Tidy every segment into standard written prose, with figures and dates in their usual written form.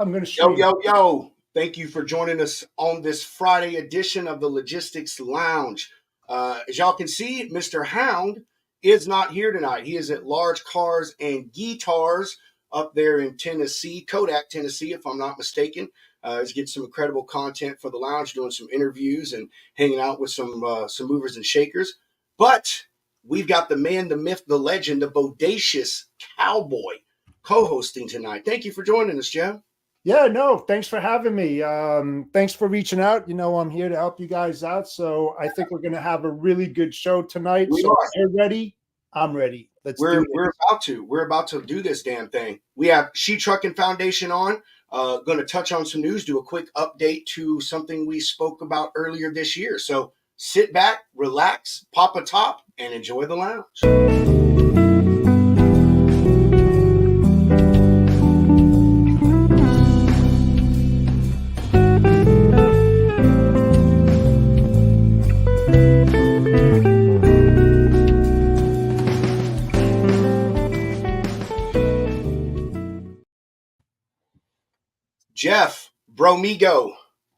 I'm going to Yo, stream. yo. Thank you for joining us on this Friday edition of the Logistics Lounge. As y'all can see, Mr. Hound is not here tonight. He is at Large Cars and Guitars up there in Tennessee, Kodak, Tennessee, if I'm not mistaken. He's getting some incredible content for the lounge, doing some interviews and hanging out with some movers and shakers. But we've got the man, the myth, the legend, the bodacious cowboy co-hosting tonight. Thank you for joining us, Jeff. Yeah, no, thanks for having me. Thanks for reaching out. You know, I'm here to help you guys out. So I think we're going to have a really good show tonight. We so are. if you're ready, I'm ready. We're about to do this damn thing. We have She Trucking Foundation on. Going to touch on some news, do a quick update to something we spoke about earlier this year. So sit back, relax, pop a top, and enjoy the lounge. Jeff, Bromigo,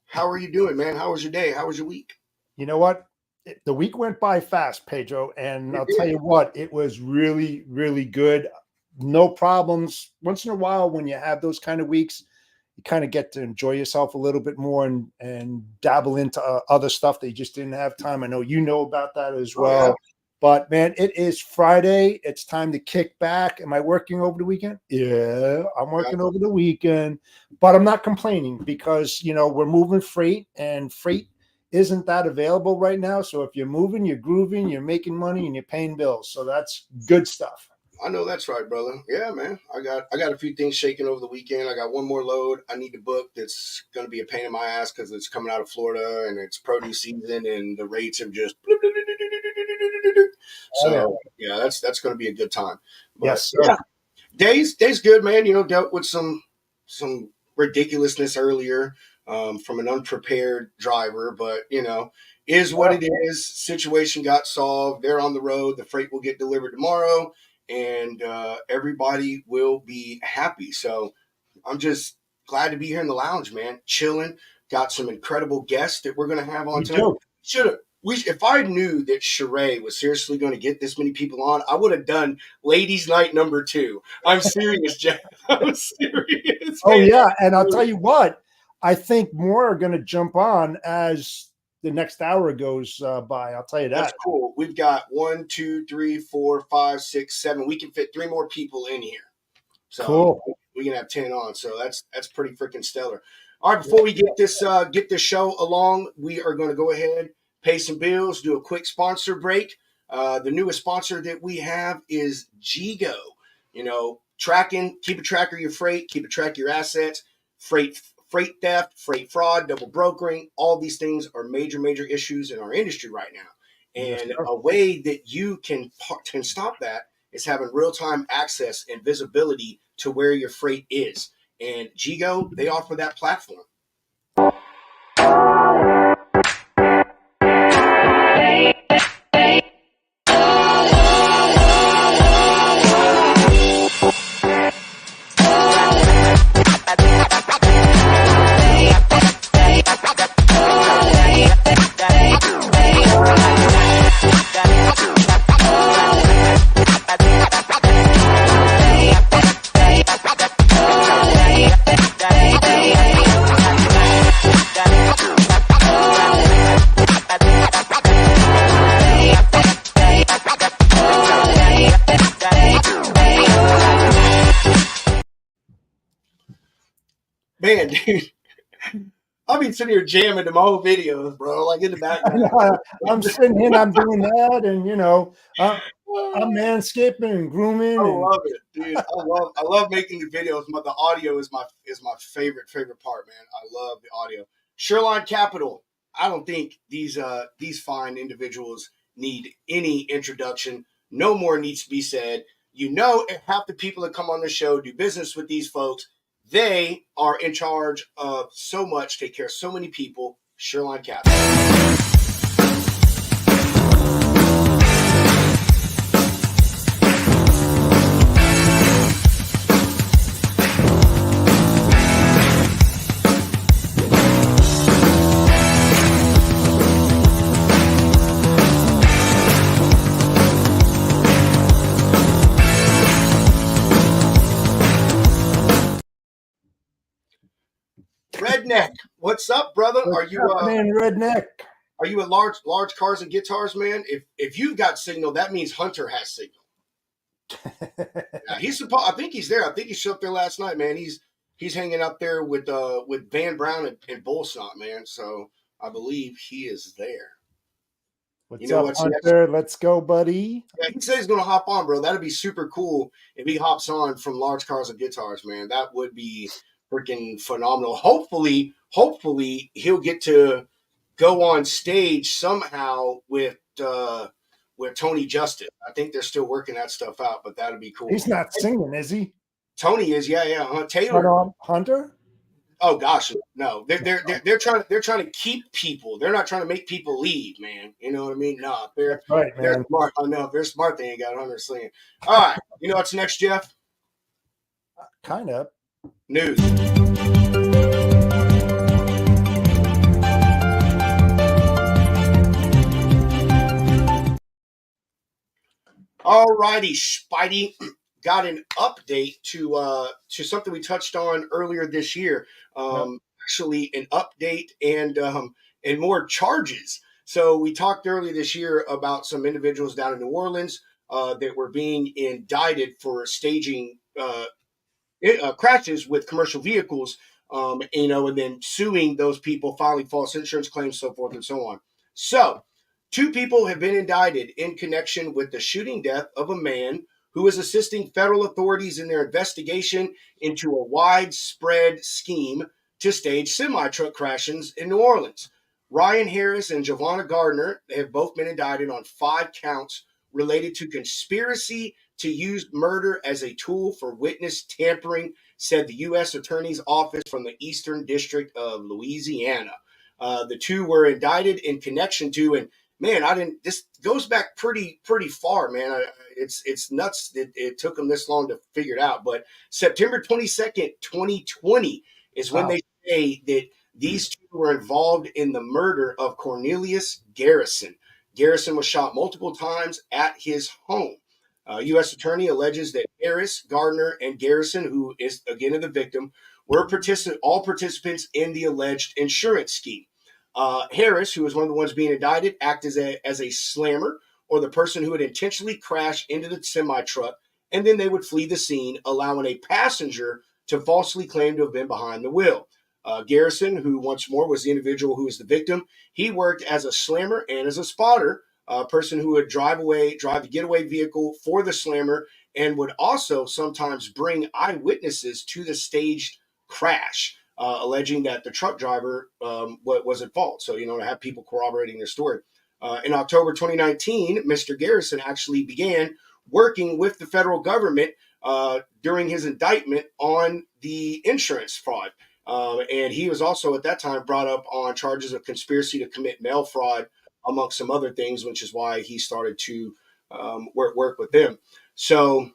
how are you doing, man? How was your day? How was your week? You know what? The week went by fast, Pedro, and I'll tell you what, it was really, really good. No problems. Once in a while, when you have those kind of weeks, you kind of get to enjoy yourself a little bit more and dabble into other stuff that you just didn't have time. I know you know about that as well. Yeah. But, man, it is Friday. It's time to kick back. Am I working over the weekend? Yeah, I'm working over the weekend. But I'm not complaining because, you know, we're moving freight, and freight isn't that available right now. So if you're moving, you're grooving, you're making money, and you're paying bills. So that's good stuff. I know that's right, brother. Yeah, man. I got a few things shaking over the weekend. I got one more load I need to book that's going to be a pain in my ass because it's coming out of Florida and it's produce season and the rates have just so yeah, that's going to be a good time. But, yes, yeah. Day's good, man. You know, dealt with some ridiculousness earlier from an unprepared driver, but you know, is what it is. Situation got solved. They're on the road. The freight will get delivered tomorrow. And everybody will be happy. So I'm just glad to be here in the lounge, man. Chilling. Got some incredible guests that we're going to have on tonight. If I knew that Sheree was seriously going to get this many people on, I would have done Ladies Night number 2. I'm serious, Jeff. I'm serious. Oh, man. Yeah. And I'll tell you what, I think more are going to jump on as the next hour goes by. I'll tell you that. That's cool. We've got 1, 2, 3, 4, 5, 6, 7. We can fit 3 more people in here. So cool. We can have 10 on. So that's pretty freaking stellar. All right, before we get this show along, we are going to go ahead, pay some bills, do a quick sponsor break. The newest sponsor that we have is Jigo. You know, tracking, keep a track of your freight, keep a track of your assets, freight theft, freight fraud, double brokering, all these things are major issues in our industry right now. And a way that you can stop that is having real-time access and visibility to where your freight is. And Jigo, they offer that platform. Man, dude, I've been sitting here jamming to my whole videos, bro, like in the background. I'm sitting here, I'm doing that, and, you know, I'm manscaping and grooming. I love it, dude. I love making the videos. The audio is my favorite part, man. I love the audio. Shoreline Capital. I don't think these fine individuals need any introduction. No more needs to be said. You know, half the people that come on the show do business with these folks. They are in charge of so much, take care of so many people. Shoreline Capital. Redneck, what's up, brother? What's happening, Redneck? Are you at large cars and guitars, man? If you've got signal, that means Hunter has signal. Yeah, I think he's there. I think he showed up there last night, man. He's hanging out there with Van Brown and Bullsnot, man. So I believe he is there. What's up, Hunter? Next? Let's go, buddy. Yeah, he said he's gonna hop on, bro. That'd be super cool if he hops on from large cars and guitars, man. That would be freaking phenomenal. Hopefully he'll get to go on stage somehow with Tony Justice. I think they're still working that stuff out, but that'd be cool. He's not singing, is he? Tony is, yeah. Taylor. Hunter? Oh gosh, no. They're trying to keep people. They're not trying to make people leave, man. You know what I mean? No, that's right, man. They're smart. I know if they're smart, they ain't got Hunter singing. All right, you know what's next, Jeff? Kind of. News. All righty, Spidey. Got an update to something we touched on earlier this year. Actually, an update and more charges. So we talked earlier this year about some individuals down in New Orleans that were being indicted for staging crashes with commercial vehicles, and then suing those people, filing false insurance claims, so forth and so on. So 2 people have been indicted in connection with the shooting death of a man who is assisting federal authorities in their investigation into a widespread scheme to stage semi-truck crashes in New Orleans. Ryan Harris and Giovanna Gardner have both been indicted on 5 counts related to conspiracy to use murder as a tool for witness tampering, said the U.S. Attorney's Office from the Eastern District of Louisiana. The 2 were indicted in connection to, and man, this goes back pretty far, man. It's nuts that it took them this long to figure it out. But September 22nd, 2020 is when they say that these 2 were involved in the murder of Cornelius Garrison. Garrison was shot multiple times at his home. U.S. Attorney alleges that Harris, Gardner, and Garrison, who is again the victim, were all participants in the alleged insurance scheme. Harris, who was one of the ones being indicted, acted as a slammer, or the person who would intentionally crash into the semi-truck, and then they would flee the scene, allowing a passenger to falsely claim to have been behind the wheel. Garrison, who once more was the individual who was the victim, he worked as a slammer and as a spotter, a person who would drive the getaway vehicle for the slammer, and would also sometimes bring eyewitnesses to the staged crash, alleging that the truck driver was at fault. So, to have people corroborating their story. In October 2019, Mr. Garrison actually began working with the federal government during his indictment on the insurance fraud. And he was also at that time brought up on charges of conspiracy to commit mail fraud, amongst some other things, which is why he started to work with them. So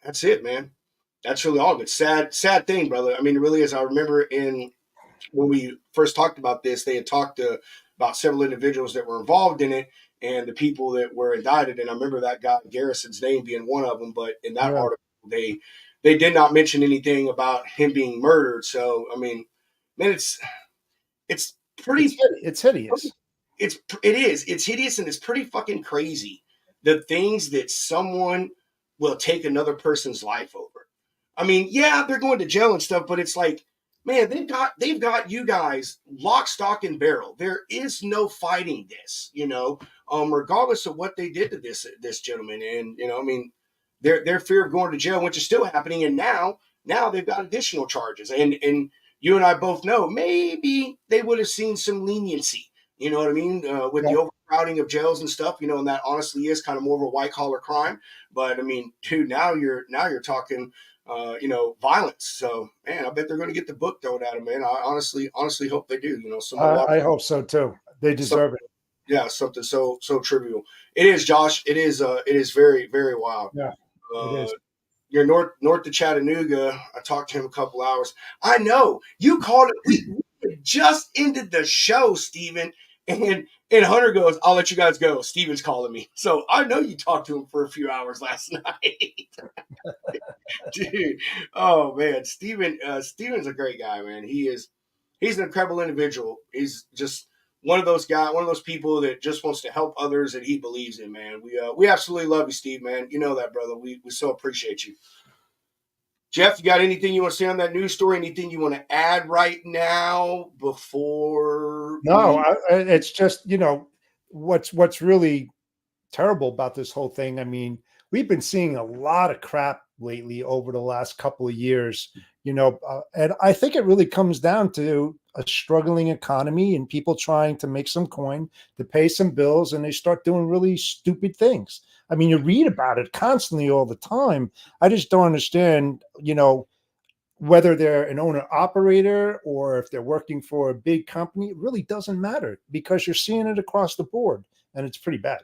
that's it, man. That's really all good. Sad thing, brother. I mean, it really is. I remember when we first talked about this, they had talked about several individuals that were involved in it and the people that were indicted. And I remember that guy Garrison's name being one of them. But in that article, they did not mention anything about him being murdered. So, I mean, man, it's pretty. It's hideous. It is. It's hideous, and it's pretty fucking crazy. The things that someone will take another person's life over. I mean, yeah, they're going to jail and stuff, but it's like, man, they've got you guys lock, stock, and barrel. There is no fighting this, regardless of what they did to this gentleman. And I mean, their fear of going to jail, which is still happening, and now they've got additional charges. And you and I both know maybe they would have seen some leniency. You know what I mean? With the overcrowding of jails and stuff, and that honestly is kind of more of a white collar crime. But I mean, dude, now you're talking, violence. So, man, I bet they're going to get the book thrown at them, man. I honestly hope they do. I hope so too. They deserve it. Yeah, something so trivial. It is, Josh. It is very, very wild. Yeah, it is. You're north to Chattanooga. I talked to him a couple hours. I know you called it. We just ended the show, Steven. And Hunter goes, "I'll let you guys go. Steven's calling me." So I know you talked to him for a few hours last night. Dude. Oh man. Steven's a great guy, man. He is he's an incredible individual. He's just one of those guys, one of those people that just wants to help others that he believes in, man. We absolutely love you, Steve, man. You know that, brother. We so appreciate you. Jeff, you got anything you want to say on that news story? Anything you want to add right now before? No, it's just, what's really terrible about this whole thing. I mean, we've been seeing a lot of crap lately over the last couple of years, and I think it really comes down to a struggling economy and people trying to make some coin to pay some bills, and they start doing really stupid things. I mean, you read about it constantly all the time. I just don't understand, whether they're an owner operator or if they're working for a big company. It really doesn't matter because you're seeing it across the board, and it's pretty bad.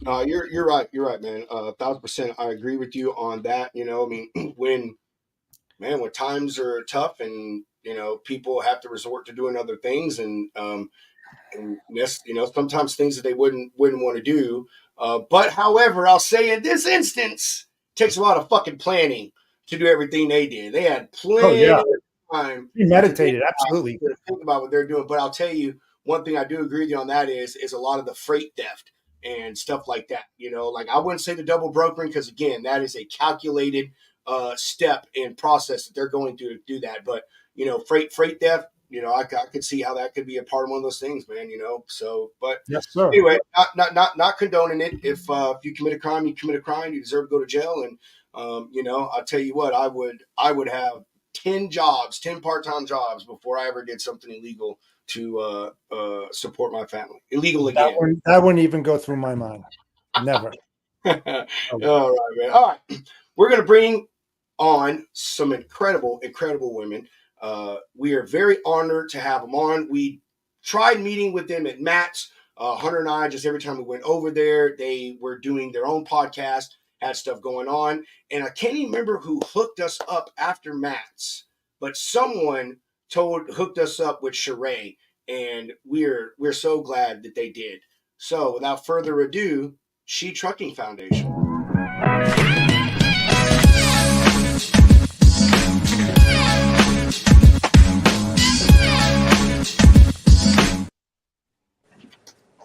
You're right. You're right, man. 1,000%. I agree with you on that. I mean, when times are tough and people have to resort to doing other things, and yes, sometimes things that they wouldn't want to do. But however, I'll say in this instance, it takes a lot of fucking planning to do everything they did. They had plenty of time. Premeditated, absolutely. To think about what they're doing. But I'll tell you, one thing I do agree with you on that is a lot of the freight theft and stuff like that. Like I wouldn't say the double brokering because again, that is a calculated step and process that they're going through to do that. But freight theft. I could see how that could be a part of one of those things, man. So, but yes, sir. Anyway, not condoning it. If you commit a crime, you commit a crime. You deserve to go to jail. And I'll tell you what, I would have 10 jobs, 10 part-time jobs before I ever did something illegal to support my family. Illegal again. That wouldn't even go through my mind. Never. All right, man. All right, we're gonna bring on some incredible women. We are very honored to have them on. We tried meeting with them at Matt's. Hunter and I, just every time we went over there, they were doing their own podcast, had stuff going on. And I can't even remember who hooked us up after Matt's, but someone hooked us up with Sheree, and we're so glad that they did. So without further ado, She Trucking Foundation.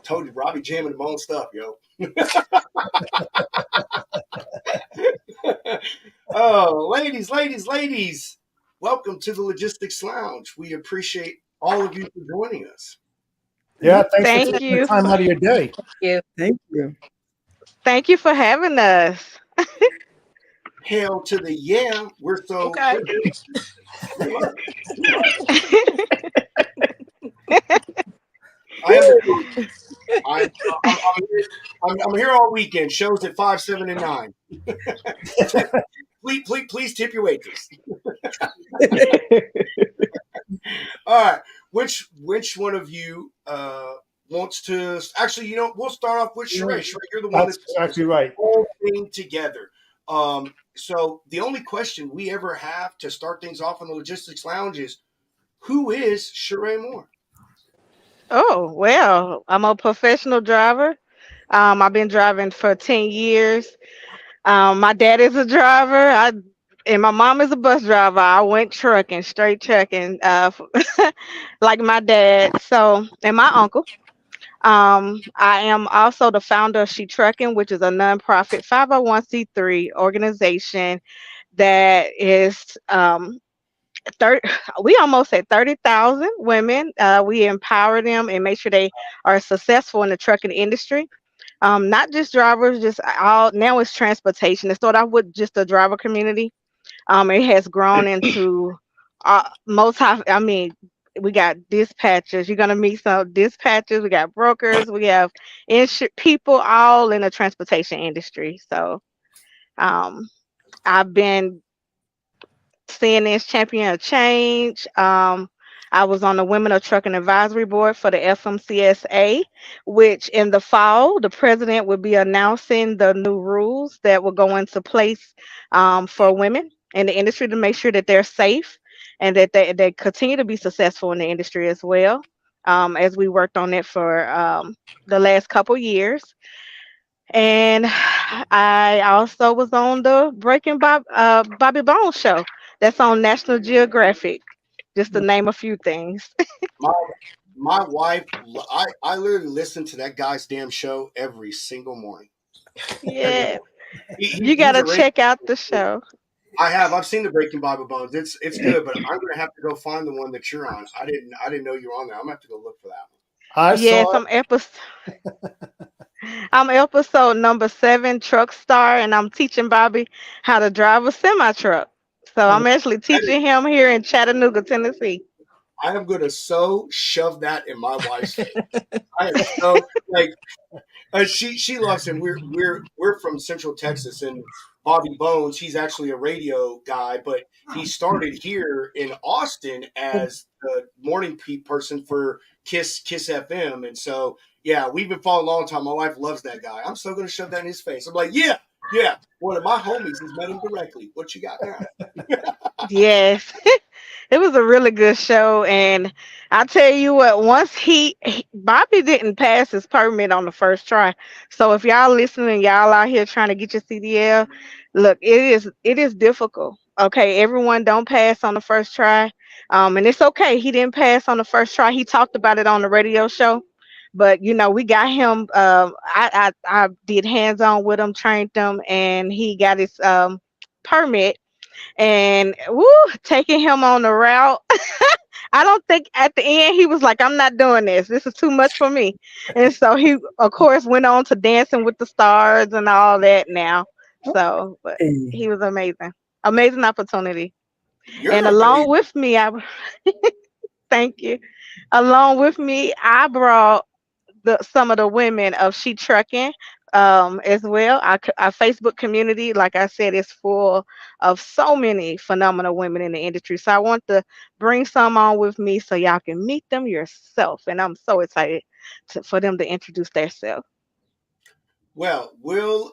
Told you, Robbie jamming the own stuff, yo. Oh, ladies, welcome to the Logistics Lounge. We appreciate all of you for joining us. Yeah, thanks for taking the time out of your day. Thank you. Thank you for having us. Hell to the yeah. We're so okay. I'm here all weekend. Shows at 5, 7, and 9. please tip your waitress. All right. Which one of you wants to? Actually, we'll start off with Sheree. Sheree, you're the one that's actually right. Whole thing together. So the only question we ever have to start things off on the Logistics Lounge is, who is Sheree Moore? Oh, well, I'm a professional driver. I've been driving for 10 years. My dad is a driver. And my mom is a bus driver. I went straight trucking, like my dad. So, and my uncle. I am also the founder of She Trucking, which is a nonprofit 501c3 organization that is we almost at 30,000 women. We empower them and make sure they are successful in the trucking industry. Not just drivers, just all. Now it's transportation. It started off with just the driver community. It has grown into we got dispatchers. You're gonna meet some dispatchers. We got brokers. We have people all in the transportation industry. So, I've been CNN's Champion of Change. I was on the Women of Trucking Advisory Board for the FMCSA, which in the fall, the president will be announcing the new rules that will go into place for women in the industry to make sure that they're safe and that they continue to be successful in the industry as well, as we worked on it for the last couple years. And I also was on the Breaking Bobby Bones show. That's on National Geographic. just to name a few things. My my wife, I literally listen to that guy's damn show every single morning. Yeah, you He's gotta a radio. check out the show. I've seen the Breaking Bible Bones. It's good, but I'm gonna have to go find the one that you're on. I didn't know you were on there. I'm gonna have to go look for that I Yes, saw it. I'm episode number 7, truck star, and I'm teaching Bobby how to drive a semi truck. So I'm actually one. teaching him here in Chattanooga, Tennessee. I am gonna so shove that in my wife's face. I am so like she loves him. We're from Central Texas, and Bobby Bones. He's actually a radio guy, but he started here in Austin as the morning person for Kiss FM, and so yeah, we've been following a long time. My wife loves that guy. I'm so gonna shove that in his face. I'm like, yeah, yeah. One of my homies has met him directly. What you got now? Yes. It was a really good show, and I tell you what, once Bobby didn't pass his permit on the first try. So if y'all listening, y'all out here trying to get your CDL, look, it is difficult. Okay, everyone don't pass on the first try, and it's okay. He didn't pass on the first try. He talked about it on the radio show, but we got him. I did hands on with him, trained him, and he got his permit and woo, taking him on the route. I don't think at the end he was like, I'm not doing this. This is too much for me. And so he, of course, went on to Dancing with the Stars and all that now. So, but Hey. he was amazing. Amazing opportunity. And You're along amazing. with me, thank you. Along with me, I brought some of the women of She Trucking as well. Our Facebook community, like I said, is full of so many phenomenal women in the industry. So I want to bring some on with me so y'all can meet them yourself. And I'm so excited for them to introduce themselves. Well, we'll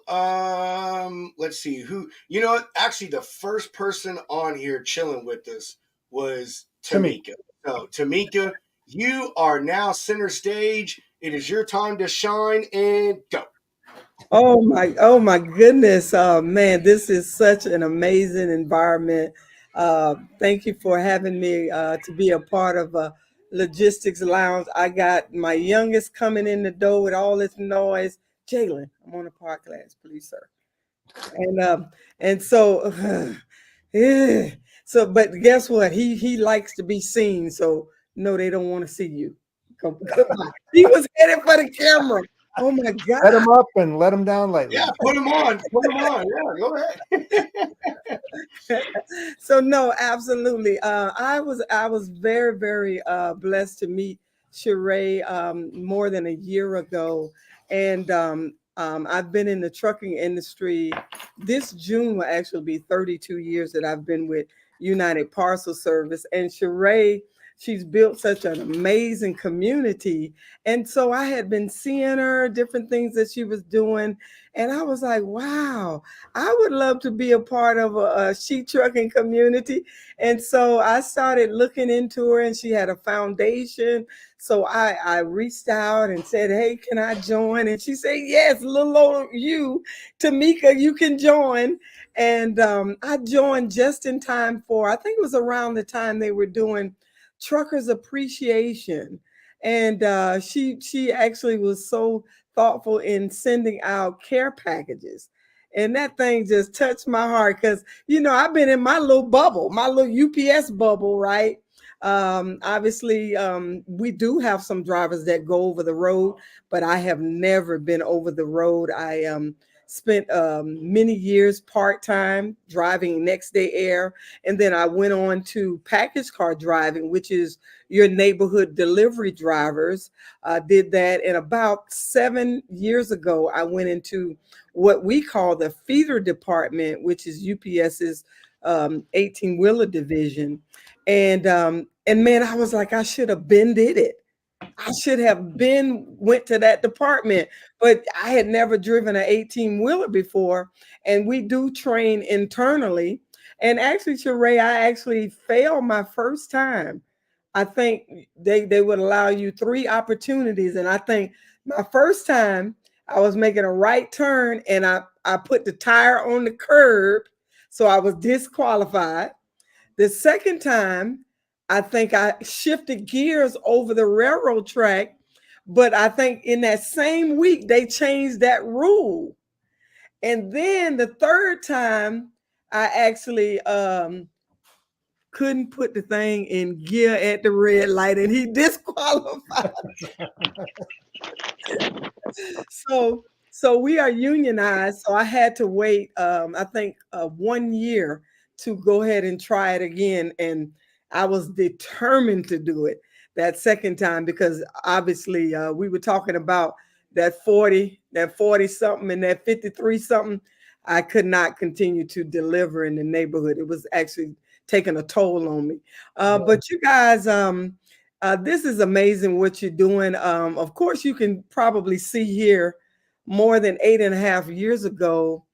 let's see who actually the first person on here chilling with us was Tamika. So Tamika, you are now center stage. It is your time to shine and go. Oh my goodness. Man, this is such an amazing environment. Thank you for having me to be a part of Logistics Lounge. I got my youngest coming in the door with all this noise. Jalen, I'm on a podcast, please, sir. And so yeah. So but guess what? He likes to be seen. So no, they don't want to see you. Goodbye. He was headed for the camera. Oh my God. Let him up and let him down lightly. Yeah, put him on. Put him on. Yeah, go ahead. So no, absolutely. I was very very blessed to meet Sheree more than a year ago, and I've been in the trucking industry. This June will actually be 32 years that I've been with United Parcel Service, and Sheree. She's built such an amazing community. And so I had been seeing her, different things that she was doing. And I was like, wow, I would love to be a part of a sheet trucking community. And so I started looking into her, and she had a foundation. So I reached out and said, hey, can I join? And she said, yes, little old you, Tamika, you can join. And I joined just in time for, I think it was around the time they were doing Truckers Appreciation. And she actually was so thoughtful in sending out care packages. And that thing just touched my heart because, I've been in my little bubble, my little UPS bubble, right? Obviously, we do have some drivers that go over the road, but I have never been over the road. I spent many years part-time driving next day air, and then I went on to package car driving, which is your neighborhood delivery drivers. Did that, and about 7 years ago I went into what we call the feeder department, which is UPS's 18-wheeler division. And man, I was like, I should have been did it. I should have went to that department, but I had never driven an 18-wheeler before. And we do train internally. And actually, Sheree, I actually failed my first time. I think they would allow you 3 opportunities. And I think my first time I was making a right turn and I put the tire on the curb. So I was disqualified. The second time I think I shifted gears over the railroad track, but I think in that same week they changed that rule. And then the third time, I actually couldn't put the thing in gear at the red light, and he disqualified. So we are unionized. So I had to wait, I think, 1 year to go ahead and try it again, and I was determined to do it that second time because obviously we were talking about that 40 something, and that 53 something. I could not continue to deliver in the neighborhood. It was actually taking a toll on me. But you guys, this is amazing what you're doing. Of course, you can probably see here more than 8.5 years ago,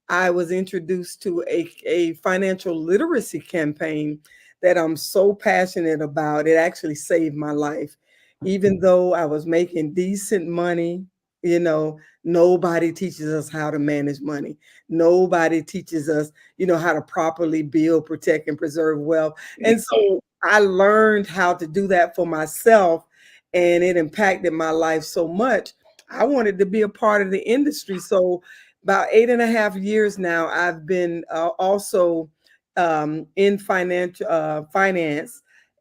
I was introduced to a financial literacy campaign that I'm so passionate about. It actually saved my life. Even though I was making decent money, nobody teaches us how to manage money. Nobody teaches us, how to properly build, protect, and preserve wealth. And so I learned how to do that for myself, and it impacted my life so much. I wanted to be a part of the industry. So about 8.5 years now, I've been also in finance,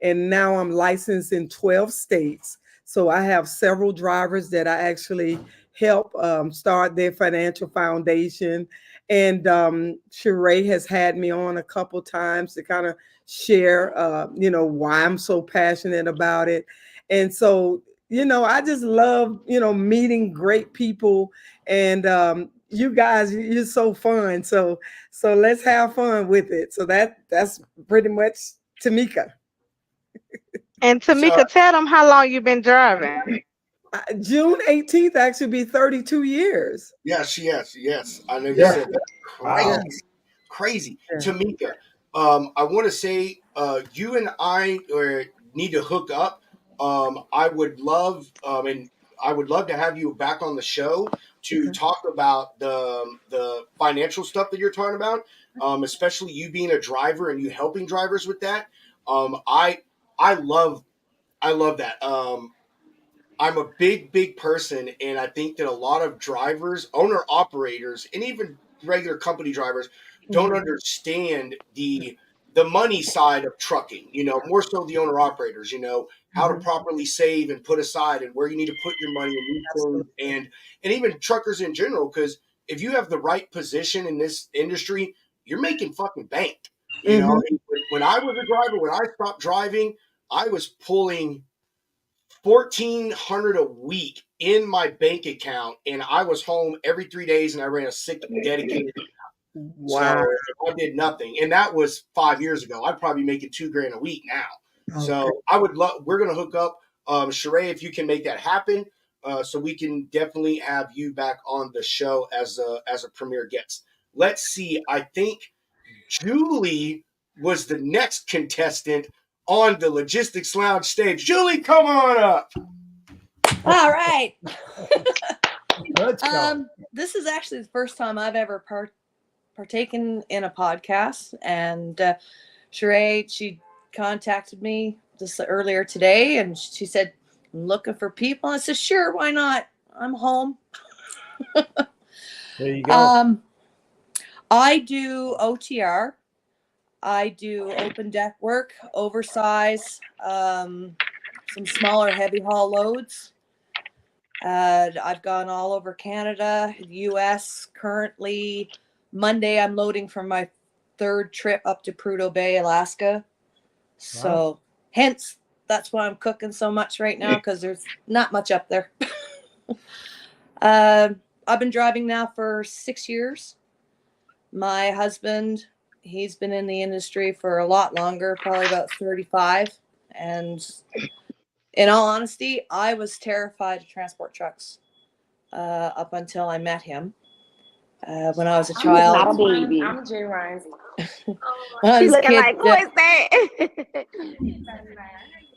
and now I'm licensed in 12 states. So I have several drivers that I actually help start their financial foundation. And Sheree has had me on a couple times to kind of share, why I'm so passionate about it. And so, I just love, meeting great people. And you guys, you're so fun. So let's have fun with it. So that's pretty much Tamika. And Tamika, tell them how long you've been driving. June 18th actually be 32 years. Yes, yes, yes. I know you Yeah. said that. Wow. Crazy. Yeah. Tamika, I want to say you and I need to hook up. I would love and I would love to have you back on the show to talk about the financial stuff that you're talking about, especially you being a driver and you helping drivers with that. I love that. I'm a big person, and I think that a lot of drivers, owner operators, and even regular company drivers don't understand the money side of trucking. More so the owner operators. How to properly save and put aside, and where you need to put your money and these things, and even truckers in general. Because if you have the right position in this industry, you're making fucking bank. When I was a driver, when I stopped driving, I was pulling $1,400 a week in my bank account, and I was home every 3 days, and I ran a sick dedicated. Wow. So I did nothing, and that was 5 years ago. I'd probably be making $2,000 a week now. Okay. So I would love. We're gonna hook up, Sheree, if you can make that happen, so we can definitely have you back on the show as a premier guest. Let's see. I think Julie was the next contestant on the Logistics Lounge stage. Julie, come on up. All right. Let's go. This is actually the first time I've ever partaken in a podcast, and Sheree, she contacted me just earlier today, and she said, "I'm looking for people." I said, "Sure, why not? I'm home." There you go. I do OTR. I do open deck work, oversize, some smaller heavy haul loads. I've gone all over Canada, US. Currently, Monday, I'm loading for my third trip up to Prudhoe Bay, Alaska. So, hence, that's why I'm cooking so much right now, because there's not much up there. I've been driving now for 6 years. My husband, he's been in the industry for a lot longer, probably about 35. And in all honesty, I was terrified to transport trucks up until I met him when I was a child. I'm a J. Ryan. When I She was a looking kid, like, who is that?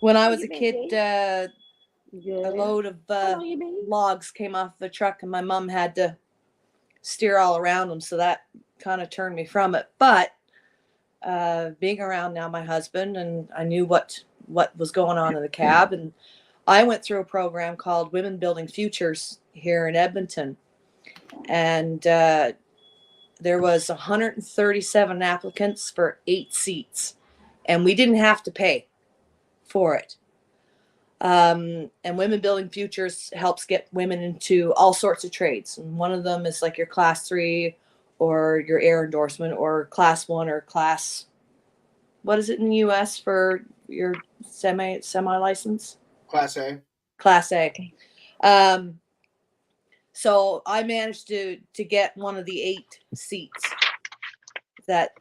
when I was a kid, a Good. load of How you been? logs came off the truck, and my mom had to steer all around them, so that kind of turned me from it. But being around now my husband, and I knew what what was going on in the cab. And I went through a program called Women Building Futures here in Edmonton. And there was 137 applicants for 8 seats. And we didn't have to pay for it. And Women Building Futures helps get women into all sorts of trades. And one of them is like your class 3 or your air endorsement, or class 1 or class, what is it in the US for your semi license? Class A. Class A. So I managed to get one of the 8 seats that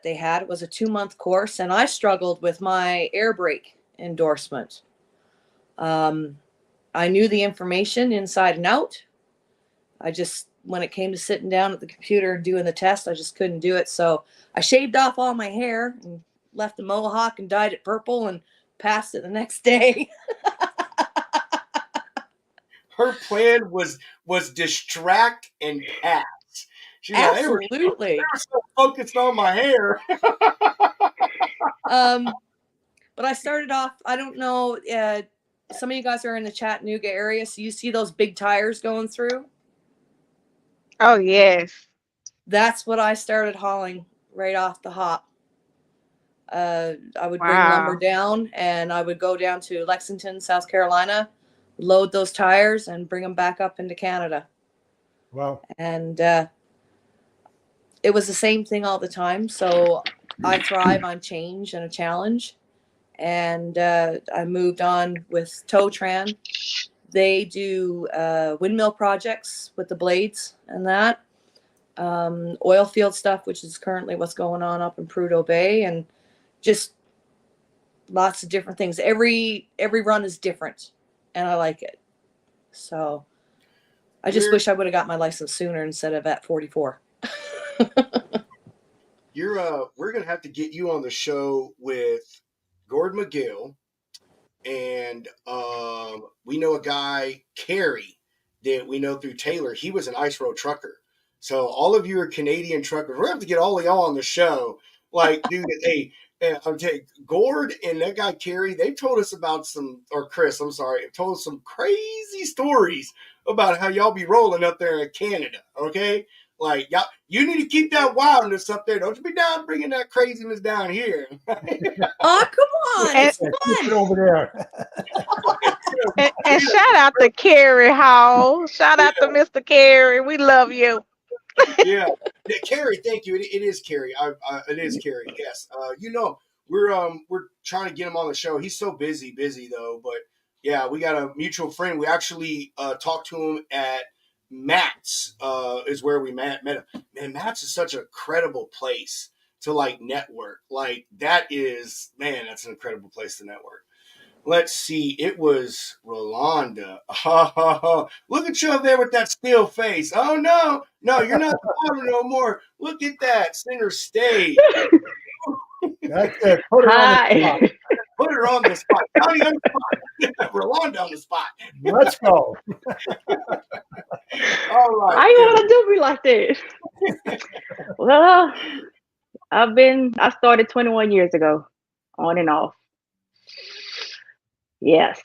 they had. It was a 2-month course, and I struggled with my air brake endorsement. I knew the information inside and out. I just, when it came to sitting down at the computer and doing the test, I just couldn't do it. So I shaved off all my hair and left the mohawk and dyed it purple and passed it the next day. Her plan was distract and pass. She's Absolutely. Like, they were so focused on my hair. But I started off, I don't know, some of you guys are in the Chattanooga area, so you see those big tires going through? Oh, yes. That's what I started hauling right off the hop. I would bring Wow. lumber down, and I would go down to Lexington, South Carolina, load those tires, and bring them back up into Canada. Wow. And it was the same thing all the time. So I thrive on change and a challenge. And I moved on with Towtran. They do windmill projects with the blades and that. Oil field stuff, which is currently what's going on up in Prudhoe Bay, and just lots of different things. Every run is different, and I like it. So I just wish I would have got my license sooner instead of at 44. We're gonna have to get you on the show with Gord McGill, and we know a guy, Kerry, that we know through Taylor. He was an ice road trucker. So all of you are Canadian truckers. We're gonna have to get all of y'all on the show. Like, dude, hey, I'm telling you, Gord and that guy Kerry, they've told us about Chris, I'm sorry, have told us some crazy stories about how y'all be rolling up there in Canada. Okay, like y'all, you need to keep that wildness up there. Don't you be down bringing that craziness down here. Oh, come on, it's Keep it fun. over there. And shout out to Carrie Hall. Shout out to Mr. Carrie. We love you. Yeah, Carrie, thank you. It is Carrie. It is Carrie. Yes. We're trying to get him on the show. He's so busy though. But yeah, we got a mutual friend. We actually talked to him at Matt's. Is where we met him. Man, Matt's is such a credible place to like network. Like that's an incredible place to network. Let's see. It was Rolanda. Look at you up there with that still face. Oh, no, you're not the model no more. Look at that. Center stage. That's it. Put her on the spot. Put her on the spot. Johnny on the spot. Rolanda on the spot. Let's go. All right. Why you want to do me like that? Well, I started 21 years ago, on and off. Yes.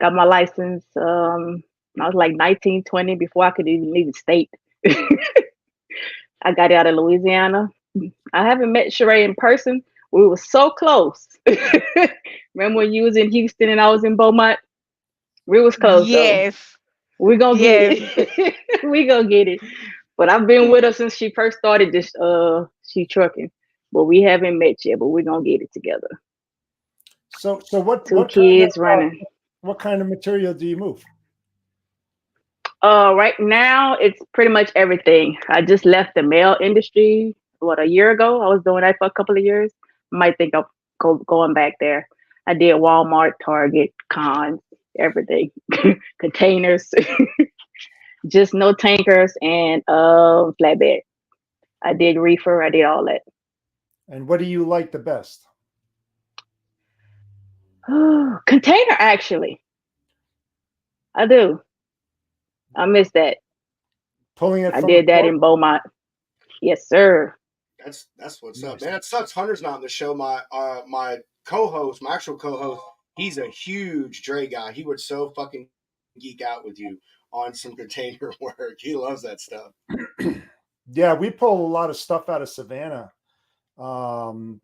Got my license. I was like 19, 20 before I could even leave the state. I got out of Louisiana. I haven't met Sheree in person. We were so close. Remember when you was in Houston and I was in Beaumont? We was close. Yes. We're gonna get it. We gonna get it. But I've been with her since she first started this she trucking. But we haven't met yet, but we're gonna get it together. So what? Two what kids kind of, running. What kind of material do you move? Right now it's pretty much everything. I just left the mail industry a year ago. I was doing that for a couple of years. Might think of going back there. I did Walmart, Target, Cons, everything. Containers. Just no tankers and flatbed. I did reefer, I did all that. And what do you like the best? Container, actually. I do. I miss that. Pulling it I from did the that port? in Beaumont. Yes, sir. That's what's up, Nice. man. It sucks Hunter's not on the show. My co-host, my actual co-host, he's a huge Dre guy. He would so fucking geek out with you on some container work. He loves that stuff. Yeah, we pull a lot of stuff out of Savannah, and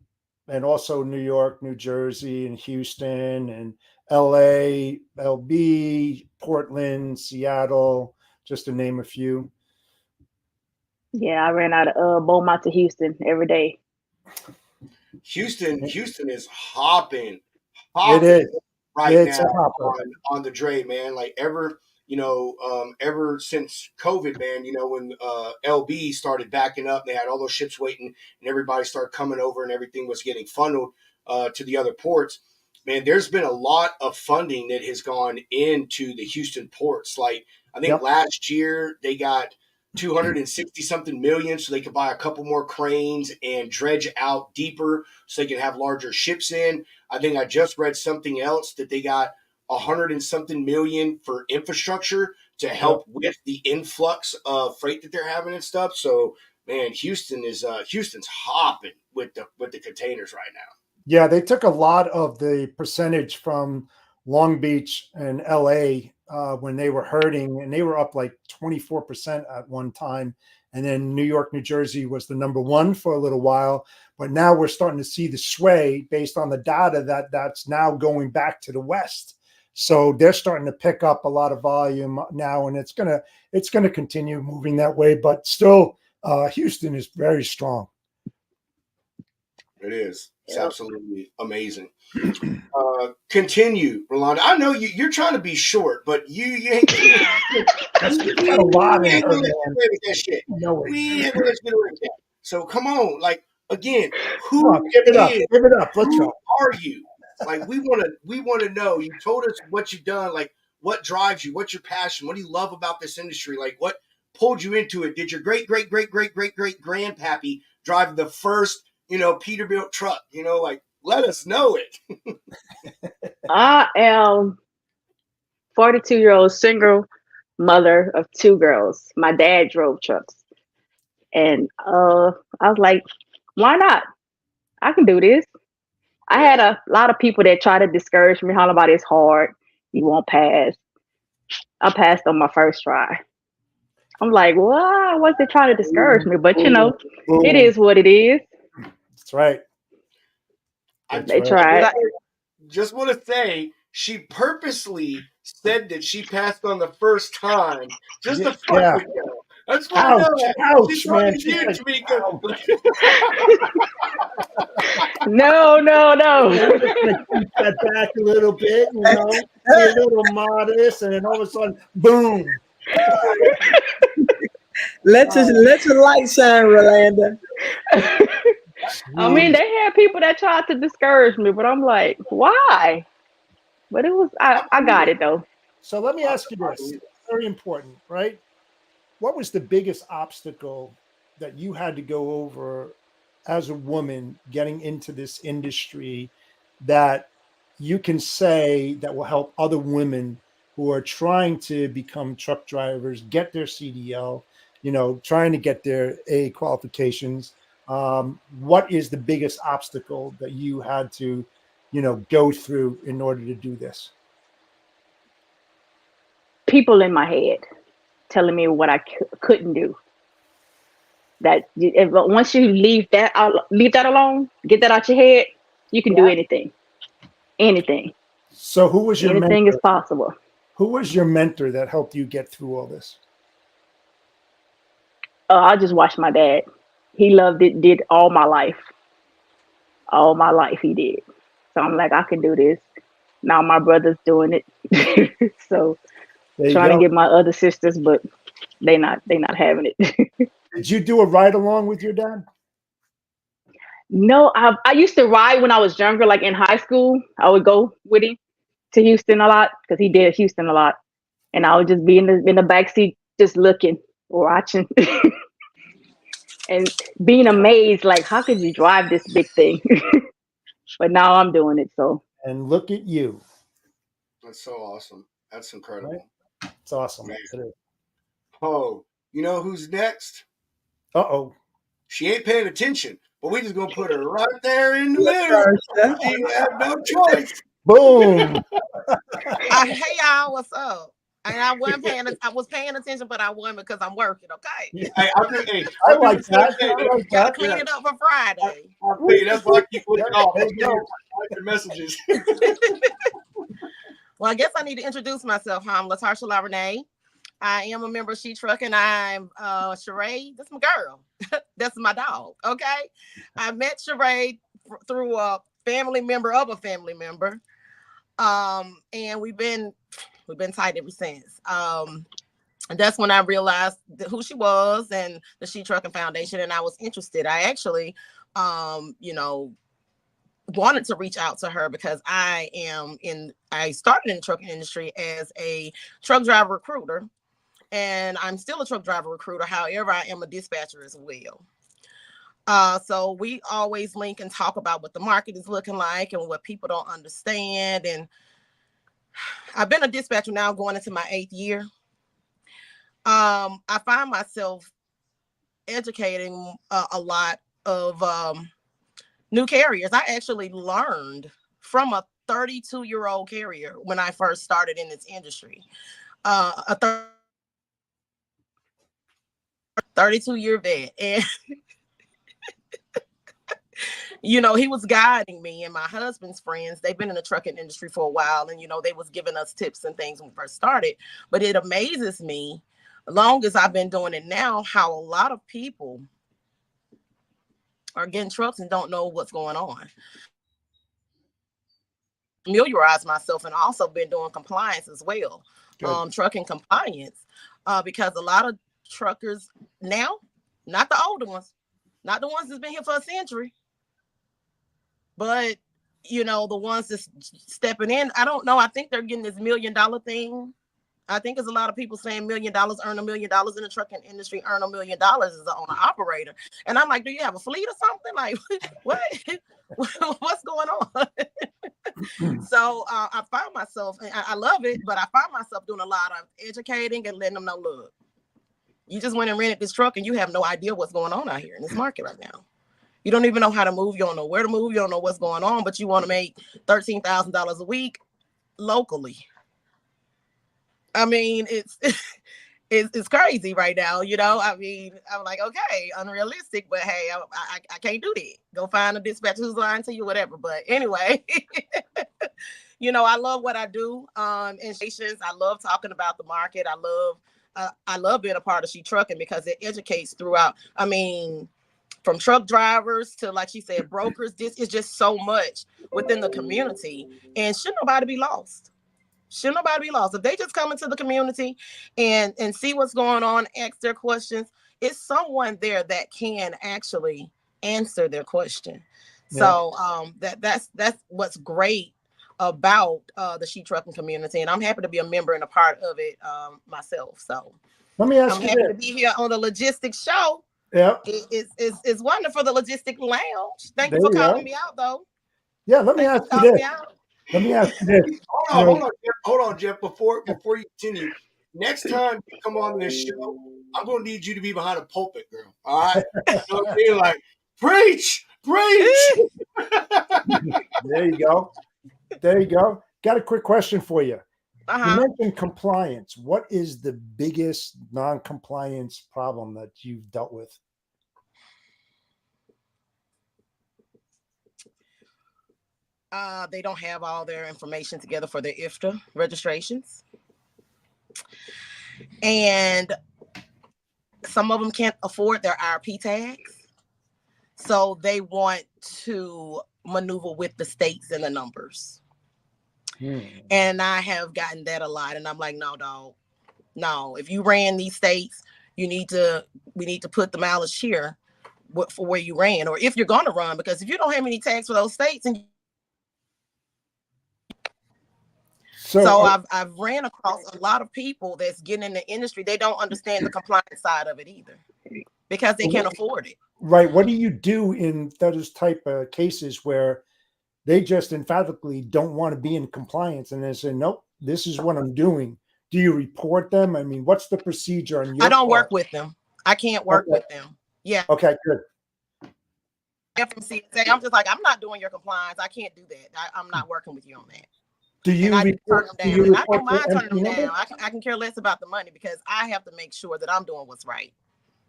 also New York, New Jersey, and Houston, and LA, LB, Portland, Seattle, just to name a few. Yeah, I ran out of Beaumont to Houston every day. Houston is hopping It is. right It's now a hopper. on the Dre, man. Like ever since COVID, man, when LB started backing up, they had all those ships waiting, and everybody started coming over, and everything was getting funneled to the other ports. Man, there's been a lot of funding that has gone into the Houston ports. Like I think last year they got 260 something million so they could buy a couple more cranes and dredge out deeper so they can have larger ships in. I think I just read something else that they got 100 and something million for infrastructure to help with the influx of freight that they're having and stuff. So man, Houston's hopping with the containers right now. Yeah, they took a lot of the percentage from Long Beach and LA when they were hurting, and they were up like 24% at one time. And then New York, New Jersey was the number one for a little while. But now we're starting to see the sway based on the data that's now going back to the West. So they're starting to pick up a lot of volume now, and it's gonna continue moving that way. But still, Houston is very strong. It is. It's absolutely amazing. Continue, Rolanda. I know you're trying to be short, but you ain't a lot in her, man. that shit. No way. We ain't gonna let you do that. So come on, like again, Give it up. Let's who go. are you? Like we want to know. You told us what you've done. Like what drives you? What's your passion? What do you love about this industry? Like what pulled you into it? Did your great grandpappy drive the first Peterbilt truck? Like let us know it. I am 42-year-old single mother of 2 girls. My dad drove trucks, and I was like, why not? I can do this. I had a lot of people that try to discourage me. How about it's hard? You won't pass. I passed on my first try. I'm like, well, I wasn't trying to discourage me, but it is what it is. That's right. They tried. Just want to say she purposely said that she passed on the first time just to fuck with you. I just want to know. Ouch, man. No. Keep that back a little bit, be a little modest, and then all of a sudden, boom. Let your light shine, Rolanda. I mean, they had people that tried to discourage me, but I'm like, why? But it was, I got it though. So let me ask you this, very important, right? What was the biggest obstacle that you had to go over as a woman getting into this industry that you can say that will help other women who are trying to become truck drivers, get their CDL, trying to get their A qualifications? What is the biggest obstacle that you had to, go through in order to do this? People in my head telling me what I couldn't do. That once you leave that alone, get that out your head, you can do anything. So who was your anything mentor? is possible. Who was your mentor that helped you get through all this? I just watched my dad. He loved it, did all my life. All my life he did. So I'm like, I can do this. Now my brother's doing it. So trying to get my other sisters, but they not having it. Did you do a ride along with your dad? No, I used to ride when I was younger, like in high school. I would go with him to Houston a lot because he did Houston a lot. And I would just be in the backseat just looking, watching. And being amazed, like, how could you drive this big thing? But now I'm doing it, so. And look at you. That's so awesome. That's incredible. Right? It's awesome. Oh, you know who's next? Uh-oh. She ain't paying attention, but we just gonna put her right there in the middle. She have no choice. Boom. Hey y'all, what's up? And I was paying attention, but I wasn't because I'm working. Okay, Hey, I like that. Hey, I like gotta that. clean it up for Friday. I'll tell you, that's why I keep looking off. There you go. Your messages. Well, I guess I need to introduce myself. I'm Latarsha LaRenee. I am a member of She Truck, and I'm Sheree. That's my girl. That's my dog. Okay, I met Sheree through a family member of a family member, and we've been tight ever since. And that's when I realized who she was and the She Trucking Foundation, and I was interested. I actually, wanted to reach out to her because I started in the trucking industry as a truck driver recruiter, and I'm still a truck driver recruiter. However, I am a dispatcher as well. So we always link and talk about what the market is looking like and what people don't understand. And I've been a dispatcher now going into my 8th year. I find myself educating a lot of new carriers. I actually learned from a 32-year-old carrier when I first started in this industry. A 32-year vet. And he was guiding me and my husband's friends. They've been in the trucking industry for a while, and they was giving us tips and things when we first started. But it amazes me, as long as I've been doing it now, how a lot of people are getting trucks and don't know what's going on. Familiarize myself, and also been doing compliance as well. Trucking compliance, because a lot of truckers now, not the older ones, not the ones that's been here for a century, but the ones that's stepping in, I don't know. I think they're getting this $1 million thing. I think there's a lot of people saying $1 million, earn $1 million in the trucking industry, earn $1 million as an owner operator. And I'm like, do you have a fleet or something? Like, what? What's going on? So I found myself, and I love it, but I found myself doing a lot of educating and letting them know, look, you just went and rented this truck and you have no idea what's going on out here in this market right now. You don't even know how to move. You don't know where to move. You don't know what's going on, but you want to make $13,000 a week locally. I mean, it's crazy right now, I mean, I'm like, okay, unrealistic, but hey, I can't do that. Go find a dispatcher who's lying to you, whatever. But anyway, I love what I do in stations. I love talking about the market. I love being a part of She Trucking because it educates throughout. I mean, from truck drivers to, like she said, brokers. This is just so much within the community, and shouldn't nobody be lost. Should nobody be lost. If they just come into the community and see what's going on, ask their questions, it's someone there that can actually answer their question. Yeah. So that's what's great about the She Trucking community, and I'm happy to be a member and a part of it myself. So let me ask I'm you happy this. to be here on the Logistics Show. Yeah, it's wonderful, the Logistic Lounge. Thank you for calling me out, though. Yeah, let me ask you this. Let me ask you this. Hold on, Jeff. Before you continue, next time you come on this show, I'm gonna need you to be behind a pulpit, girl. All right? Being like, preach. There you go. Got a quick question for you. You mentioned compliance. What is the biggest non-compliance problem that you've dealt with? They don't have all their information together for their IFTA registrations. And some of them can't afford their IRP tags. So they want to maneuver with the states and the numbers. And I have gotten that a lot. And I'm like, no, dog. No, if you ran these states, we need to put the mileage here for where you ran, or if you're going to run, because if you don't have any tags for those states, and so I've ran across a lot of people that's getting in the industry. They don't understand the compliance side of it either because they can't afford it. Right. What do you do in those type of cases where they just emphatically don't want to be in compliance and they say, nope, this is what I'm doing? Do you report them? I mean, what's the procedure on your I don't part? work with them. I can't work with them. Yeah. Okay, good. FMCSA. I'm just like, I'm not doing your compliance. I can't do that. I'm not working with you on that. Do you And I just turn report? them Do down. you And I report don't mind the turning them MC number? down. I can care less about the money because I have to make sure that I'm doing what's right.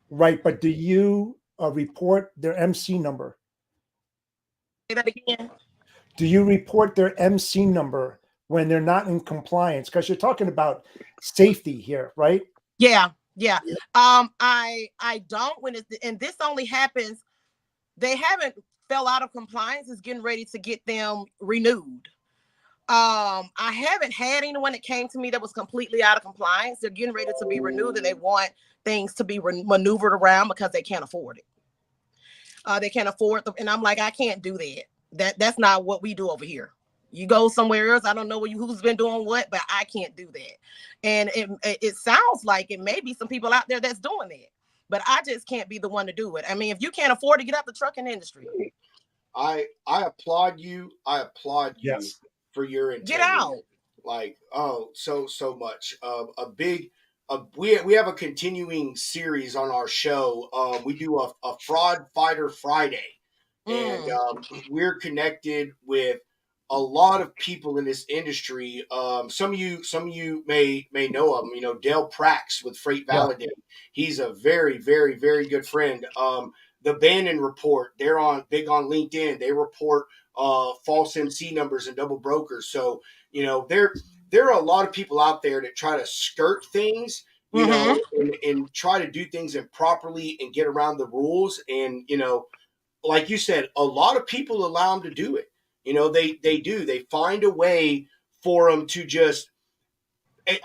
Right, but do you report their MC number? Say that again. Do you report their MC number when they're not in compliance? Because you're talking about safety here, right? Yeah. I don't when it's, and this only happens. They haven't fell out of compliance. Is getting ready to get them renewed. I haven't had anyone that came to me that was completely out of compliance. They're getting ready to be renewed, and they want things to be maneuvered around because they can't afford it. They can't afford them, and I'm like, I can't do that. That's not what we do over here. You go somewhere else. I don't know who's been doing what, but I can't do that. And it sounds like it may be some people out there that's doing that, but I just can't be the one to do it. I mean, if you can't afford to get out the trucking industry, I applaud you. I applaud you Yes. for your integrity. get out. Like, oh, so much. We have a continuing series on our show. We do a Fraud Fighter Friday, and we're connected with a lot of people in this industry. Some of you may know him. You know, Dale Prax with Freight Validate. He's a very, very, very good friend. The Bannon Report, they're big on LinkedIn. They report false MC numbers and double brokers. So, you know, there are a lot of people out there that try to skirt things, you know, and try to do things improperly and get around the rules. And, you know, like you said, a lot of people allow them to do it. You know, they do. They find a way for them to just,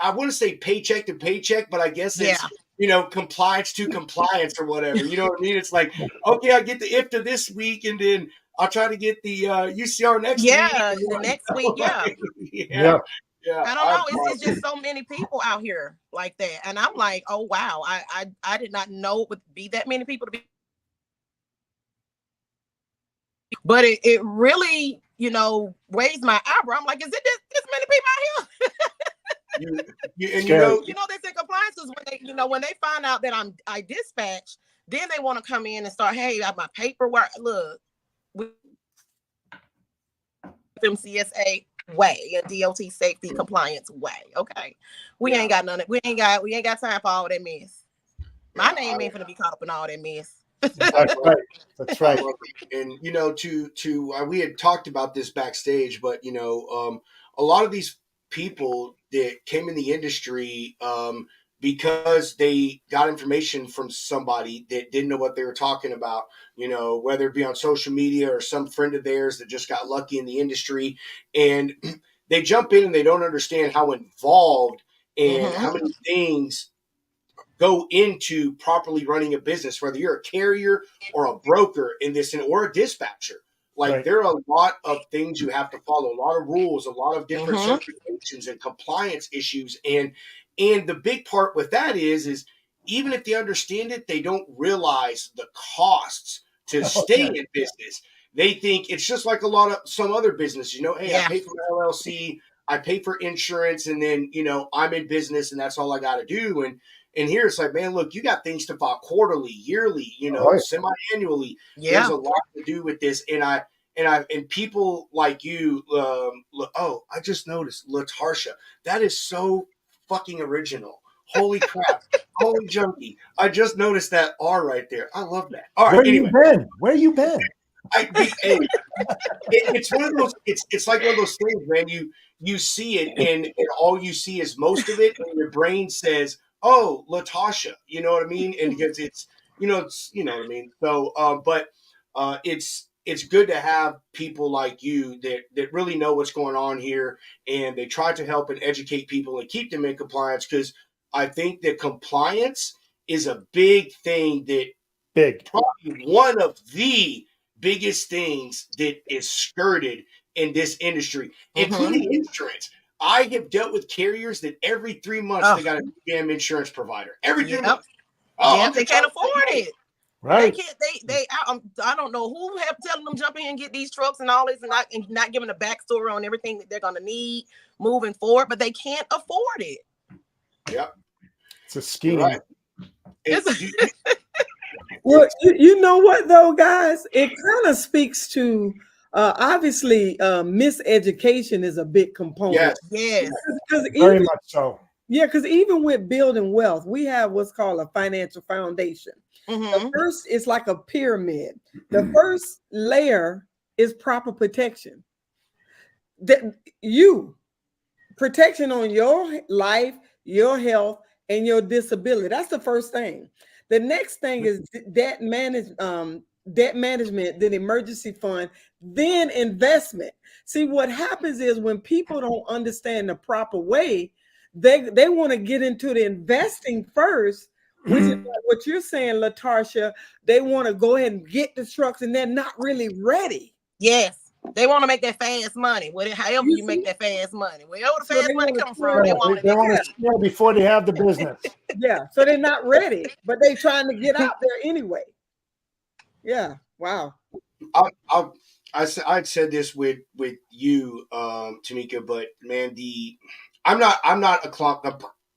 I wouldn't say paycheck to paycheck, but I guess it's, you know, compliance to compliance or whatever. You know what I mean? It's like, okay, I get the IFTA this week, and then I'll try to get the UCR next week. The next week, yeah. I don't know. It's just so many people out here like that, and I'm like, oh wow, I did not know it would be that many people to be. But it really, you know, raised my eyebrow. I'm like, is it this many people out here? You know, they say compliance is when they, when they find out that I dispatch, then they want to come in and start, hey, I have my paperwork. Look, FMCSA way and DOT safety compliance way. Okay, we ain't got none. We ain't got time for all that mess. My name ain't gonna be caught up in all that mess. That's right. That's right. And you know, we had talked about this backstage, but you know, a lot of these people that came in the industry because they got information from somebody that didn't know what they were talking about, you know, whether it be on social media or some friend of theirs that just got lucky in the industry, and they jump in and they don't understand how involved and how many things go into properly running a business, whether you're a carrier or a broker in this, or a dispatcher. Like there are a lot of things you have to follow, a lot of rules, a lot of different certifications and compliance issues. And the big part with that is even if they understand it, they don't realize the costs to stay in business. They think it's just like some other business, you know, hey, I pay for my LLC, I pay for insurance, and then, you know, I'm in business and that's all I got to do. And here it's like, man, look, you got things to file quarterly, yearly, you know, semi-annually. There's a lot to do with this. And people like you, I just noticed LaTarsha. That is so fucking original. Holy crap. Holy junkie. I just noticed that R right there. I love that. All right. Where you been? It's one of those, it's like one of those things, man. You see it and all you see is most of it, and your brain says, oh, LaTarsha, you know what I mean? And because it's you know what I mean? So, but it's good to have people like you that really know what's going on here, and they try to help and educate people and keep them in compliance, because I think that compliance is a big thing, probably one of the biggest things that is skirted in this industry, including insurance. I have dealt with carriers that every 3 months they got a damn insurance provider. Every 3 months. They can't afford it. Right. They can't. I don't know who have telling them jump in and get these trucks and all this, and not giving a backstory on everything that they're gonna need moving forward, but they can't afford it. Yep. It's a scheme. Right. Well, you know what though, guys? It kind of speaks to obviously miseducation is a big component. Yes. Yes. Because Very much so. yeah, because even with building wealth, we have what's called a financial foundation. The Mm-hmm. first is like a pyramid. The first layer is proper protection. That you protection on your life, your health, and your disability. That's the first thing. The next thing is debt management, then emergency fund, then investment. See, what happens is when people don't understand the proper way, they want to get into the investing first, which is like what you're saying, LaTarsha. They want to go ahead and get the trucks, and they're not really ready. Yes. They want to make that fast money. However You you make see? that fast money. Wherever the So fast they money wanna come from, they Yeah, want it. they want to steal before they have the business. Yeah, so they're not ready, but they trying to get out there anyway. Yeah, wow. I'd said this with you, Tamika, but man, I'm not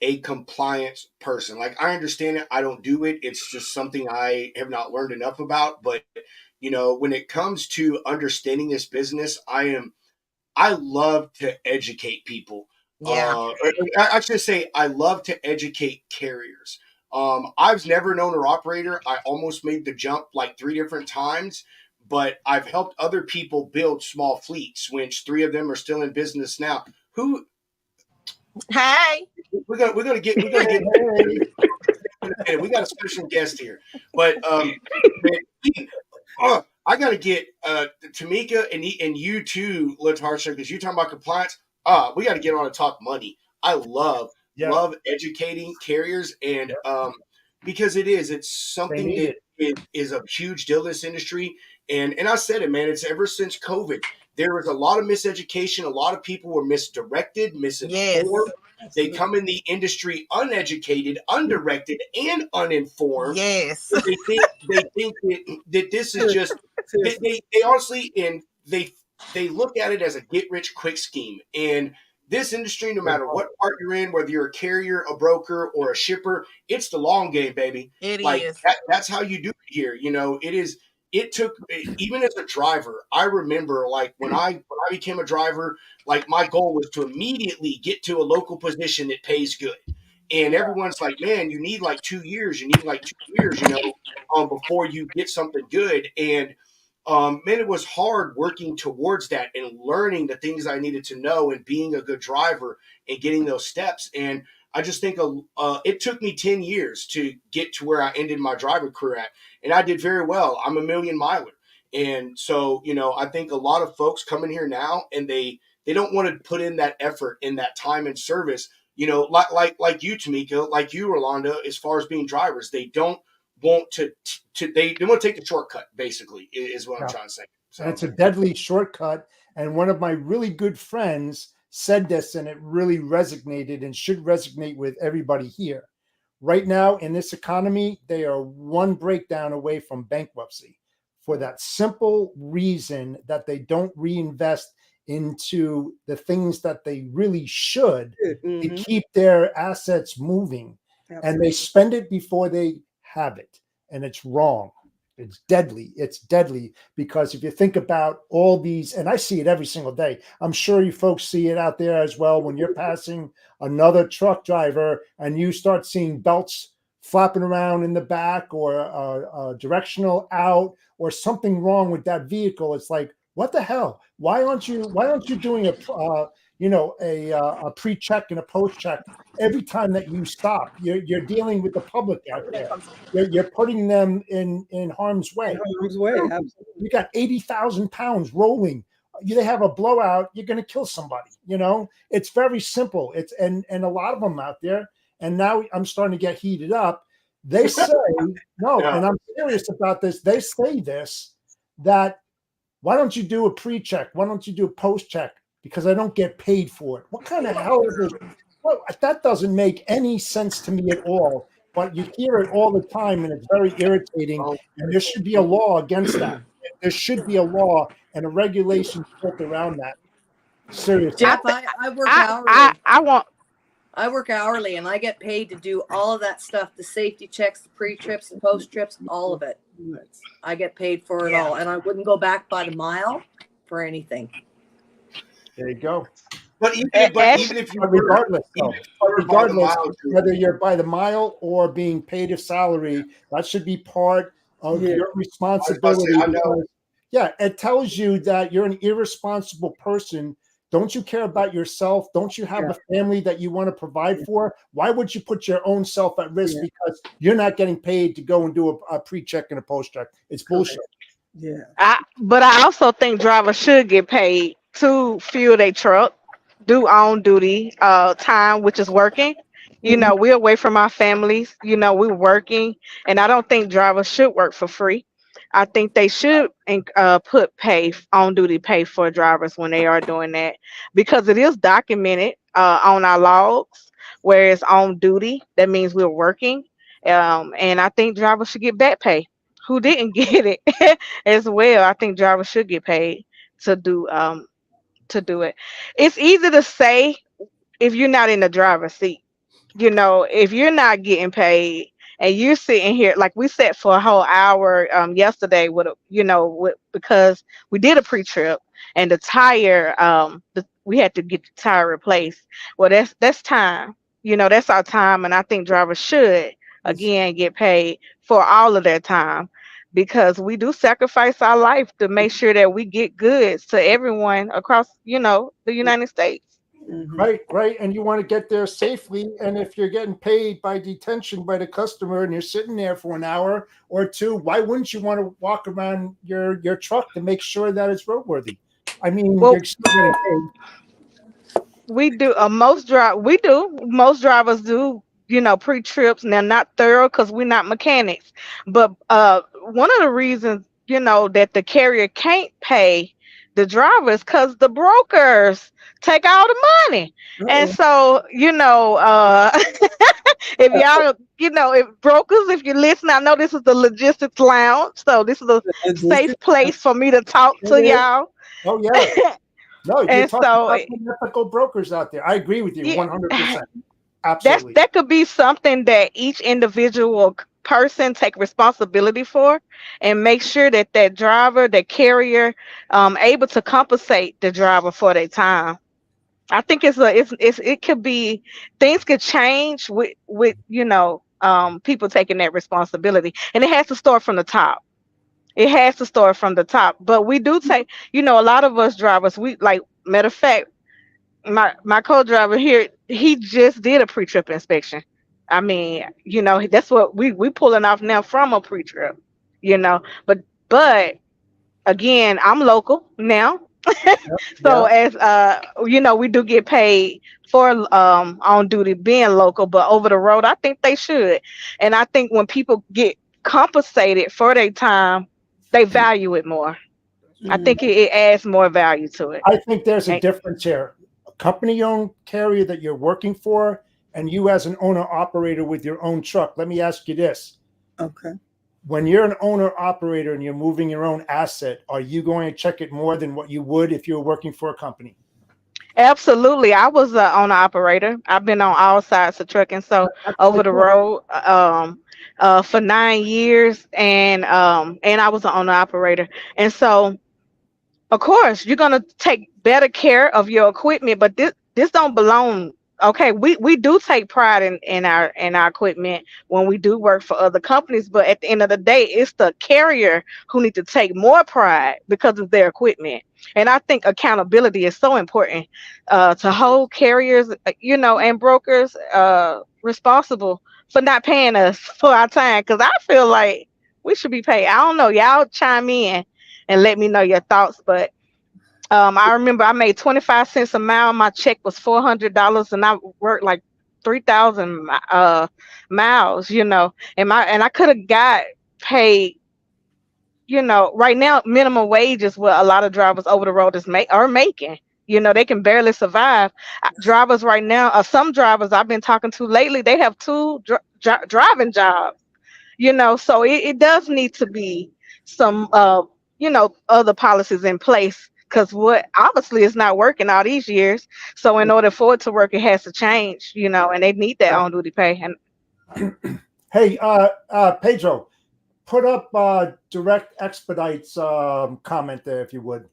a compliance person. Like, I understand it, I don't do it. It's just something I have not learned enough about. But when it comes to understanding this business, I love to educate people. Yeah. I should say I love to educate carriers. I've never known an operator. I almost made the jump like 3 different times, but I've helped other people build small fleets, which 3 of them are still in business now. Hey. We're gonna get we got a special guest here, but I gotta get Tamika and you too, LaTarsha, because you're talking about compliance. We got to get on and talk money. I love educating carriers, and because it's something that is a huge deal in this industry. And I said it, man. It's ever since COVID, there was a lot of miseducation. A lot of people were misdirected, misinformed. Yes. They come in the industry uneducated, undirected, and uninformed. Yes. They think that this is just they honestly, and they look at it as a get rich quick scheme. And this industry, no matter what part you're in, whether you're a carrier, a broker, or a shipper, it's the long game, baby. It is. That's how you do it here. It is. It took, even as a driver, I remember like when I became a driver, like my goal was to immediately get to a local position that pays good. And everyone's like, man, you need like 2 years. You need like 2 years, before you get something good. And man, it was hard working towards that and learning the things I needed to know and being a good driver and getting those steps. And I just think it took me 10 years to get to where I ended my driver career at. And I did very well. I'm a million miler. And so, I think a lot of folks come in here now and they don't want to put in that effort in that time and service, like you, Tamika, like you, Rolanda, as far as being drivers. They don't want to they want to take the shortcut, basically, is what I'm trying to say. So. And it's a deadly shortcut. And one of my really good friends said this, and it really resonated and should resonate with everybody here. Right now in this economy, they are one breakdown away from bankruptcy for that simple reason that they don't reinvest into the things that they really should to keep their assets moving. Absolutely. And they spend it before they have it. And it's wrong. It's deadly. It's deadly because if you think about all these, and I see it every single day, I'm sure you folks see it out there as well. When you're passing another truck driver and you start seeing belts flapping around in the back or a directional out or something wrong with that vehicle, it's like, what the hell? Why aren't you doing a pre-check and a post-check every time that you stop? You're dealing with the public out there. You're putting them in harm's way. You got 80,000 pounds rolling. They have a blowout. You're going to kill somebody. It's very simple. And a lot of them out there. And now I'm starting to get heated up. They say no, and I'm serious about this. They say this that. Why don't you do a pre-check? Why don't you do a post-check? Because I don't get paid for it. What kind of hell is this? Well, that doesn't make any sense to me at all. But you hear it all the time, and it's very irritating. And there should be a law against that. There should be a law and a regulation built around that. Seriously. Jeff, I work hourly. I want. I work hourly and I get paid to do all of that stuff, the safety checks, the pre-trips, the post-trips, all of it. I get paid for it all. And I wouldn't go back by the mile for anything. There you go. But even if you But were, regardless, though, even if you were by the regardless, mile, whether you're by the mile or being paid a salary, that should be part of your responsibility. I know. Because, yeah, it tells you that you're an irresponsible person. Don't you care about yourself? Don't you have a family that you want to provide for? Why would you put your own self at risk because you're not getting paid to go and do a pre-check and a post-check? It's bullshit. But I also think drivers should get paid to fuel their truck, do on duty time, which is working. You know, we're away from our families. You know, we're working, and I don't think drivers should work for free. I think they should put pay on duty pay for drivers when they are doing that because it is documented on our logs where it's on duty. That means we're working, and I think drivers should get back pay. Who didn't get it as well? I think drivers should get paid to do it. It's easy to say if you're not in the driver's seat. You know, if you're not getting paid and you're sitting here, like we sat for a whole hour yesterday because we did a pre-trip and the tire, we had to get the tire replaced. Well, that's time. You know, that's our time, and I think drivers should again get paid for all of their time because we do sacrifice our life to make sure that we get goods to everyone across, the United States. Right. And you want to get there safely. And if you're getting paid by detention by the customer and you're sitting there for an hour or two, why wouldn't you want to walk around your truck to make sure that it's roadworthy? I mean, you're still getting paid. We do. Most drivers do. Pre-trips, and they're not thorough because we're not mechanics. But one of the reasons, that the carrier can't pay the drivers because the brokers take all the money. And so, if y'all, if brokers, if you listen, I know this is the logistics lounge, so this is a safe place for me to talk to y'all. Oh yeah. No, you're And talking so- about some ethical brokers out there. I agree with you 100%. Absolutely. That could be something that each individual person take responsibility for and make sure that driver, that carrier, able to compensate the driver for their time. I think it could be, things could change with people taking that responsibility, and it has to start from the top. It has to start from the top. But we do take, a lot of us drivers, matter of fact, my co-driver here, he just did a pre-trip inspection. I mean, that's what we pulling off now from a pre-trip, but again, I'm local now. So as we do get paid for on duty being local, but over the road, I think they should. And I think when people get compensated for their time, they value it more. I think it adds more value to it. I think there's a difference here. A company-owned carrier that you're working for, and you as an owner-operator with your own truck. Let me ask you this. Okay. When you're an owner-operator and you're moving your own asset, are you going to check it more than what you would if you were working for a company? Absolutely. I was an owner-operator. I've been on all sides of trucking, so over the road for 9 years, and I was an owner-operator. And so, of course, you're gonna take better care of your equipment, but this don't belong. Okay, we do take pride in our equipment when we do work for other companies, but at the end of the day, it's the carrier who need to take more pride because of their equipment. And I think accountability is so important to hold carriers, and brokers responsible for not paying us for our time. Because I feel like we should be paid. I don't know. Y'all chime in and let me know your thoughts. But I remember I made 25 cents a mile. My check was $400, and I worked like 3,000 miles. And I could have got paid. Right now, minimum wage is what a lot of drivers over the road are making. They can barely survive. Drivers right now, some drivers I've been talking to lately, they have 2 driving jobs. So it does need to be some, other policies in place. because what obviously it's not working all these years. So in order for it to work, it has to change, you know, and they need that on duty pay. And Hey, Pedro, put up Direct Expedite's comment there if you would.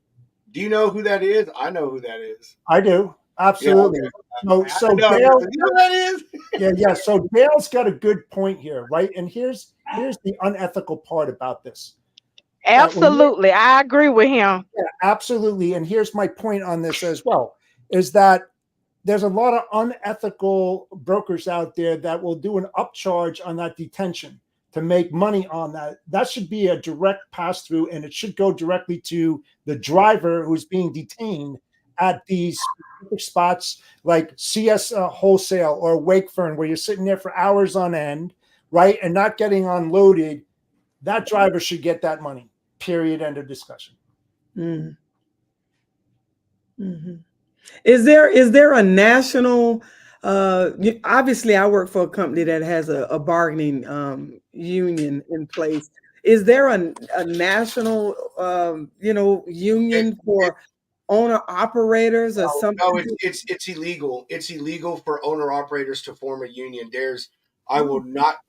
Do you know who that is? I know who that is. I do. Absolutely. So I know. Dale, You know who that is? yeah. So Dale's got a good point here, right? And here's the unethical part about this. absolutely, I agree with him. Yeah, absolutely. And here's my point on this as well, is that there's a lot of unethical brokers out there that will do an upcharge on that detention to make money on that. That should be a direct pass through, and it should go directly to the driver who's being detained at these specific spots like CS Wholesale or Wakefern, where you're sitting there for hours on end, right, and not getting unloaded. That driver should get that money. Period. End of discussion. Mm. Mhm. Is there a national? Obviously, I work for a company that has a bargaining union in place. Is there a national, union for owner operators or something? No, it's illegal. It's illegal for owner operators to form a union. I will not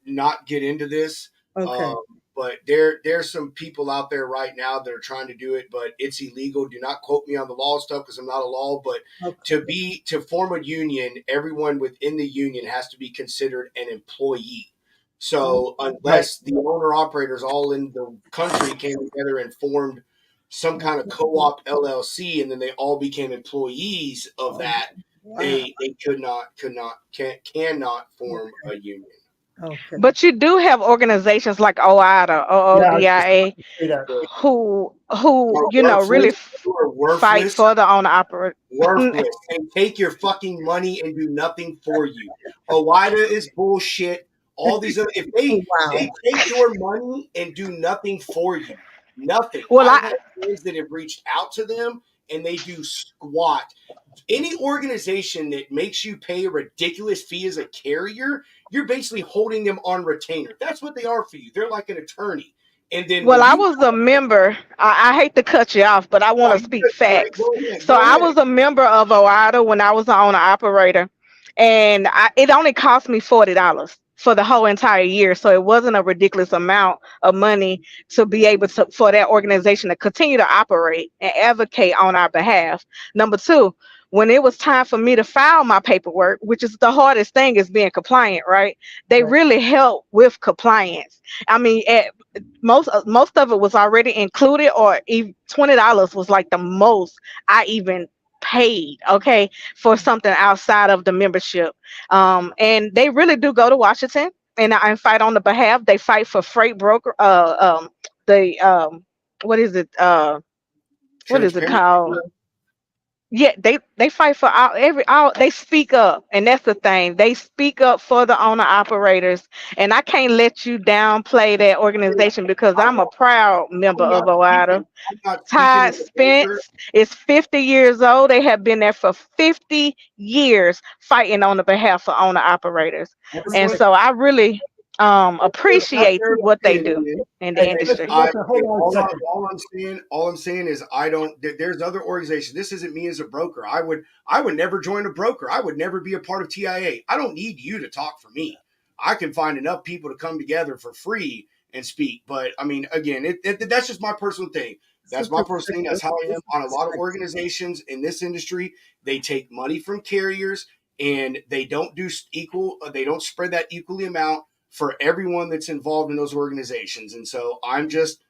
get into this. Okay. But there's some people out there right now that are trying to do it, but it's illegal. Do not quote me on the law stuff because I'm not a law. But Okay. to form a union, everyone within the union has to be considered an employee. So unless the owner operators all in the country came together and formed some kind of co-op LLC, and then they all became employees of that, they cannot form a union. Okay. But you do have organizations like OIDA, OODIA, who you know really fight for the owner operator. Worthless. And take your fucking money and do nothing for you. OIDA is bullshit. All these other, if they take your money and do nothing for you, nothing. Well, I have friends that have reached out to them and they do squat. Any organization that makes you pay a ridiculous fee as a carrier, you're basically holding them on retainer. That's what they are for you. They're like an attorney. And then well, I was a member. I hate to cut you off, but I want to speak facts. So I was a member of OIDA when I was an owner operator, and it only cost me $40 for the whole entire year. So it wasn't a ridiculous amount of money to be able to for that organization to continue to operate and advocate on our behalf. Number two, when it was time for me to file my paperwork, which is the hardest thing, is being compliant, right? They really help with compliance. I mean, most of it was already included, or even $20 was like the most I even paid, okay, for something outside of the membership. And they really do go to Washington and fight on the behalf. They fight for freight broker. What is it? What is it called? Yeah, they fight for they speak up, and that's the thing. They speak up for the owner operators, and I can't let you downplay that organization because I'm a proud member of OIDA. Todd Spence is 50 years old. They have been there for 50 years fighting on the behalf of owner operators, and so I really appreciate what they do in the industry. All I'm saying is there's other organizations. This isn't me as a broker. I would never join a broker. I would never be a part of TIA. I don't need you to talk for me. I can find enough people to come together for free and speak. But I mean, again, that's just my personal thing. That's my personal thing. That's how I am on a lot of organizations in this industry. They take money from carriers and they don't they don't spread that equally amount for everyone that's involved in those organizations. And so I'm just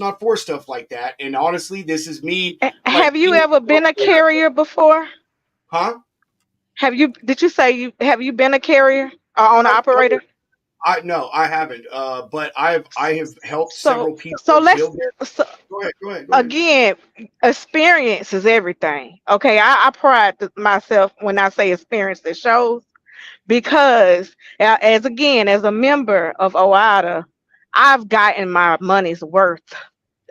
not for stuff like that. And honestly, this is me. Have you ever been a carrier before? Huh? Have you been a carrier or owner operator? No, I haven't. But I have helped several people. So go ahead. Again, experience is everything. Okay, I pride myself when I say experience that shows, because as a member of OIDA, I've gotten my money's worth.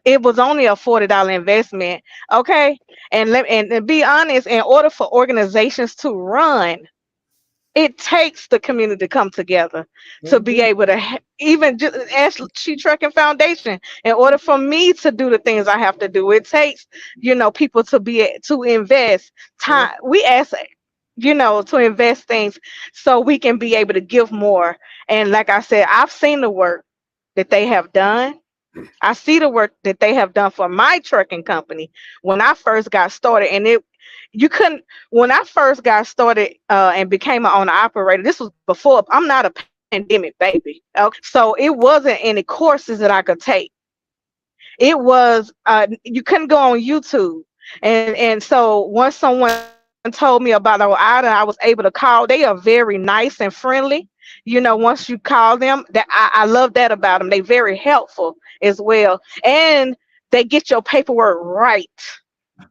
It was only a $40 investment. Okay, and to be honest, in order for organizations to run, it takes the community to come together to be able to even just as She Trucking Foundation. In order for me to do the things I have to do, it takes people to invest time. We ask to invest things so we can be able to give more. And like I said, I've seen the work that they have done. I see the work that they have done for my trucking company when I first got started. And you couldn't, when I first got started and became an owner operator, this was before, I'm not a pandemic baby. Okay? So it wasn't any courses that I could take. It was, you couldn't go on YouTube. And so once someone told me about OOIDA, I was able to call. They are very nice and friendly. Once you call them, that I love that about them. They very helpful as well. And they get your paperwork right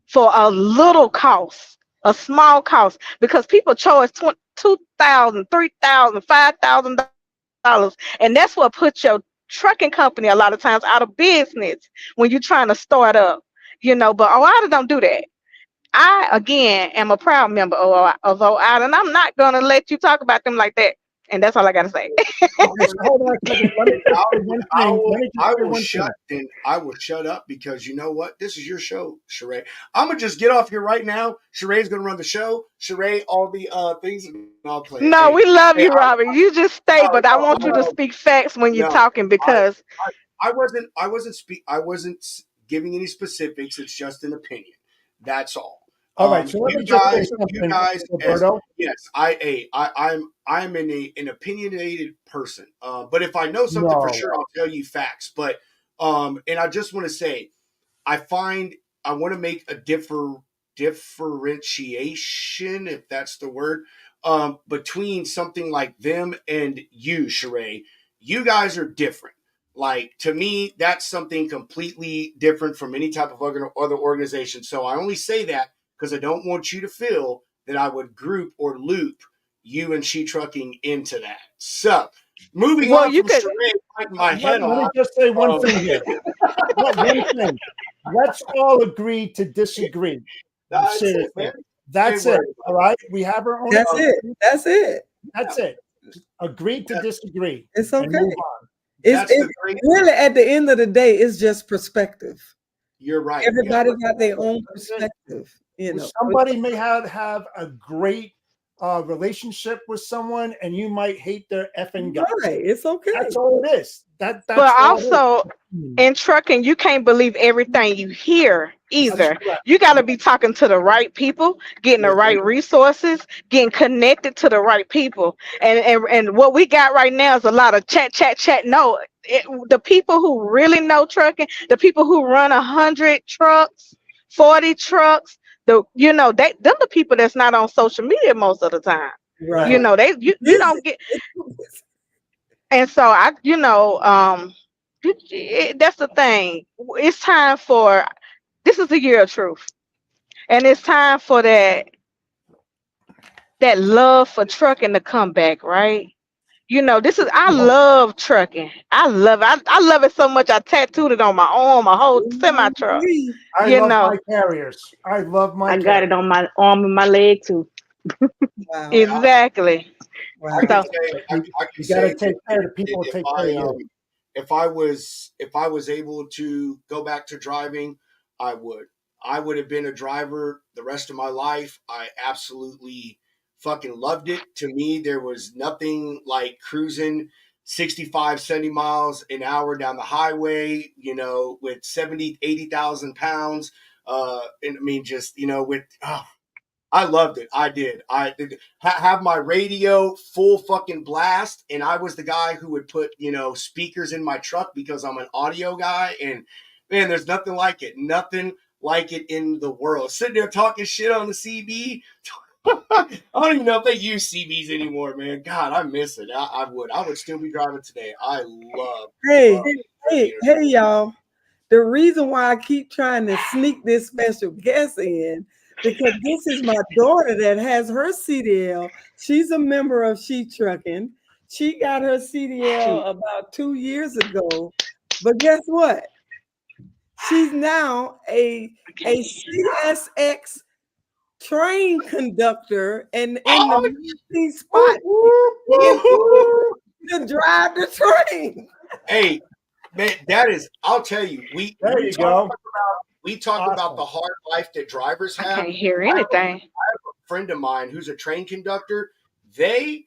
for a little cost, a small cost, because people charge $2,000, $3,000, $5,000, and that's what puts your trucking company a lot of times out of business when you're trying to start up. But OOIDA don't do that. I again am a proud member of OOIDA, and I'm not gonna let you talk about them like that. And that's all I gotta say. Okay, so hold on a second. Let me just say one I thing. will, Let me just I say will one shut thing. and I will shut up because you know what? This is your show, Sheree. I'm gonna just get off here right now. Sheree's gonna run the show. Sheree, all the things, and I'll play. No, Hey, we love hey, you, Robert. You just stay, but I want you to no, speak facts when you're no. talking because I wasn't giving any specifics. It's just an opinion. That's all. All right, so let me just say You something, guys, Roberto. yes, I'm an opinionated person. But if I know something for No. sure, I'll tell you facts. But and I just want to say, I want to make a differentiation, if that's the word, between something like them and you, Sheree. You guys are different. Like, to me, that's something completely different from any type of other organization. So I only say that because I don't want you to feel that I would group or loop you and She Trucking into that. So moving on you from could. Sheree biting my head Let me off. just say one thing here. One thing. Let's all agree to disagree. That's it, Seriously. man. That's Hey, it. All right. We have our own. That's it. That's it. That's it. Agree to disagree. It's And okay. move on. That's the great. Really, at the end of the day, it's just perspective. You're right. Everybody Yeah. got their own perspective. Somebody may have a great relationship with someone, and you might hate their effing guts. Right. It's okay. That's all it is. That's But all it is. also in trucking, you can't believe everything you hear either. That's correct. You got to be talking to the right people, getting the right resources, getting connected to the right people. And what we got right now is a lot of chat. No, the people who really know trucking, the people who run 100 trucks, 40 trucks, them the people that's not on social media most of the time. Right. You don't get. And so that's the thing. It's time for, this is the year of truth. And it's time for that love for trucking to come back, right? I love trucking. I love it so much I tattooed it on my arm, a whole semi truck. I love my carriers. I love my I got it on my arm and my leg too. Wow. Exactly. Wow. I can You say got to take care of the people. if Take care of you. if I was able to go back to driving, I would. I would have been a driver the rest of my life. I absolutely fucking loved it. To me, there was nothing like cruising 65, 70 miles an hour down the highway, with 70, 80,000 pounds. And I mean, just, I loved it. I did. I did have my radio full fucking blast, and I was the guy who would put, speakers in my truck because I'm an audio guy. And man, there's nothing like it. Nothing like it in the world. Sitting there talking shit on the CB. I don't even know if they use CBs anymore, man. God, I miss it. I would still be driving today. I love. Hey, y'all. The reason why I keep trying to sneak this special guest in, because this is my daughter that has her CDL. She's a member of She Trucking. She got her CDL about 2 years ago. But guess what? She's now a CSX train conductor and in Oh, the lead spot to drive the train. hey, man, that is. I'll tell you, There you go. we talk about the Awesome. hard life that drivers I have. can't hear anything. A friend of mine who's a train conductor. They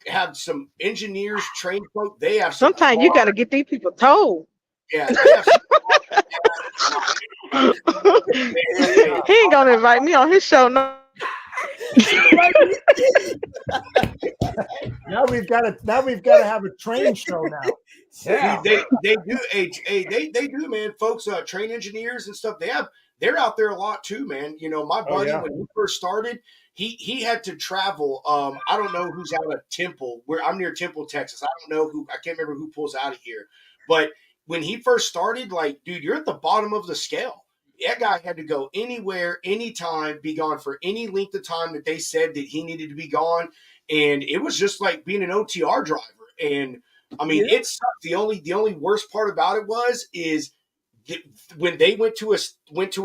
have some engineers, train folk. They have some. Sometimes you got to get these people told. Yeah, they have some, He ain't gonna invite me on his show. No. Now we've got to have a train show now. Yeah. they do they do, man. Folks, train engineers and stuff. They're out there a lot too, man. You know, my buddy yeah. when he first started, he had to travel. I don't know who's out of Temple. Where I'm near Temple, Texas. I don't know who. I can't remember who pulls out of here. But when he first started, like, dude, you're at the bottom of the scale. That guy had to go anywhere, anytime, be gone for any length of time that they said that he needed to be gone. And it was just like being an OTR driver. And I mean, Yeah. it sucked. The only worst part about it is when they went to a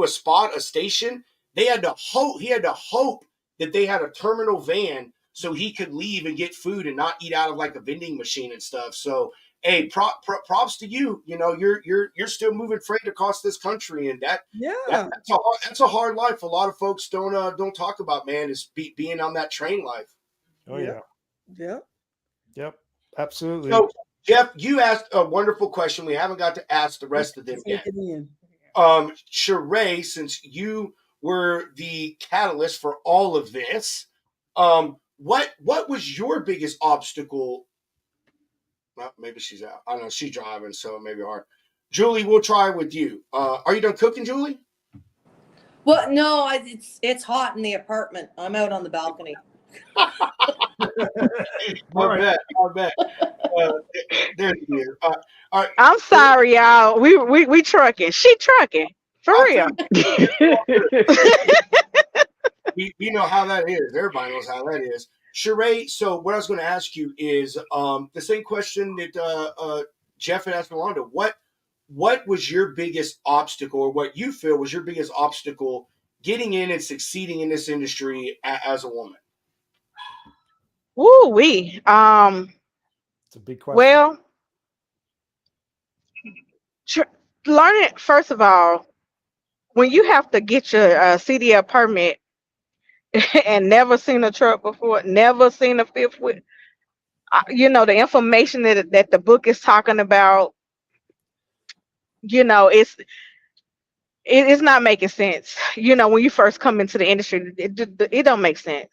spot, a station, they had to hope. He had to hope that they had a terminal van so he could leave and get food and not eat out of like a vending machine and stuff. So, hey, props to you. You know, you're still moving freight across this country, and Yeah. that's a hard life. A lot of folks don't talk about, man, is being on that train life. Oh yeah. Yeah. Yep. Absolutely. So, Jeff, you asked a wonderful question. We haven't got to ask the rest of them yet. Take it in. Sheree, since you were the catalyst for all of this, what was your biggest obstacle? Well, maybe she's out. I don't know. She's driving, so it may be hard. Julie, we'll try with you. Are you done cooking, Julie? Well, no, it's hot in the apartment. I'm out on the balcony. I bet. There's you. All right. I'm sorry, y'all. We trucking. She trucking for real. We know how that is. Everybody knows how that is. Sheree, so what I was going to ask you is the same question that Jeff had asked Rolanda. What was your biggest obstacle, or what you feel was your biggest obstacle getting in and succeeding in this industry as a woman? Woo wee. It's a big question. Well, learn it first of all. When you have to get your CDL permit and never seen a truck before, never seen a fifth wheel, you know, the information that the book is talking about, you know, it's not making sense. You know, when you first come into the industry, it don't make sense.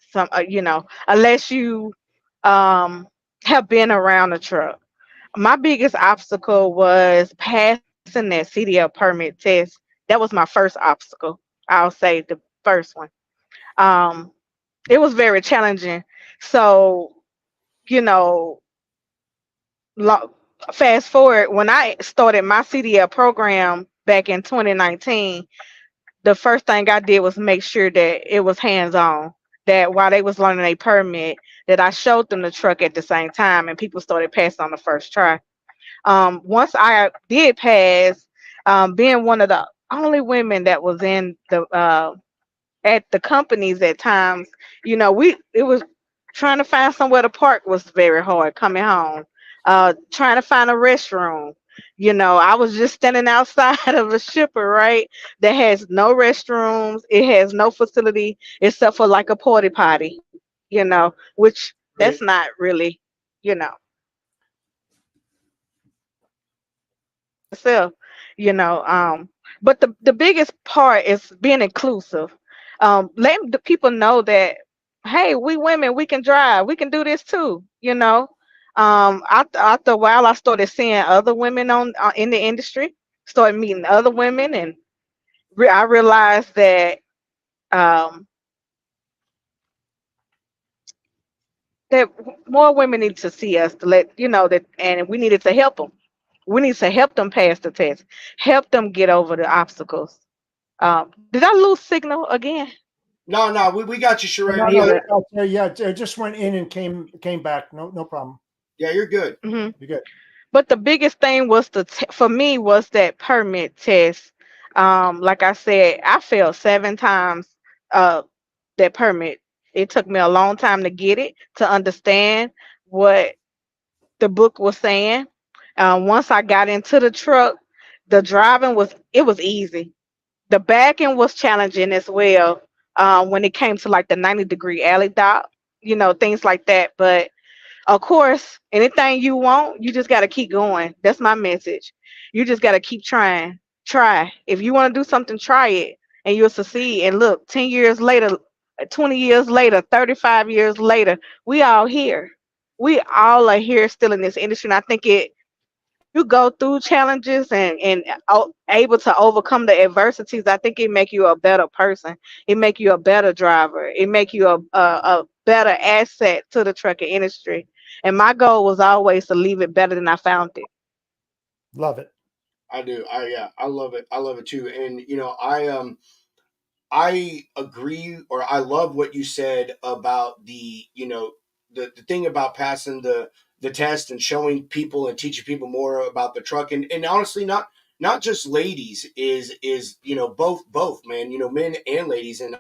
You know, unless you have been around a truck. My biggest obstacle was passing that CDL permit test. That was my first obstacle. I'll say the first one. It was very challenging. So, you know, fast forward, when I started my CDL program back in 2019, the first thing I did was make sure that it was hands-on, that while they was learning a permit, that I showed them the truck at the same time, and people started passing on the first try. Once I did pass, being one of the only women that was in the at the companies at times, you know, it was trying to find somewhere to park was very hard coming home. Trying to find a restroom. You know, I was just standing outside of a shipper, right? That has no restrooms. It has no facility except for like a porta potty, you know, which that's not really, you know, self, you know. But the biggest part is being inclusive. Letting the people know that, hey, we women, we can drive, we can do this too, you know. After a while, I started seeing other women in the industry, started meeting other women, and I realized that that more women need to see us to let you know that, and we needed to help them. We need to help them pass the test, help them get over the obstacles. Did I lose signal again? No, we got you, Sheree. No, We got- yeah, it just went in and came back. No problem. yeah, you're good. Mhm. You're good. But the biggest thing was for me was that permit test. Like I said, I failed 7 times. That that permit. It took me a long time to get it, to understand what the book was saying. Once I got into the truck, the driving was easy. The backing was challenging as well. When it came to like the 90-degree alley dot, things like that. But of course, anything you want, you just got to keep going. That's my message. You just got to keep trying. Try. If you want to do something, try it and you'll succeed. And look, 10 years later, 20 years later, 35 years later, we all here. We all are here still in this industry. And I think you go through challenges and able to overcome the adversities. I think it make you a better person. It make you a better driver. It make you a better asset to the trucking industry. And my goal was always to leave it better than I found it. Love it. I do. I love it. I love it too. And I agree, or I love what you said about the thing about passing the test and showing people and teaching people more about the truck. And honestly, not just ladies is both, man, men and ladies. And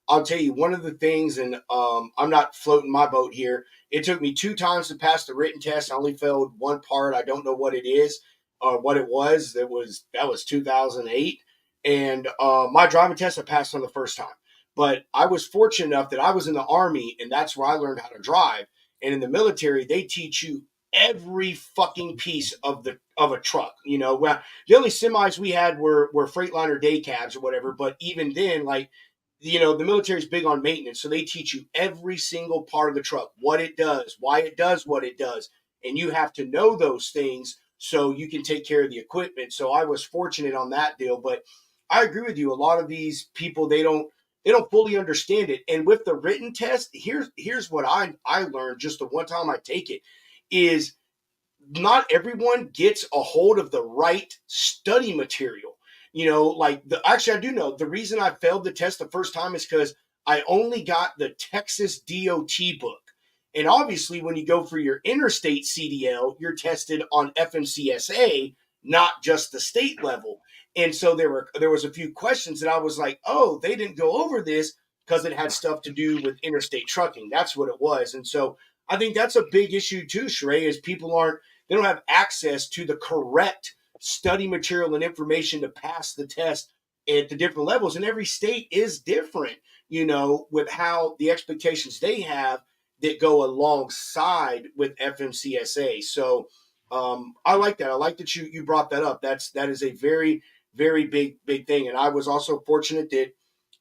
I'll tell you one of the things, and I'm not floating my boat here. It took me 2 times to pass the written test. I only failed one part. I don't know what it is or what it was. That was 2008. And my driving test I passed on the first time. But I was fortunate enough that I was in the Army, and that's where I learned how to drive. And in the military, they teach you every fucking piece of a truck. Well, the only semis we had were Freightliner day cabs or whatever. But even then, like, the military's big on maintenance, so they teach you every single part of the truck, what it does, why it does what it does, and you have to know those things so you can take care of the equipment. So I was fortunate on that deal, but I agree with you. A lot of these people, they don't fully understand it. And with the written test, here's what I learned just the one time I take it is not everyone gets a hold of the right study material. Actually, I do know the reason I failed the test the first time is because I only got the Texas DOT book. And obviously, when you go for your interstate CDL, you're tested on FMCSA, not just the state level. And so there was a few questions that I was like, oh, they didn't go over this because it had stuff to do with interstate trucking. That's what it was. And so I think that's a big issue too, Sheree, is they don't have access to the correct study material and information to pass the test at the different levels. And every state is different, with how the expectations they have that go alongside with FMCSA. So I like that. I like that you brought that up. That is a very, very big thing. And I was also fortunate that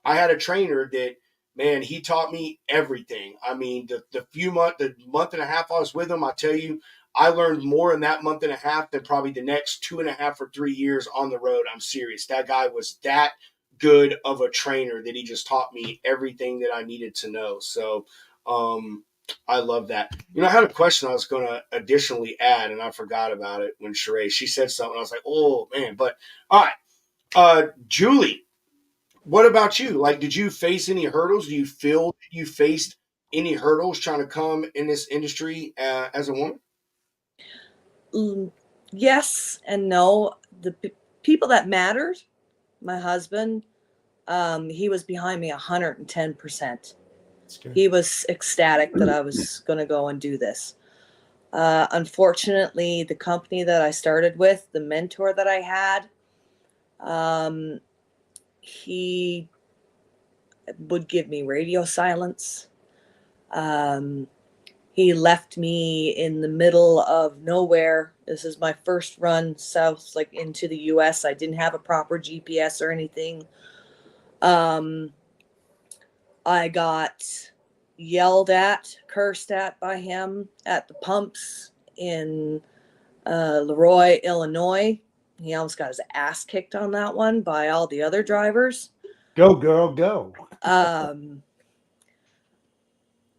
I had a trainer that, man, he taught me everything. I mean, the month and a half I was with him, I tell you, I learned more in that month and a half than probably the next 2.5 or 3 years on the road. I'm serious. That guy was that good of a trainer that he just taught me everything that I needed to know. So I love that. I had a question I was going to additionally add, and I forgot about it when she said something. I was like, oh, man. But all right. Julie, what about you? Like, did you face any hurdles? Do you feel that you faced any hurdles trying to come in this industry as a woman? Yes and no. The people that mattered, my husband, he was behind me 110%. He was ecstatic that I was going to go and do this. Unfortunately, the company that I started with, the mentor that I had, he would give me radio silence. He left me in the middle of nowhere. This is my first run south, like into the US. I didn't have a proper GPS or anything. I got yelled at, cursed at by him at the pumps in Leroy, Illinois. He almost got his ass kicked on that one by all the other drivers. Go, girl, go.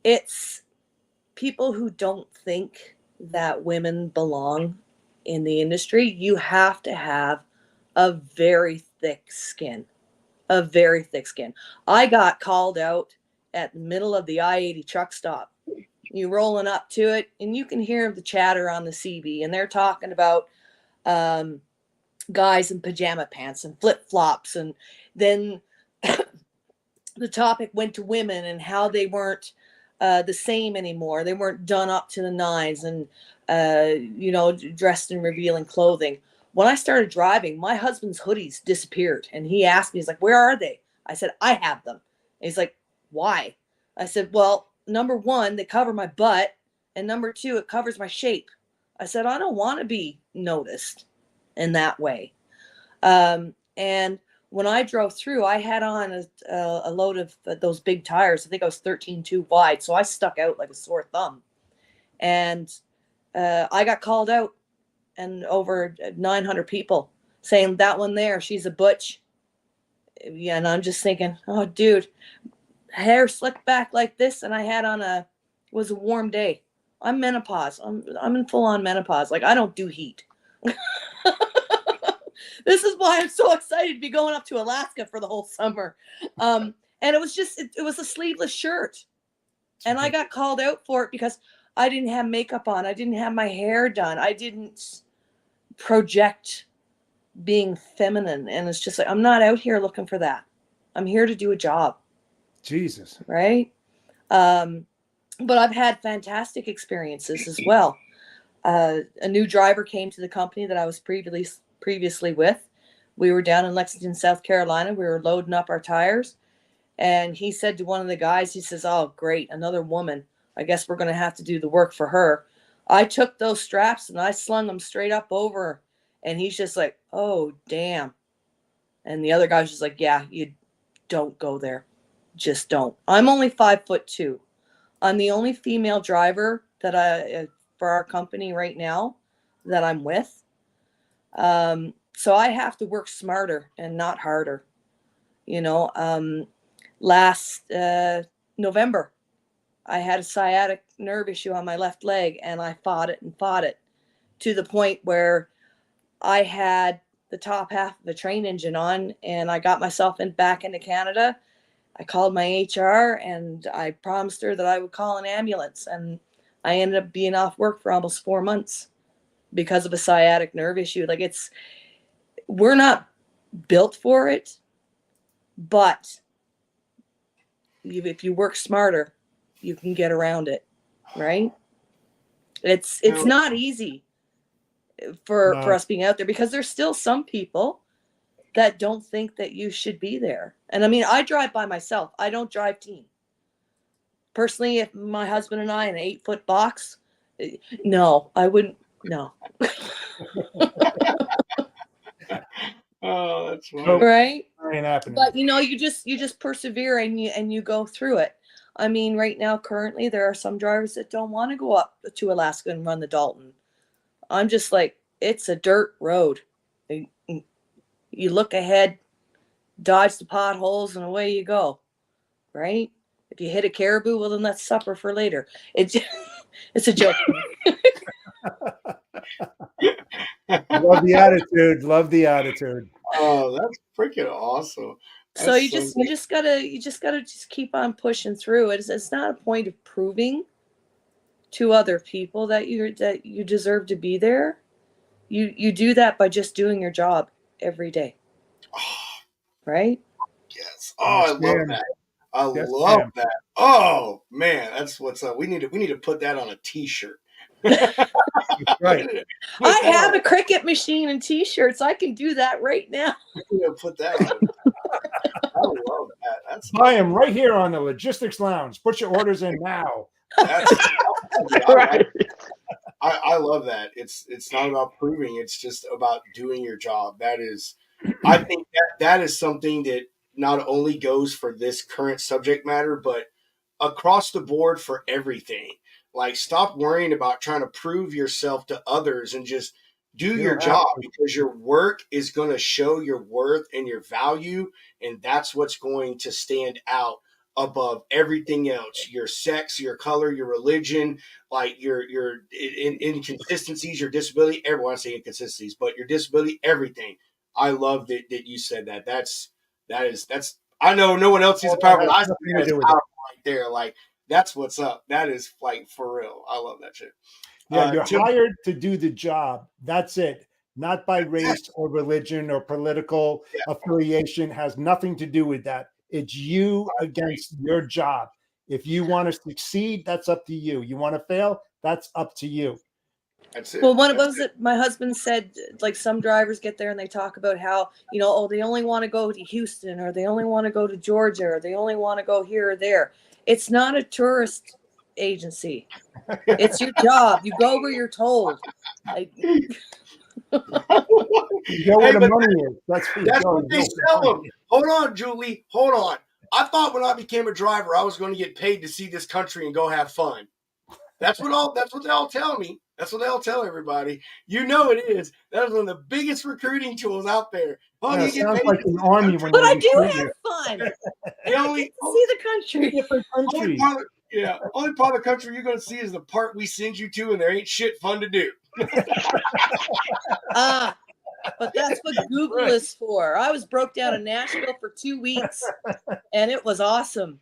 It's people who don't think that women belong in the industry. You have to have a very thick skin. I got called out at the middle of the I-80 truck stop. You rolling up to it, and you can hear the chatter on the CB, and they're talking about guys in pajama pants and flip-flops, and then the topic went to women and how they weren't the same anymore. They weren't done up to the nines and, you know, dressed in revealing clothing. When I started driving, my husband's hoodies disappeared. And he asked me, he's like, where are they? I said, I have them. And he's like, why? I said, well, number one, they cover my butt. And number two, it covers my shape. I said, I don't want to be noticed in that way. And when I drove through, I had on a load of those big tires. I think I was 13.2 wide. So I stuck out like a sore thumb. And I got called out, and over 900 people saying that one there, she's a butch. Yeah, and I'm just thinking, oh, dude, hair slicked back like this, and I had on it was a warm day. I'm menopause. I'm in full on menopause. Like, I don't do heat. This is why I'm so excited to be going up to Alaska for the whole summer. And it was just, it was a sleeveless shirt. And I got called out for it because I didn't have makeup on. I didn't have my hair done. I didn't project being feminine. And it's just like, I'm not out here looking for that. I'm here to do a job. Jesus. Right? But I've had fantastic experiences as well. A new driver came to the company that I was previously with. We were down in Lexington, South Carolina. We were loading up our tires. And he said to one of the guys, he says, oh, great, another woman. I guess we're going to have to do the work for her. I took those straps and I slung them straight up over her. And he's just like, oh, damn. And the other guy's just like, yeah, you don't go there. Just don't. I'm only 5'2". I'm the only female driver that for our company right now that I'm with. So I have to work smarter and not harder. You know, last November, I had a sciatic nerve issue on my left leg, and I fought it to the point where I had the top half of the train engine on, and I got myself back into Canada. I called my HR and I promised her that I would call an ambulance, and I ended up being off work for almost 4 months because of a sciatic nerve issue. Like, we're not built for it, but if you work smarter, you can get around it, right? It's not easy for us being out there, because there's still some people that don't think that you should be there. And I mean, I drive by myself. I don't drive team. Personally, if my husband and I in an 8-foot box, no, I wouldn't. No. Oh, that's funny. Right? Ain't happening. But you know, you just persevere and you go through it. I mean, right now, currently, there are some drivers that don't want to go up to Alaska and run the Dalton. I'm just like, it's a dirt road. You look ahead, dodge the potholes, and away you go. Right? If you hit a caribou, well, then that's supper for later. It's a joke. Love the attitude. Love the attitude. Oh, that's freaking awesome. So That's you just gotta keep on pushing through it. It's not a point of proving to other people that you deserve to be there. You do that by just doing your job every day. Right? Yes. Oh, I love ma'am. that. I Yes, love ma'am. that. Oh man, that's what's up. We need to put that on a t-shirt. Right. I have a Cricut machine and t-shirts. I can do that right now. Put that on. I love that. That's Buy them right here on the Logistics Lounge. Put your orders in now. Right. I love that. It's not about proving, it's just about doing your job. That is, I think that is something that not only goes for this current subject matter, but across the board for everything. Like, stop worrying about trying to prove yourself to others and just do your job, because your work is going to show your worth and your value. And that's what's going to stand out above everything else. Your sex, your color, your religion, like your inconsistencies, your disability. Everyone say inconsistencies, but your disability, everything. I love that you said that. That's I know no one else sees the power, but I see that as powerful right there. Like, that's what's up. That is like for real. I love that shit. Yeah, you're hired to do the job. That's it. Not by race or religion or political affiliation. Has nothing to do with that. It's you against your job. If you want to succeed, that's up to you. You want to fail, that's up to you. That's it. Well, what That's was it? My husband said, like, some drivers get there and they talk about how, you know, oh, they only want to go to Houston, or they only want to go to Georgia, or they only want to go here or there. It's not a tourist agency. It's your job. You go where you're told. Like, You go where Hey, the but money is. That's where you That's go. what You they go where the sell money them. is. Hold on, Julie. Hold on. I thought when I became a driver, I was going to get paid to see this country and go have fun. That's what they all tell me. That's what they all tell everybody. You know it is. That is one of the biggest recruiting tools out there. Oh, Yeah, you it get sounds paid like to see an the army country. when but they I do recruit have you. fun. The I only, get to see the country. Different only countries. part of the country you're going to see is the part we send you to, and there ain't shit fun to do. But that's what Google Right. is for. I was broke down in Nashville for 2 weeks, and it was awesome.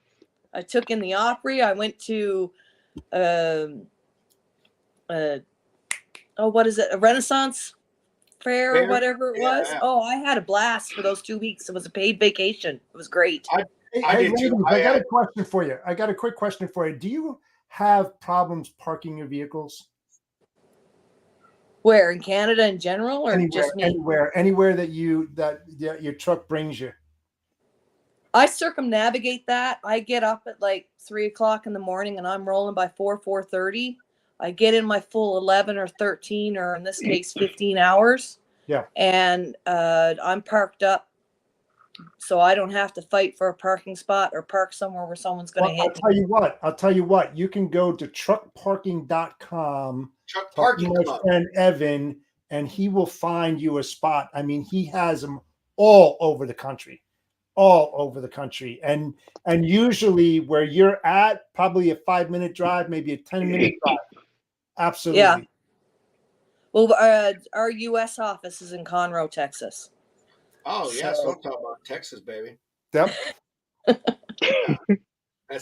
I took in the Opry. I went to, what is it? A Renaissance fair or Fair? whatever it Yeah, was. yeah. Oh, I had a blast for those 2 weeks. It was a paid vacation. It was great. Hey, I hey, did too. ladies, I got a question for you. I got a quick question for you. Do you have problems parking your vehicles? Where, in Canada in general, or Anywhere, just me? anywhere that your truck brings you. I circumnavigate that. I get up at like 3 o'clock in the morning and I'm rolling by 4:30. I get in my full 11 or 13, or in this case, 15 hours. Yeah. And I'm parked up, so I don't have to fight for a parking spot or park somewhere where someone's going to Well, hit me. I'll tell you what. You can go to truckparking.com. Truck Talk to parking my club. friend Evan, and he will find you a spot. I mean, he has them all over the country. And usually where you're at, probably a 5-minute drive, maybe a 10-minute drive. Absolutely. Yeah. Well, our U.S. office is in Conroe, Texas. Oh, yeah. So- So I'm talking about Texas, baby. Yep. That's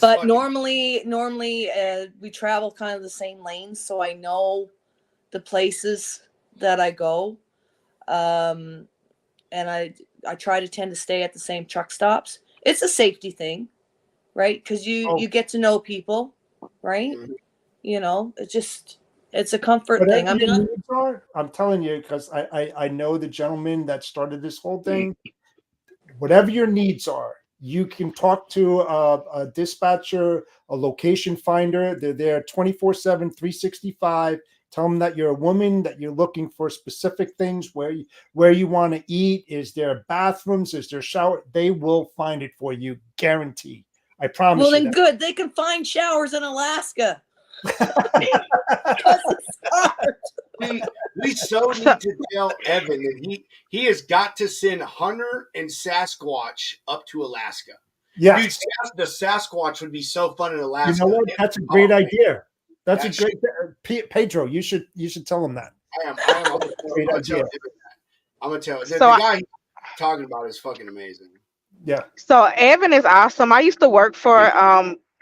But fucking- normally we travel kind of the same lanes, so I know the places that I go, and I try to tend to stay at the same truck stops. It's a safety thing, right? Because you get to know people, right? Mhm. You know, it's a comfort Whatever thing. I mean, your needs are, I'm telling you, because I know the gentleman that started this whole thing. Whatever your needs are, you can talk to a dispatcher, a location finder. They're there 24/7, 365. Tell them that you're a woman, that you're looking for specific things, where you want to eat. Is there bathrooms? Is there shower? They will find it for you, guaranteed. I promise well, you then that. good. They can find showers in Alaska. 'Cause it's hard. We so need to tell Evan that he has got to send Hunter and Sasquatch up to Alaska. Yeah. Dude, the Sasquatch would be so fun in Alaska. You know what? That's a great Oh, idea. That's That a great Pedro. You should tell him that. I'm gonna Great tell idea. Evan that. I'm gonna tell the So guy he's talking about is fucking amazing. Yeah. So Evan is awesome. I used to work for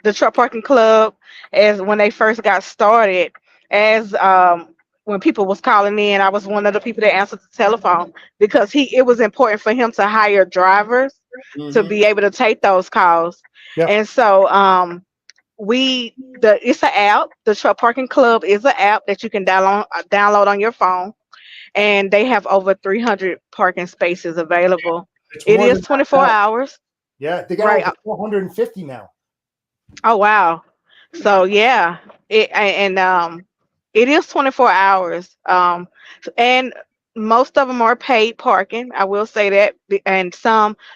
the truck parking club as when they first got started. As when people was calling in, I was one of the people that answered the telephone because it was important for him to hire drivers to Mhm. be able to take those calls. Yeah. And so it's an app. The truck parking club is an app that you can download on your phone, and they have over 300 parking spaces available. It's It more is than 24 that. hours. Yeah, they got Right. over 450 now. Oh wow. So yeah, it is 24 hours. And most of them are paid parking. I will say that. And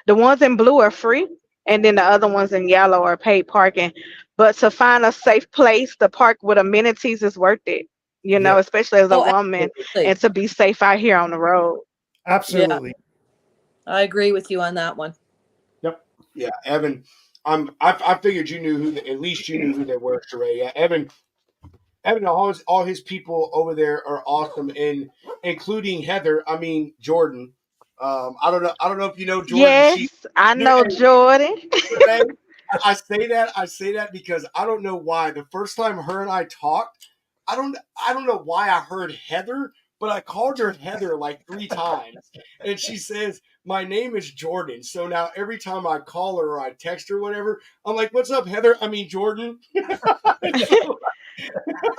the ones in blue are free, and then the other ones in yellow are paid parking. But to find a safe place to park with amenities is worth it. You know, Yeah. especially as a Oh, woman, absolutely. and to be safe out here on the road. Absolutely. I agree with you on that one. Yeah, Evan. I figured you knew at least you knew who they were, Sheree. Yeah, Evan, all his people over there are awesome, and including Heather. I mean Jordan. I don't know if you know Jordan. Yes, I know Jordan. I say that because I don't know why. The first time her and I talked, I don't know why I heard Heather, but I called her Heather like 3 times. And she says, my name is Jordan. So now every time I call her or I text her, whatever, I'm like, what's up, Heather? I mean, Jordan. I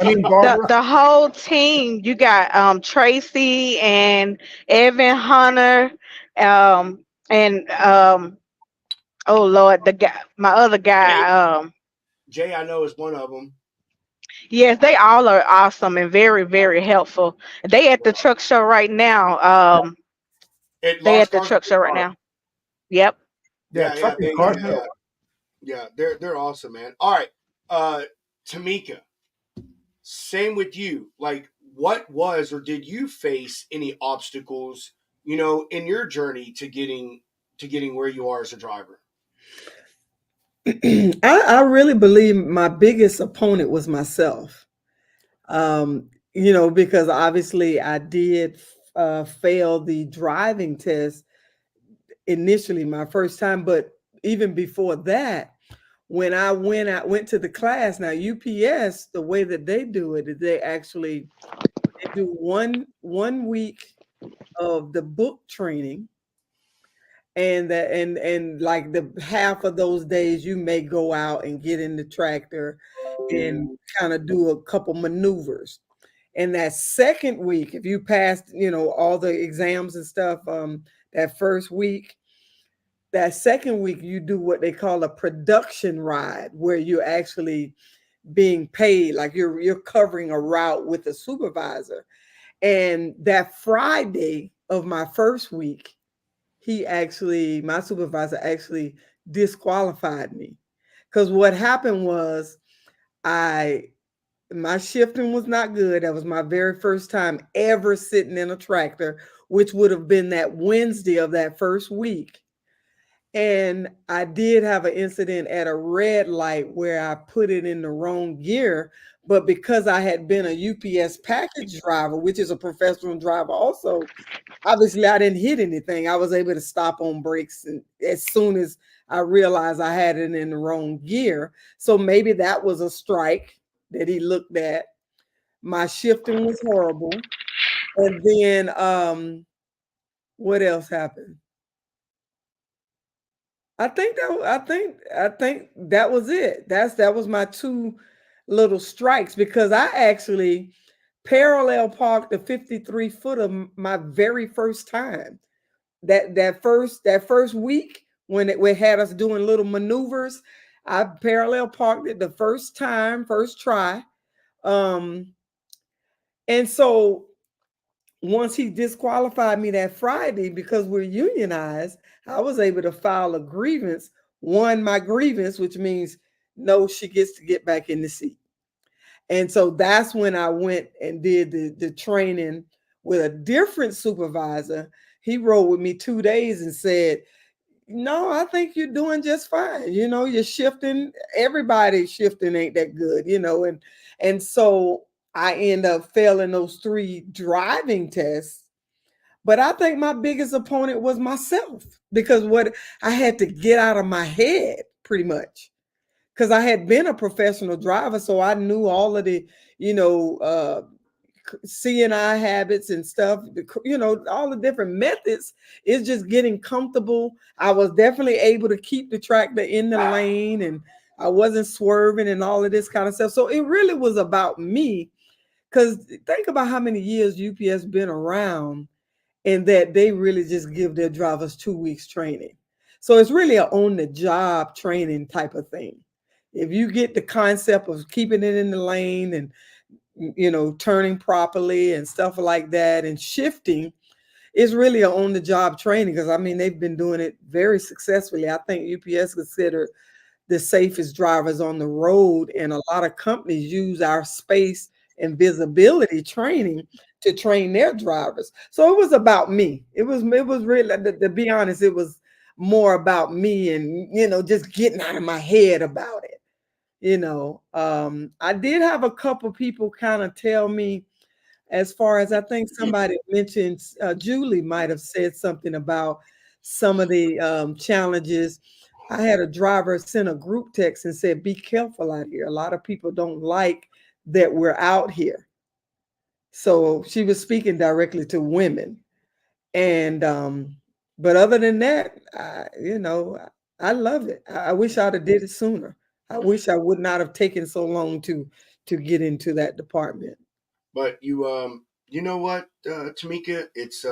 mean, the Barbara. the whole team. You got Tracy and Evan Hunter, and oh Lord, the guy, my other Jay, guy. Jay, I know is one of them. Yes, they all are awesome and very, very helpful. They at the truck show right now. At They Lost at the Cars. truck show right now. Yep. Yeah, Yeah, trucking car show. yeah, they're awesome, man. All right. Tamika, same with you. Like, what was or did you face any obstacles, in your journey to getting where you are as a driver? I really believe my biggest opponent was myself. Because obviously I did fail the driving test initially my first time, but even before that, when I went to the class. Now UPS, the way that they do it is they do one week of the book training, and like the half of those days you may go out and get in the tractor and kind of do a couple maneuvers. And that second week, if you passed, all the exams and stuff, that first week, that second week, you do what they call a production ride, where you're actually being paid, like you're covering a route with a supervisor. And that Friday of my first week, my supervisor actually disqualified me. Because what happened was my shifting was not good. That was my very first time ever sitting in a tractor, which would have been that Wednesday of that first week. And I did have an incident at a red light where I put it in the wrong gear. But because I had been a UPS package driver, which is a professional driver also, obviously I didn't hit anything. I was able to stop on brakes, and as soon as I realized I had it in the wrong gear. So maybe that was a strike that he looked at. My shifting was horrible. And then what else happened? I think that was it. That was my two little strikes, because I actually parallel parked the 53 footer my very first time. That first week when it had us doing little maneuvers, I parallel parked it the first try. And so once he disqualified me that Friday, because we're unionized, I was able to file a grievance, won my grievance, which means no, she gets to get back in the seat. And so that's when I went and did the training with a different supervisor. He rode with me 2 days and said, no, I think you're doing just fine. You're shifting. Everybody's shifting ain't that good, and so I end up failing those 3 driving tests. But I think my biggest opponent was myself, because what I had to get out of my head pretty much, because I had been a professional driver. So I knew all of the, CNI habits and stuff, all the different methods. Is just getting comfortable. I was definitely able to keep the tractor in the lane, and I wasn't swerving and all of this kind of stuff. So it really was about me, because think about how many years UPS been around, and that they really just give their drivers 2 weeks training. So it's really an on-the-job training type of thing. If you get the concept of keeping it in the lane and turning properly and stuff like that, and shifting, is really an on-the-job training, because they've been doing it very successfully. I think UPS considered the safest drivers on the road, and a lot of companies use our space and visibility training to train their drivers. So it was about me. It was really, to be honest, it was more about me, and just getting out of my head about it. I did have a couple people kind of tell me, as far as, I think somebody mentioned, Julie might have said something about some of the challenges. I had a driver send a group text and said, be careful out here. A lot of people don't like that we're out here. So she was speaking directly to women. And but other than that, I love it. I wish I'd have did it sooner. I wish I would not have taken so long to get into that department. But you know what, Tamika? It's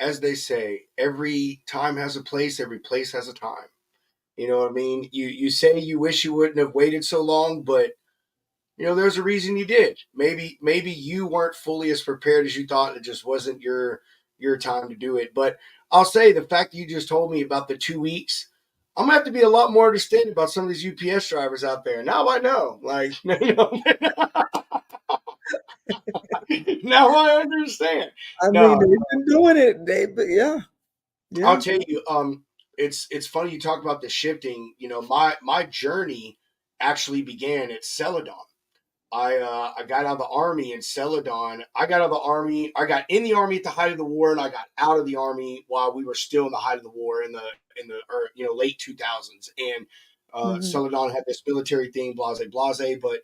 as they say, every time has a place, every place has a time. You know what I mean? You say you wish you wouldn't have waited so long, but there's a reason you did. Maybe you weren't fully as prepared as you thought. It just wasn't your time to do it. But I'll say the fact that you just told me about the 2 weeks, I'm gonna have to be a lot more understanding about some of these UPS drivers out there. Now I know. Like, now I understand. I No, mean, they've been doing it. But yeah. I'll tell you, it's funny you talk about the shifting. My journey actually began at Celadon. I got out of the Army in Celadon. I got out of the Army. I got in the Army at the height of the war, and I got out of the Army while we were still in the height of the war in the late 2000s. And Celadon had this military thing, blase blase, but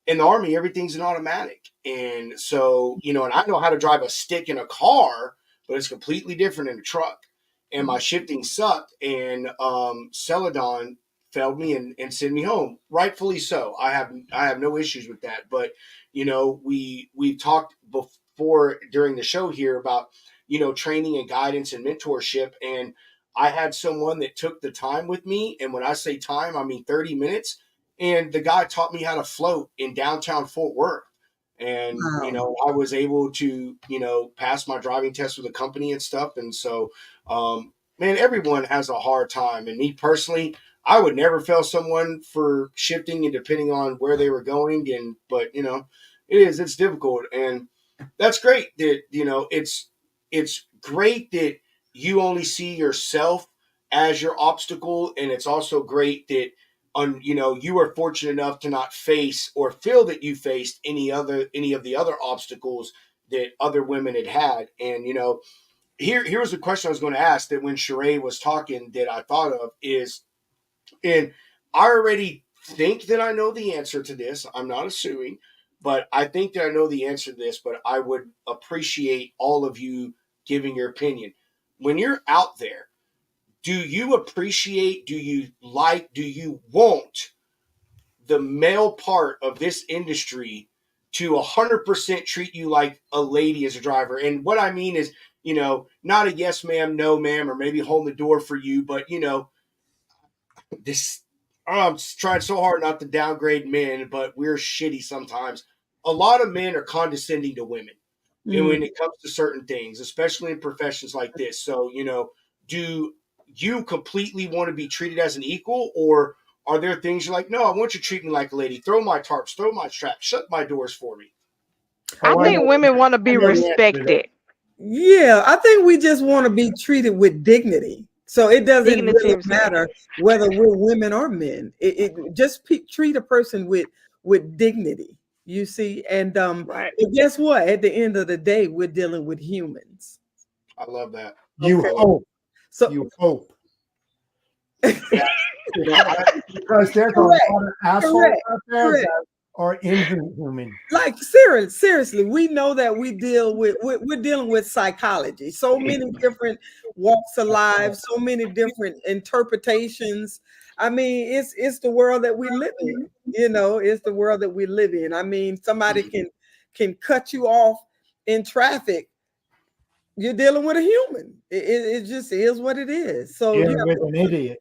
in the Army everything's an automatic, and so and I know how to drive a stick in a car, but it's completely different in a truck. And my shifting sucked, and Celadon failed me and sent me home. Rightfully so. I have no issues with that. But we talked before during the show here about training and guidance and mentorship, and I had someone that took the time with me, and when I say time, I mean 30 minutes. And the guy taught me how to float in downtown Fort Worth. And I was able to pass my driving test with a company and stuff. And so man, everyone has a hard time. And me personally, I would never fail someone for shifting and depending on where they were going. But it's difficult. And that's great that, it's great that you only see yourself as your obstacle. And it's also great that, you were fortunate enough to not face or feel that you faced any of the other obstacles that other women had. And, here was the question I was going to ask that when Sheree was talking that I thought of is, and I already think that I know the answer to this. I'm not assuming, but I think that I know the answer to this, but I would appreciate all of you giving your opinion. When you're out there, do you appreciate, do you like, do you want the male part of this industry to 100% treat you like a lady as a driver? And what I mean is, not a yes ma'am, no ma'am, or maybe holding the door for you, but I'm trying so hard not to downgrade men, but we're shitty sometimes. A lot of men are condescending to women when it comes to certain things, especially in professions like this. So, do you completely want to be treated as an equal, or are there things you're like, no, I want you to treat me like a lady. Throw my tarps, throw my straps, shut my doors for me. I think women want to be respected. Yeah, I think we just want to be treated with dignity. So it doesn't really matter whether we're women or men. It just treat a person with dignity, you see. And Right. but guess what? At the end of the day, we're dealing with humans. I love that. You hope. So You hope. Yeah. Because there's a lot of assholes out there that are inhuman. like seriously, we know that we're dealing with psychology. So many different walks of life, so many different interpretations. I mean, it's the world that we live in. It's the world that we live in. I mean, somebody can cut you off in traffic. You're dealing with a human. It just is what it is. So Dealing with an idiot.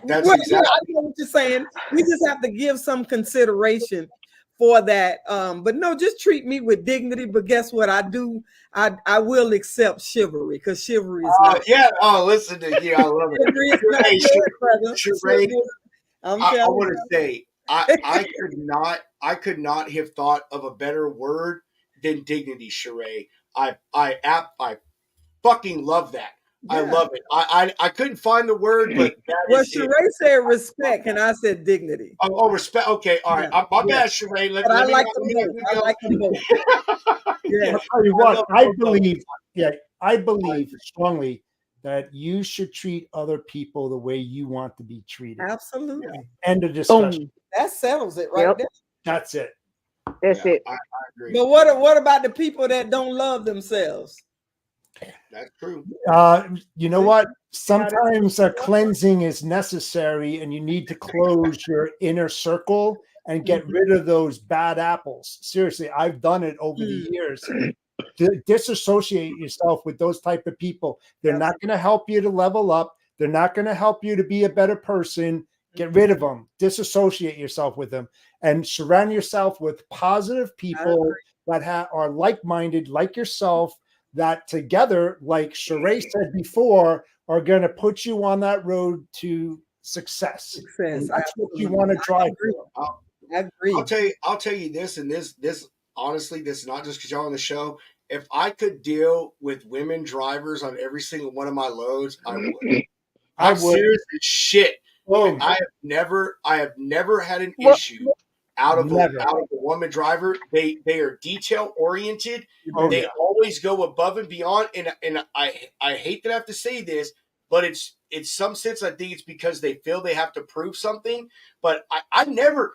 That's well, exactly. I know what you're saying. We just have to give some consideration for that. But no, just treat me with dignity. But guess what? I will accept chivalry, because chivalry is not. Yeah. Oh, listen to you. I love it. Chivalry is not Hey, good, brother. Sheree, I telling want you. to say I could not have thought of a better word than dignity, Sheree. I fucking love that. I Yeah. love it. I couldn't find the word, but that Well, is it. Sheree said respect, and I said dignity. Oh, respect. Okay, all right. Yeah, My yeah. bad, Sheree. But I like them both. I like them both. Yeah. I'll tell you what, love I both of them. believe strongly that you should treat other people the way you want to be treated. Absolutely. End of discussion. That settles it right Yep. there. That's it. That's Yeah, it. I agree. But what about the people that don't love themselves? That's true. You know what? Sometimes a cleansing is necessary, and you need to close your inner circle and get rid of those bad apples. Seriously, I've done it over the years. Disassociate yourself with those type of people. They're not going to help you to level up. They're not going to help you to be a better person. Get rid of them. Disassociate yourself with them, and surround yourself with positive people that are like-minded, like yourself, that together, like Sheree said before, are going to put you on that road to success. And that's what you want to drive for. I agree. I'll tell you this, and this honestly, this is not just because y'all on the show. If I could deal with women drivers on every single one of my loads, I would. I'm serious as shit. I have never had an issue out of a woman driver. They are detail oriented. They always go above and beyond. And I hate that I have to say this, but it's some sense I think it's because they feel they have to prove something. But I never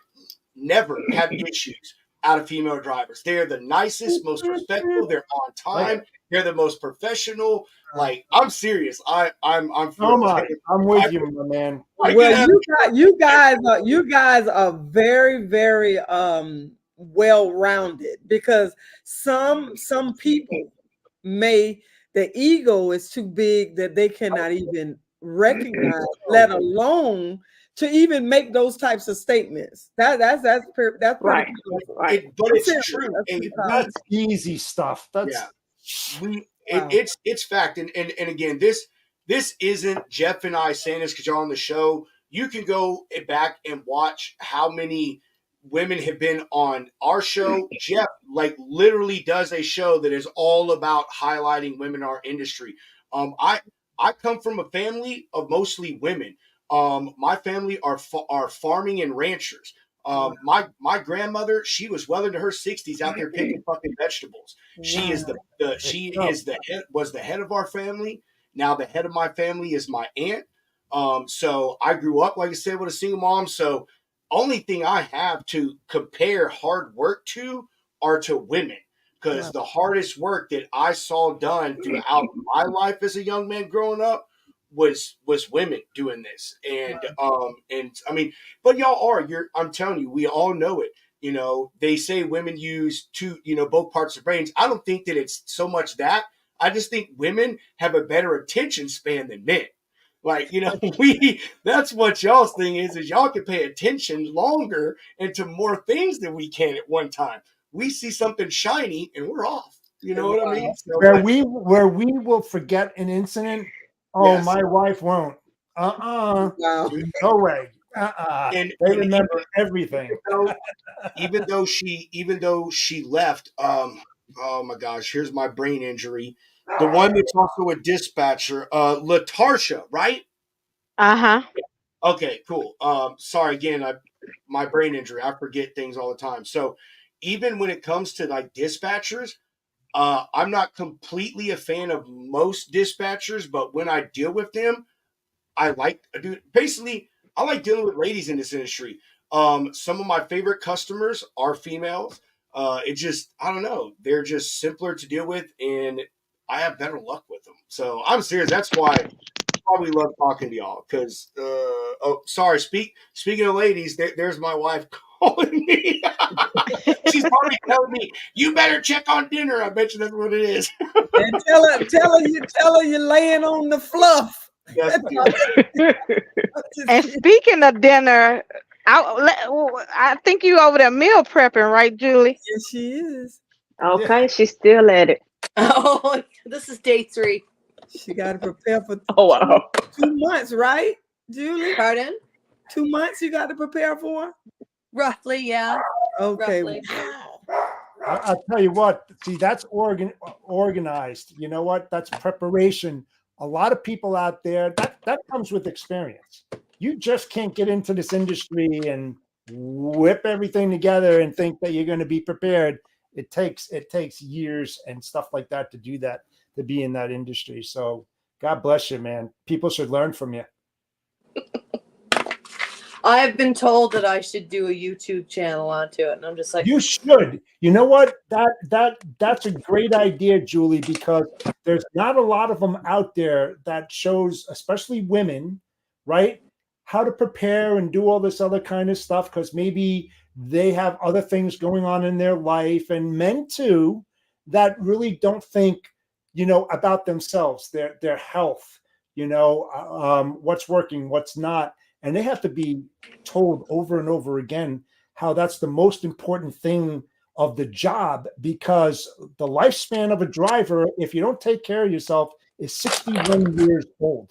have issues out of female drivers. They're the nicest, most respectful. They're on time. They're the most professional. Like, I'm serious. I'm with you, my man. Well, you guys are very, very well-rounded, because some people the ego is too big that they cannot even recognize, let alone to even make those types of statements. That's Right. But it's true. That's easy stuff. It's fact. And again, this isn't Jeff and I saying this because you're on the show. You can go back and watch how many women have been on our show. Jeff literally does a show that is all about highlighting women in our industry. I come from a family of mostly women. My family are farming and ranchers. My grandmother, she was well into her 60s out there picking fucking vegetables. She is was the head of our family. Now the head of my family is my aunt. So I grew up, like I said, with a single mom. So only thing I have to compare hard work to are to women, because the hardest work that I saw done throughout my life as a young man growing up was women doing this. And I mean, but I'm telling you, we all know it. You know, they say women use both parts of brains. I don't think that it's so much that. I just think women have a better attention span than men. Like, that's what y'all's thing is y'all can pay attention longer and to more things than we can at one time. We see something shiny and we're off. You know what I mean? So, where we will forget an incident. Oh, my wife won't. No way. And they remember everything. Even though she left, oh my gosh, here's my brain injury. The one that's also a dispatcher, Latarsha, right? Okay, cool. Sorry again, my brain injury. I forget things all the time. So even when it comes to dispatchers, I'm not completely a fan of most dispatchers, but when I deal with them, I like dealing with ladies in this industry. Some of my favorite customers are females. I don't know. They're just simpler to deal with, and I have better luck with them. So I'm serious. That's why we love talking to y'all. Because, sorry. Speaking of ladies, there's my wife calling me. She's probably telling me, "You better check on dinner." I bet you that's what it is. And tell her you're laying on the fluff. And speaking of dinner, I think you over there meal prepping, right, Julie? Yes, she is. Okay, she's still at it. Oh, this is day 3. She got to prepare for 2 months, right, Julie? Pardon? 2 months you got to prepare for? Roughly, yeah. Okay. Roughly. I'll tell you what. See, that's organized. You know what? That's preparation. A lot of people out there, that comes with experience. You just can't get into this industry and whip everything together and think that you're going to be prepared. It takes years and stuff like that to do that, to be in that industry. So God bless you, man. People should learn from you. I've been told that I should do a YouTube channel onto it, and I'm just like, You should. You know what? That's a great idea, Julie, because there's not a lot of them out there that shows, especially women, right, how to prepare and do all this other kind of stuff, because maybe they have other things going on in their life, and men too, that really don't think, about themselves, their health, what's working, what's not. And they have to be told over and over again how that's the most important thing of the job, because the lifespan of a driver, if you don't take care of yourself, is 61 years old.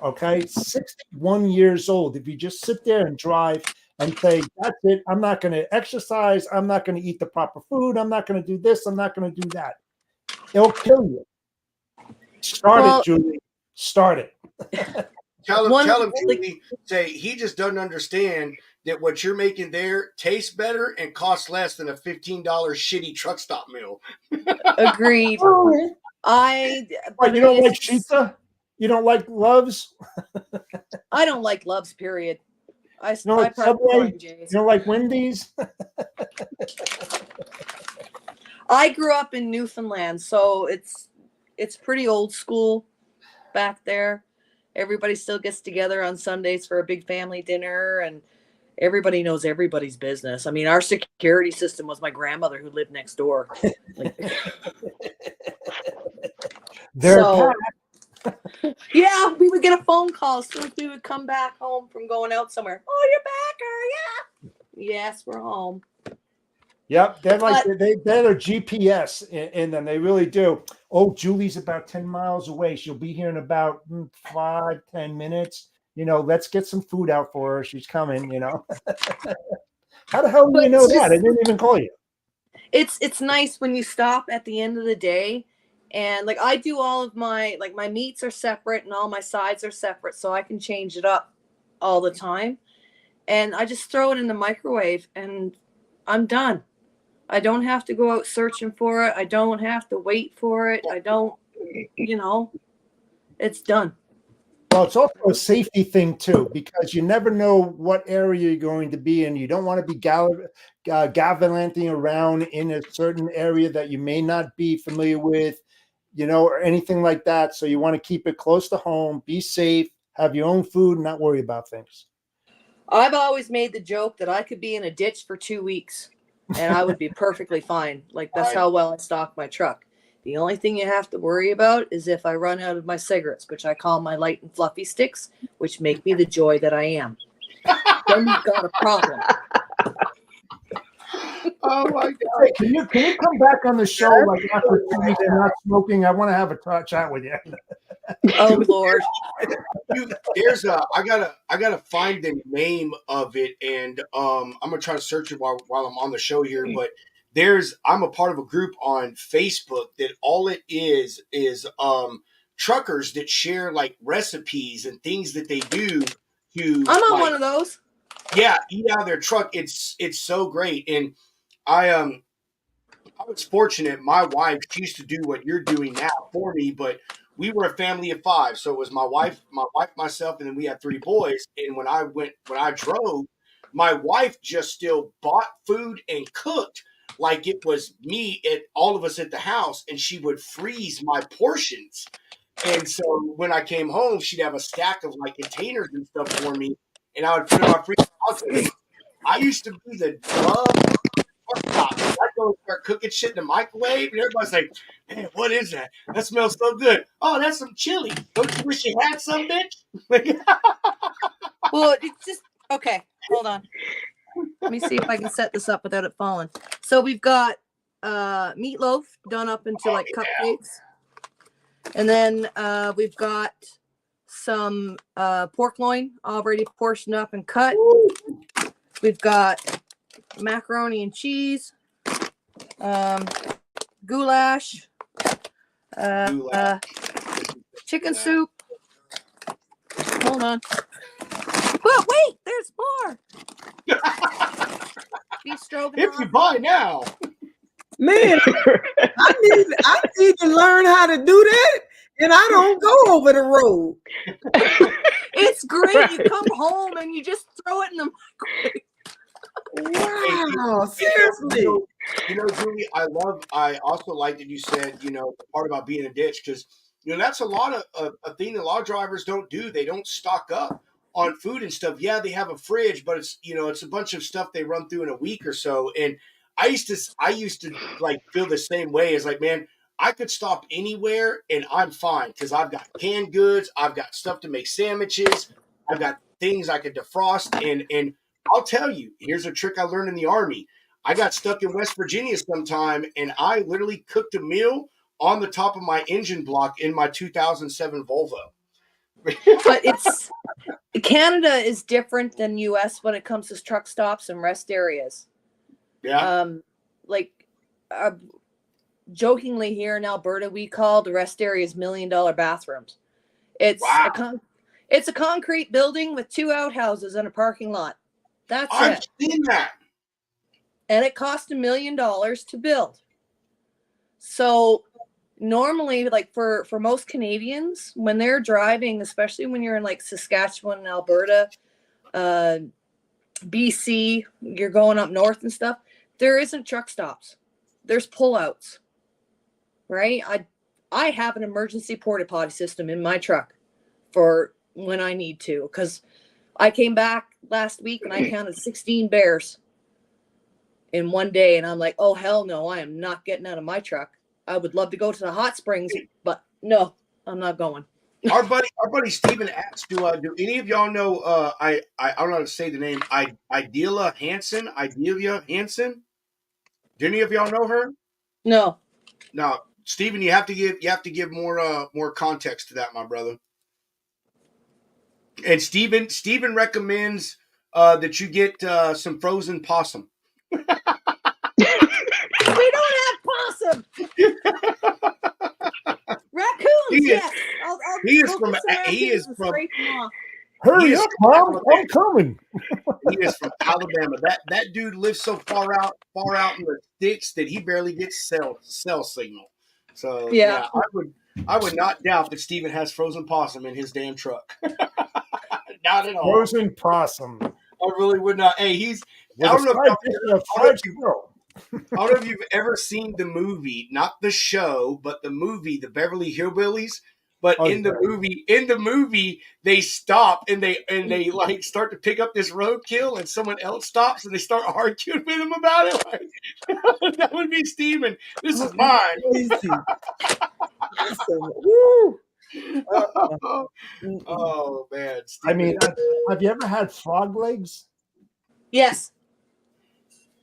Okay, 61 years old. If you just sit there and drive and say, that's it, I'm not going to exercise, I'm not going to eat the proper food, I'm not going to do this, I'm not going to do that, it'll kill you. Start it, Julie. Start it. Tell him, Julie, say he just doesn't understand that what you're making there tastes better and costs less than a $15 shitty truck stop meal. agreed. What, you don't like pizza? You don't like Loves? I don't like Loves, period. I don't like Subway? J's. You don't like Wendy's? I grew up in Newfoundland, so it's pretty old school back there. Everybody still gets together on Sundays for a big family dinner, and everybody knows everybody's business. I mean, our security system was my grandmother who lived next door. Yeah, we would get a phone call as soon as we would come back home from going out somewhere. Oh, you're back, are ya? Yes, we're home. Yep, they're like they're GPS in them. They really do. Oh, Julie's about 10 miles away. She'll be here in about 5-10 minutes. Let's get some food out for her. She's coming. How the hell do you know that? I didn't even call you. It's nice when you stop at the end of the day, and like I do all of my my meats are separate and all my sides are separate, so I can change it up all the time, and I just throw it in the microwave and I'm done. I don't have to go out searching for it. I don't have to wait for it. I don't, it's done. Well, it's also a safety thing too, because you never know what area you're going to be in. You don't want to be gallivanting around in a certain area that you may not be familiar with, or anything like that. So you want to keep it close to home, be safe, have your own food, and not worry about things. I've always made the joke that I could be in a ditch for 2 weeks and I would be perfectly fine. That's how well I stock my truck. The only thing you have to worry about is if I run out of my cigarettes, which I call my light and fluffy sticks, which make me the joy that I am. Then you've got a problem. Oh my God! Hey, can you come back on the show after 2 weeks and not smoking? I want to have a chat with you. Oh Lord! I gotta find the name of it, and I'm gonna try to search it while I'm on the show here. But I'm a part of a group on Facebook that all it is truckers that share recipes and things that they do to. I'm on one of those. Yeah, eat out of their truck. It's so great, and I was fortunate. My wife, she used to do what you're doing now for me, but we were a family of 5. So it was my wife, myself, and then we had 3 boys. And when I drove, my wife just still bought food and cooked like it was me at all of us at the house, and she would freeze my portions. And so when I came home, she'd have a stack of containers and stuff for me, and I would put it in my freezer. I used to be the I'd go and start cooking shit in the microwave, and everybody's like, "Man, what is that? That smells so good. Oh, that's some chili. Don't you wish you had some, bitch?" Well, it's just okay. Hold on. Let me see if I can set this up without it falling. So we've got meatloaf done up into cupcakes, and then we've got some pork loin already portioned up and cut. We've got macaroni and cheese, goulash, chicken soup. Hold on. But wait, there's more. Beef stroganoff. If you buy now, Man, I need to learn how to do that, and I don't go over the road. It's great. You come home and you just throw it in the microwave. Wow, seriously. Julie, I also like that you said, the part about being a ditch, because, that's a lot of a thing that a lot of drivers don't do. They don't stock up on food and stuff. Yeah, they have a fridge, but it's a bunch of stuff they run through in a week or so. And I used to like feel the same way as like, man, I could stop anywhere and I'm fine because I've got canned goods, I've got stuff to make sandwiches, I've got things I could defrost. And I'll tell you, here's a trick I learned in the Army. I got stuck in West Virginia sometime, and I literally cooked a meal on the top of my engine block in my 2007 Volvo. But Canada is different than US when it comes to truck stops and rest areas. Yeah. Jokingly here in Alberta, we call the rest areas $1 million bathrooms. It's it's a concrete building with 2 outhouses and a parking lot. That's I've it. seen that. And it cost $1 million to build. So normally, like for most Canadians, when they're driving, especially when you're in like Saskatchewan and Alberta, BC, you're going up north and stuff, there isn't truck stops. There's pullouts, right? I have an emergency porta potty system in my truck for when I need to, because I came back last week and I counted 16 bears in one day, and I'm like, oh hell no, I am not getting out of my truck. I would love to go to the hot springs, but no, I'm not going. Our buddy Steven asked, do any of y'all know I don't know how to say the name, Idelia Hansen? Do any of y'all know her? No. Now, Steven, you have to give more context to that, my brother. And Steven recommends that you get some frozen possum. We don't have possum. Raccoons, yes. He is from Hurry up, Mom! I'm coming. He is from Alabama. That dude lives so far out in the sticks that he barely gets cell signal. So yeah, I would not doubt that Steven has frozen possum in his damn truck. Not at all. Frozen possum. I really would not. Hey, I don't know if you've ever seen the movie, not the show, but the movie, The Beverly Hillbillies. But in the movie, they stop and they like start to pick up this roadkill, and someone else stops and they start arguing with him about it. Like, that would be Steven. This is mine. Woo. Oh man! I mean, have you ever had frog legs? Yes,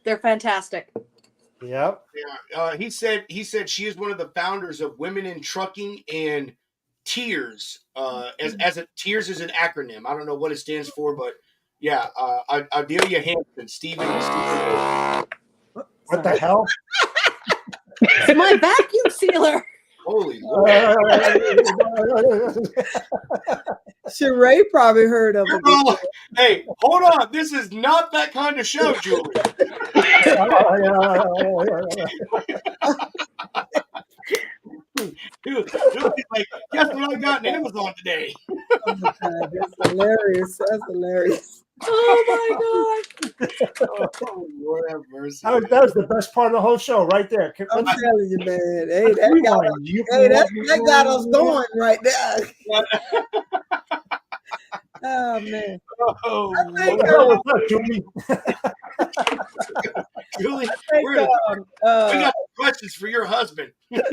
they're fantastic. Yep. Yeah. He said she is one of the founders of Women in Trucking and TEARS. TEARS is an acronym. I don't know what it stands for, but yeah. Idelia Hansen, Steven. What the hell? It's my vacuum sealer. Holy Lord. Sheree probably heard of it. Hey, hold on. This is not that kind of show, Julie. Dude, like, guess what I got in Amazon today? Oh my God, that's hilarious. That's hilarious. Oh my God. Oh, Lord have mercy. That was the best part of the whole show, right there. I'm telling you, man. Hey, that got us going right there. Oh man. Oh, think, Lord. What's up, Julie? Julie, I we got questions for your husband. Did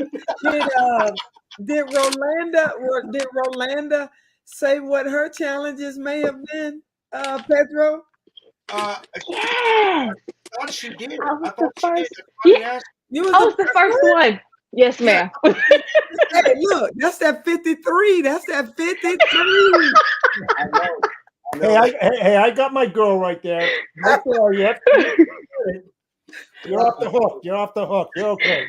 Rolanda say what her challenges may have been, Pedro? Yes. I thought she did. I was I thought the she first. did. Yeah. You I was the first one. Yes, ma'am. Hey, look, that's that 53. That's that 53. I know. I got my girl right there. Right there, yep. You're off the hook. You're off the hook. You're okay.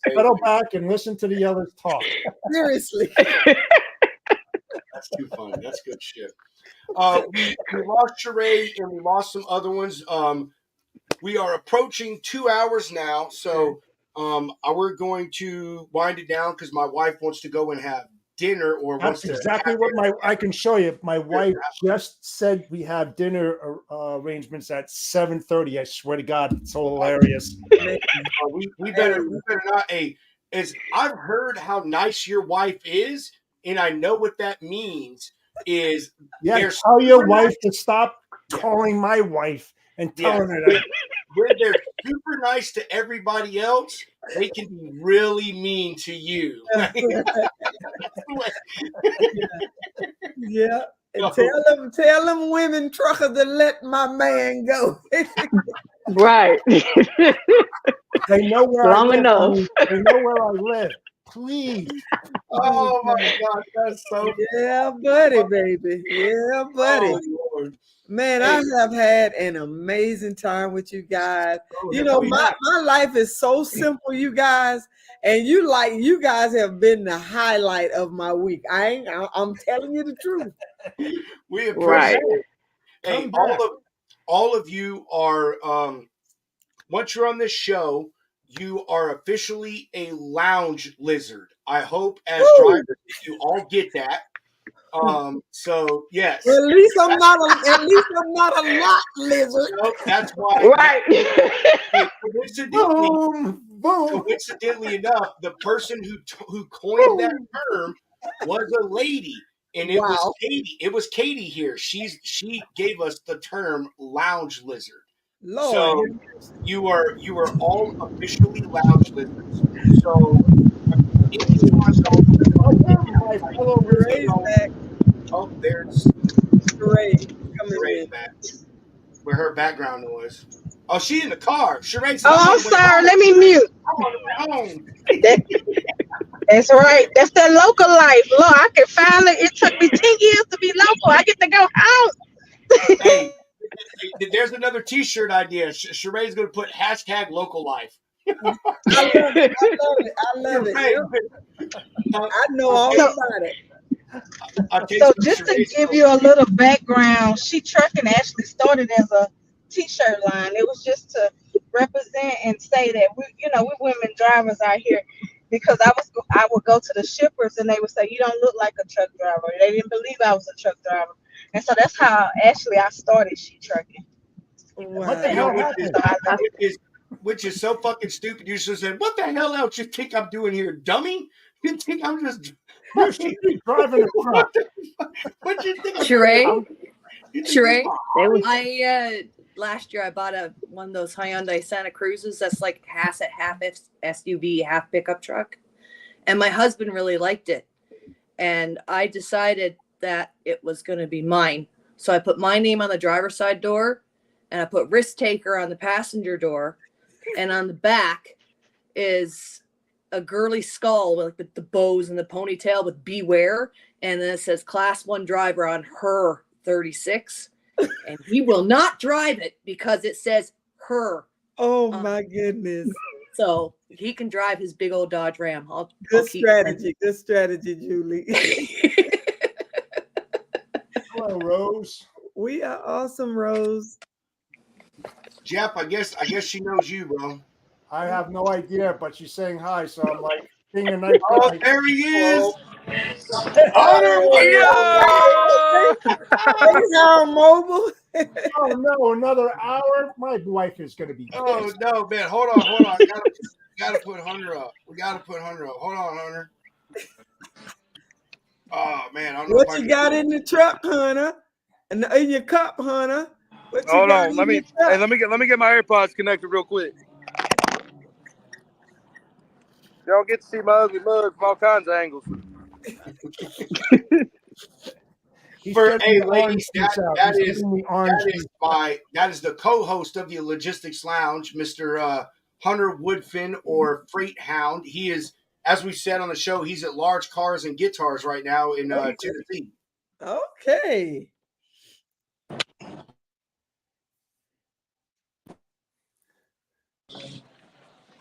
Settle back and listen to the others talk. Seriously. That's too funny. That's good shit. We lost Sheree and we lost some other ones. We are approaching 2 hours now, so we're going to wind it down because my wife wants to go and have dinner or wants That's to exactly have what I can show you. My wife just said we have dinner arrangements at 7:30. I swear to God, it's so hilarious. we better not. Is I've heard how nice your wife is, and I know what that means. Is Yeah, they're tell your super wife nice- to stop Yeah. calling my wife and Yeah. telling her that. when they're super nice to everybody else, they can be really mean to you. Yeah. And No. tell them women truckers to let my man go. Right. They know where Long I live. enough. They know where I live. Please. Oh my God, that's so. Yeah, buddy, baby. Yeah, buddy. Oh, Lord. Man, Hey. I have had an amazing time with you guys. Oh, You know, we my life is so simple, you guys, and you guys have been the highlight of my week. I'm telling you the truth. We appreciate Right. it. Hey, Come back. all of you are once you're on this show, you are officially a lounge lizard. I hope as Woo! drivers you all get that. So yes. Well, at least I'm not a lot lizard. So that's why Right. coincidentally enough, the person who coined that term was a lady. And it was Wow. Katie. It was Katie here. She gave us the term lounge lizard. Lord. So you are all officially lounge lizards. So if you want My fellow Sheree's back. oh, there's Sheree coming Sheree's in. back. Where her background noise. Oh, she in the car. Sheree's Oh, I'm sorry. Let me mute. I'm on the way home. That's right. That's that local life. Look, I can finally. It took me 10 years to be local. I get to go home. Hey, there's another T-shirt idea. Sheree's going to put hashtag local life. I love it. I love it. Yep. I know all about it. So just to give you a little background, She Trucking actually started as a t-shirt line. It was just to represent and say that we women drivers out here, because I would go to the shippers and they would say, you don't look like a truck driver. They didn't believe I was a truck driver. And so that's how actually I started She Trucking. What the hell happened? Which is so fucking stupid. You should have said, what the hell else you think I'm doing here, dummy? You think I'm just You should be driving a truck. what you think? Sheree? Sheree? They Last year I bought one of those Hyundai Santa Cruzes that's like half SUV, half pickup truck. And my husband really liked it. And I decided that it was going to be mine. So I put my name on the driver's side door and I put Risk Taker on the passenger door. And on the back is a girly skull with the bows and the ponytail with beware. And then it says Class 1 driver on her 36. And he will not drive it because it says her. Oh my goodness. So he can drive his big old Dodge Ram. Good strategy, Julie. Hello, Rose. We are awesome, Rose. Jeff, I guess she knows you, bro. I have no idea, but she's saying hi, so I'm like being a nice Oh, guy. there he is. Mobile. Oh no, another hour. My wife is going to be. Oh no, man! Hold on. Gotta put Hunter up. We gotta put Hunter up. Hold on, Hunter. Oh man, I don't know What you got in the truck, Hunter? And in your cup, Hunter? Hold on, let me get my AirPods connected real quick. Y'all get to see my ugly mug from all kinds of angles. Ladies, that is the co-host of the Logistics Lounge, Mr. Hunter Woodfin, or Freight Hound. He is, as we said on the show, he's at Large Cars and Guitars right now in Tennessee. Okay.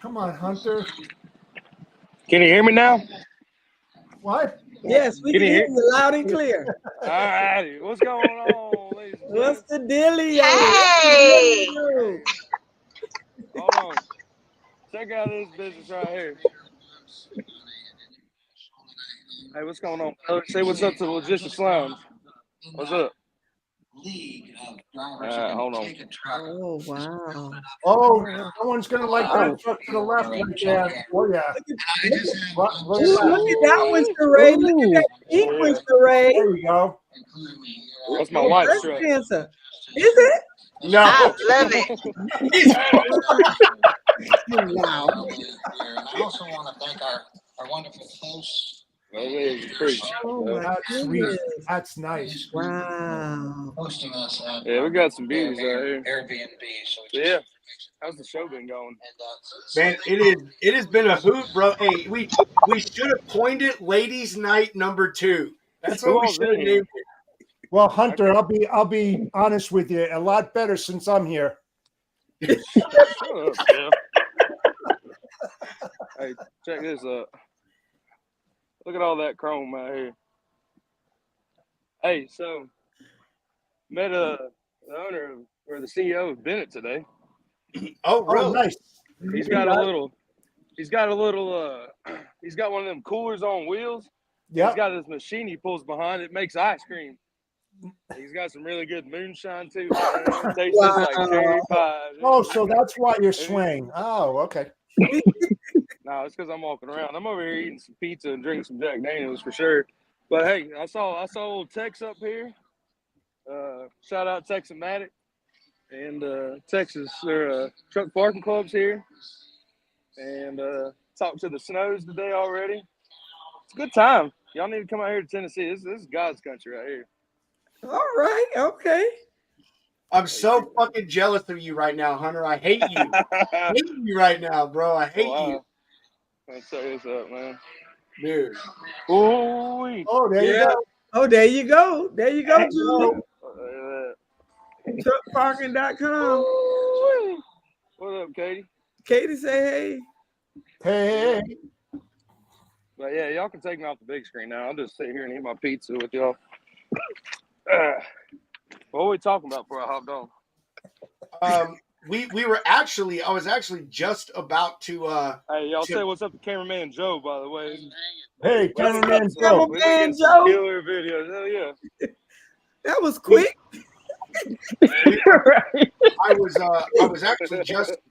Come on, Hunter. Can you hear me now? What? Yes, we can hear you loud and clear. All righty. What's going on, ladies and gentlemen? What's the dealio? Hey! Hold on. Check out this business right here. Hey, what's going on? Say what's up to the Logistics Lounge. What's up? Hold on. Oh wow. Oh, someone's gonna like that truck to the left right there. Oh yeah. Look Ooh, at look that. at that one, Sheree. Look at that pink one, Sheree. There you go. That's my wife's Breast truck. cancer. Is it? No. I love it. Wow. I also want to thank our wonderful hosts. Oh my That's sweet. goodness. That's nice. Wow. Hosting us at Yeah, we got some beauties out here. Airbnb. So Yeah. How's the show been going? Man, it has been a hoot, bro. Hey, we should have coined it Ladies Night number 2. That's what we should have named it. Well, Hunter, I'll be honest with you. A lot better since I'm here. Shut up, Jeff. Hey, check this out. Look at all that chrome out here. Hey, so met the owner or the CEO of Bennett today. Oh, Oh, really? nice. He's got a little. He's got one of them coolers on wheels. Yeah. He's got this machine he pulls behind. It makes ice cream. He's got some really good moonshine too. Man. It tastes just like cherry pie. Oh, so that's why you're swaying. Oh, okay. No, it's because I'm walking around. I'm over here eating some pizza and drinking some Jack Daniels for sure. But hey, I saw old Tex up here. Shout out Texamatic and Texas Truck Parking Club's here. And talked to the Snows today already. It's a good time. Y'all need to come out here to Tennessee. This is God's country right here. All right. Okay. I'm so fucking jealous of you right now, Hunter. I hate you. I hate you right now, bro. I hate you. Let's set this up, man. Dude. Ooh. Oh, there you go. Oh, there you go. There you go, Julie. Look Truckparking.com. What up, Katie? Katie say Hey. But yeah, y'all can take me off the big screen now. I'll just sit here and eat my pizza with y'all. What were we talking about before I hopped on? I was actually just about to Hey, y'all say what's up to cameraman Joe, by the way. Hey, cameraman We Joe. been getting some killer videos. Hell yeah. That was quick. I was actually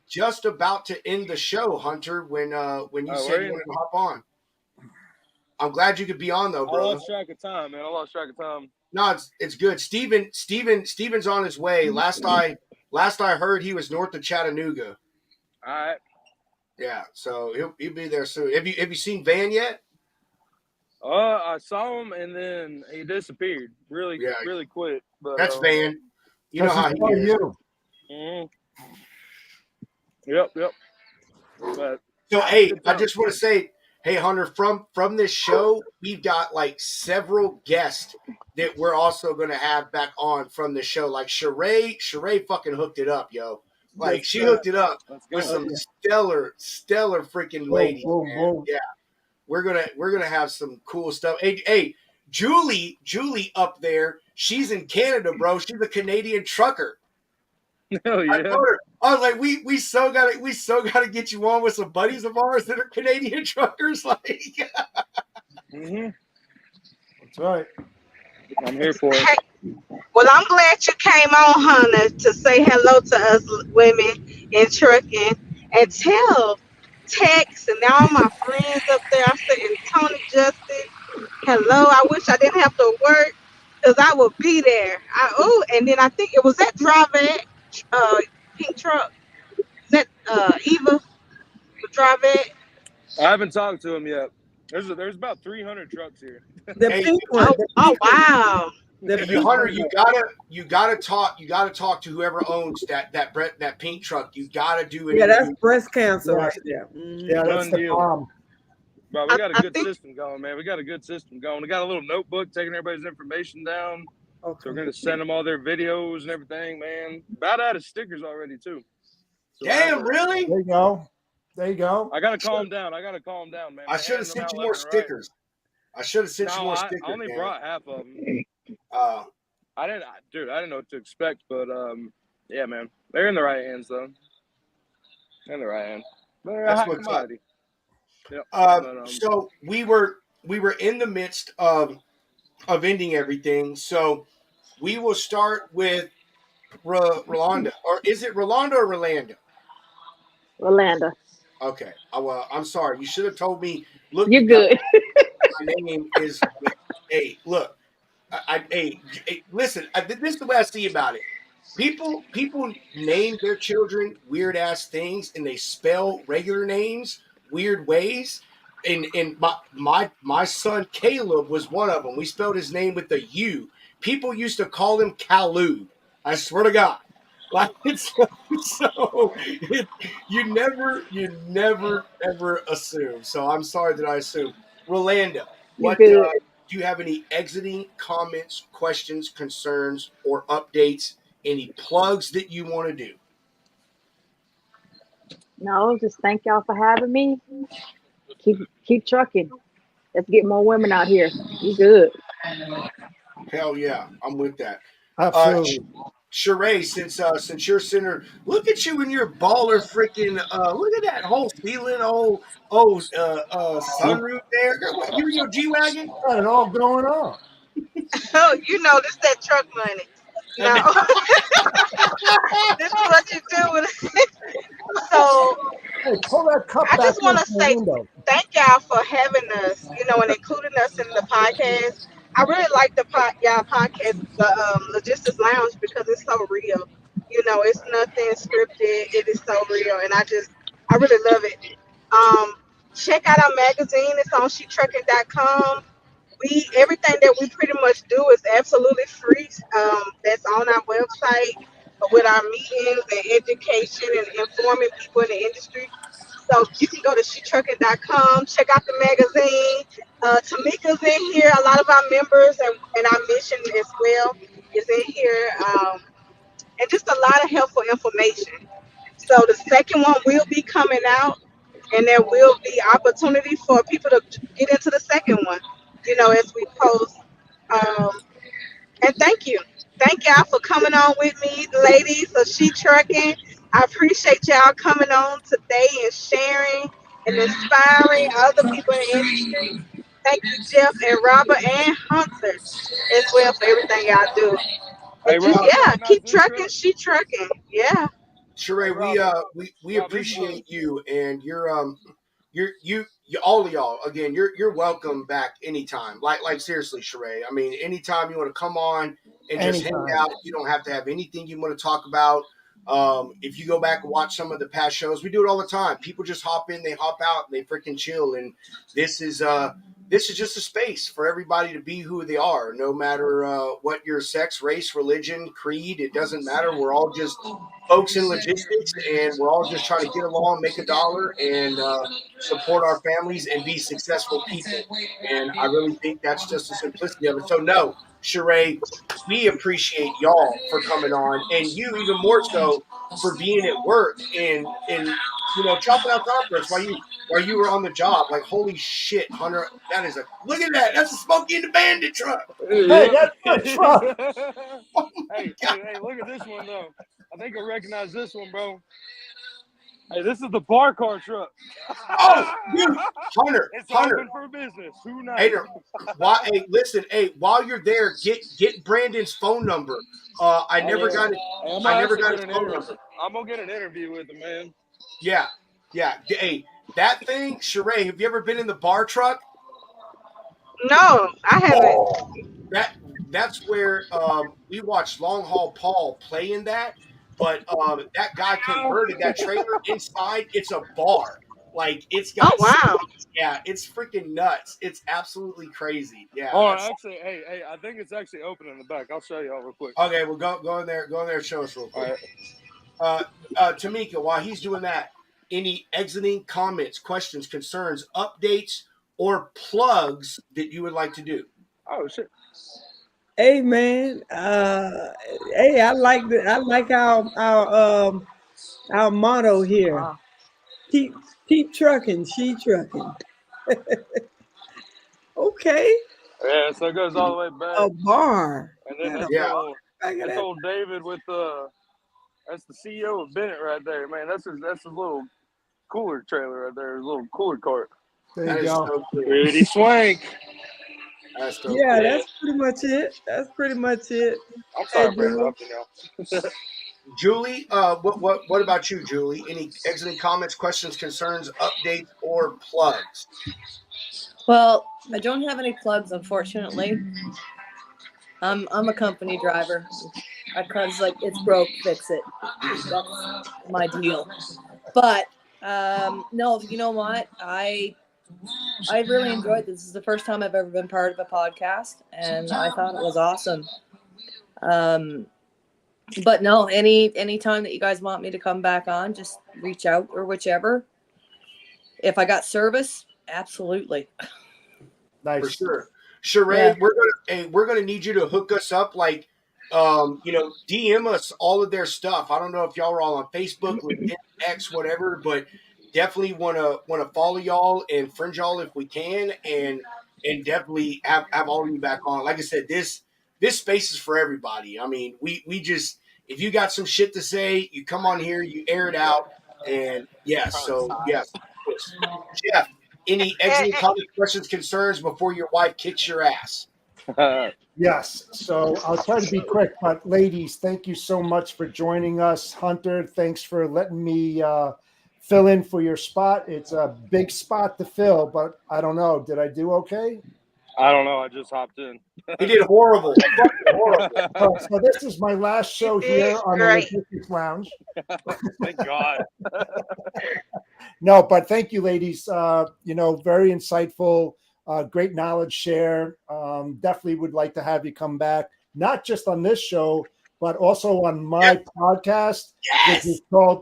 just about to end the show, Hunter, when you said you wanted to hop on. I'm glad you could be on though, bro. I lost track of time, man. No, it's good. Steven's on his way. Last I heard, he was north of Chattanooga. All right. Yeah, so he'll be there soon. Have you seen Van yet? I saw him and then he disappeared really quick. But that's Van. You know how he is. Mm-hmm. Yep. But so hey, I just want to say, hey Hunter, from this show, we've got like several guests that we're also going to have back on from the show. Like Sheree fucking hooked it up, yo. Like she hooked it up with some stellar freaking ladies. Man. Yeah, we're gonna have some cool stuff. Hey, Julie up there. She's in Canada, bro. She's a Canadian trucker. Oh yeah. I was like, we so gotta get you on with some buddies of ours that are Canadian truckers. Like, That's right. I'm here for it. Hey, well, I'm glad you came on, Hunter, to say hello to us women in trucking and tell Tex and all my friends up there. I said, and Tony Justin, hello. I wish I didn't have to work because I would be there. And then I think it was that Dravette pink truck. Is that Eva with Dravette? I haven't talked to him yet. There's about 300 trucks here. The pink one. Oh wow. Hunter, you gotta talk to whoever owns that pink truck. You gotta do it. Yeah, that's breast cancer right there. Yeah, that's the bomb. Bro, we got a good system going, man. We got a little notebook taking everybody's information down. Okay. So we're gonna send them all their videos and everything, man. About out of stickers already too. So damn, really? There you go. I gotta calm down, man. I should have sent you more stickers. I only brought half of them. I didn't know what to expect, but yeah, man, they're in the right hands though. They're in the right hands. They're a high commodity. Yep. So we were in the midst of ending everything. So we will start with Rolanda. Or is it Rolanda or Rolando? Rolanda. Okay. I'm sorry. You should have told me. Look, You're you guys, good. my name is. Hey, look. Hey, listen. This is the way I see about it. People name their children weird ass things, and they spell regular names weird ways. And my son Caleb was one of them. We spelled his name with a U. People used to call him Kalu. I swear to God. Like it's so you never ever assume. So I'm sorry that I assumed. Rolanda, You're what good. do you have any exiting comments, questions, concerns, or updates? Any plugs that you want to do? No, just thank y'all for having me. Keep trucking. Let's get more women out here. You good. Hell yeah, I'm with that. Absolutely. Sheree, since you're center, look at you in your baller freaking look at that whole ceiling, sunroof there. Girl, what, you in your G Wagon? Got it all going on. Oh, you know, this that truck money. No, this is what you do with it. So Hey, pull that cup I back just in want to from the say window. thank y'all for having us, you know, and including us in the podcast. I really like the y'all podcast, the Logistics Lounge, because it's so real. You know, it's nothing scripted. It is so real, and I really love it. Um, check out our magazine. It's on SheTrucking.com. Everything that we pretty much do is absolutely free. That's on our website with our meetings and education and informing people in the industry. So you can go to SheTrucking.com, check out the magazine. Tamika's in here. A lot of our members and our mission as well is in here. And just a lot of helpful information. So the second one will be coming out, and there will be opportunity for people to get into the second one, you know, as we post. Um, and thank y'all for coming on with me, ladies of She Trucking. I appreciate y'all coming on today and sharing and inspiring other people in the industry. Thank you, Jeff and Robert and Hunter, as well for everything y'all do. Hey, And just Rob, you recognize keep this trucking, truck? She Trucking. Yeah. Hey, Sheree, Rob, we Rob, this is a appreciate you and you all of y'all again. You're welcome back anytime. Like seriously, Sheree. I mean, anytime you want to come on and just hang Anytime. out. You don't have to have anything you want to talk about. If you go back and watch some of the past shows, we do it all the time. People just hop in, they hop out, and they freaking chill. And this is just a space for everybody to be who they are, no matter what your sex, race, religion, creed. It doesn't matter. We're all just folks in logistics, and we're all just trying to get along, make a dollar, and support our families and be successful people. And I really think that's just the simplicity of it. So, no, Sheree, we appreciate y'all for coming on, and you even more so for being at work and chopping out carpets while you were on the job. Like, holy shit, Hunter, that is a look at that. That's a Smokey and the Bandit truck. Hey, Yep. that's my truck. Hey, look at this one though. I think I recognize this one, bro. Hey, this is the bar car truck. Oh, dude, Hunter, It's Hunter. open for business. Who knows? Hey, listen, while you're there, get Brandon's phone number. I never got his phone number. I'm gonna get an interview with him, man. Yeah. Hey, that thing, Sheree, have you ever been in the bar truck? No, I haven't. That's where we watched Long Haul Paul play in that, but that guy converted that trailer inside. It's a bar. Like it's got. Oh wow. Yeah, it's freaking nuts. It's absolutely crazy. Yeah. Oh, actually, hey, I think it's actually open in the back. I'll show y'all real quick. Okay, well go in there and show us real quick. All right. Tamika, while he's doing that, any exiting comments, questions, concerns, updates, or plugs that you would like to do? Oh shit. Hey man, hey, I like our motto here. Wow. Keep trucking, She Trucking. Okay. Yeah, so it goes all the way back. A bar. And then that's old David with that's the CEO of Bennett right there, man. That's his little cooler trailer right there, his little cooler cart. There That you is go. so cool. Pretty swank. That's so Yeah, cool. that's pretty much it. That's pretty much it. I'm sorry for Julie. interrupting y'all. Julie, what about you, Julie? Any exiting comments, questions, concerns, updates, or plugs? Well, I don't have any plugs, unfortunately. I'm a company driver. Because like it's broke, fix it. That's my deal. But no, you know what? I really enjoyed this. This is the first time I've ever been part of a podcast, and I thought it was awesome. But no, any time that you guys want me to come back on, just reach out or whichever. If I got service, absolutely. Nice. For sure. Sheree, we're gonna need you to hook us up, like DM us all of their stuff. I don't know if y'all are all on Facebook, LinkedIn, X, whatever, but definitely wanna follow y'all and friend y'all if we can, and definitely have all of you back on. Like I said, this space is for everybody. I mean, we just, if you got some shit to say, you come on here, you air it out, and yes, Jeff. Any exiting comments, questions, concerns before your wife kicks your ass? Yes. So I'll try to be quick, but ladies, thank you so much for joining us. Hunter, thanks for letting me fill in for your spot. It's a big spot to fill, but I don't know. Did I do okay? I don't know. I just hopped in. He did horrible. So this is my last show here on the great. Logistics Lounge. Thank God. No, but thank you, ladies. Very insightful, great knowledge share. Definitely would like to have you come back, not just on this show, but also on my podcast,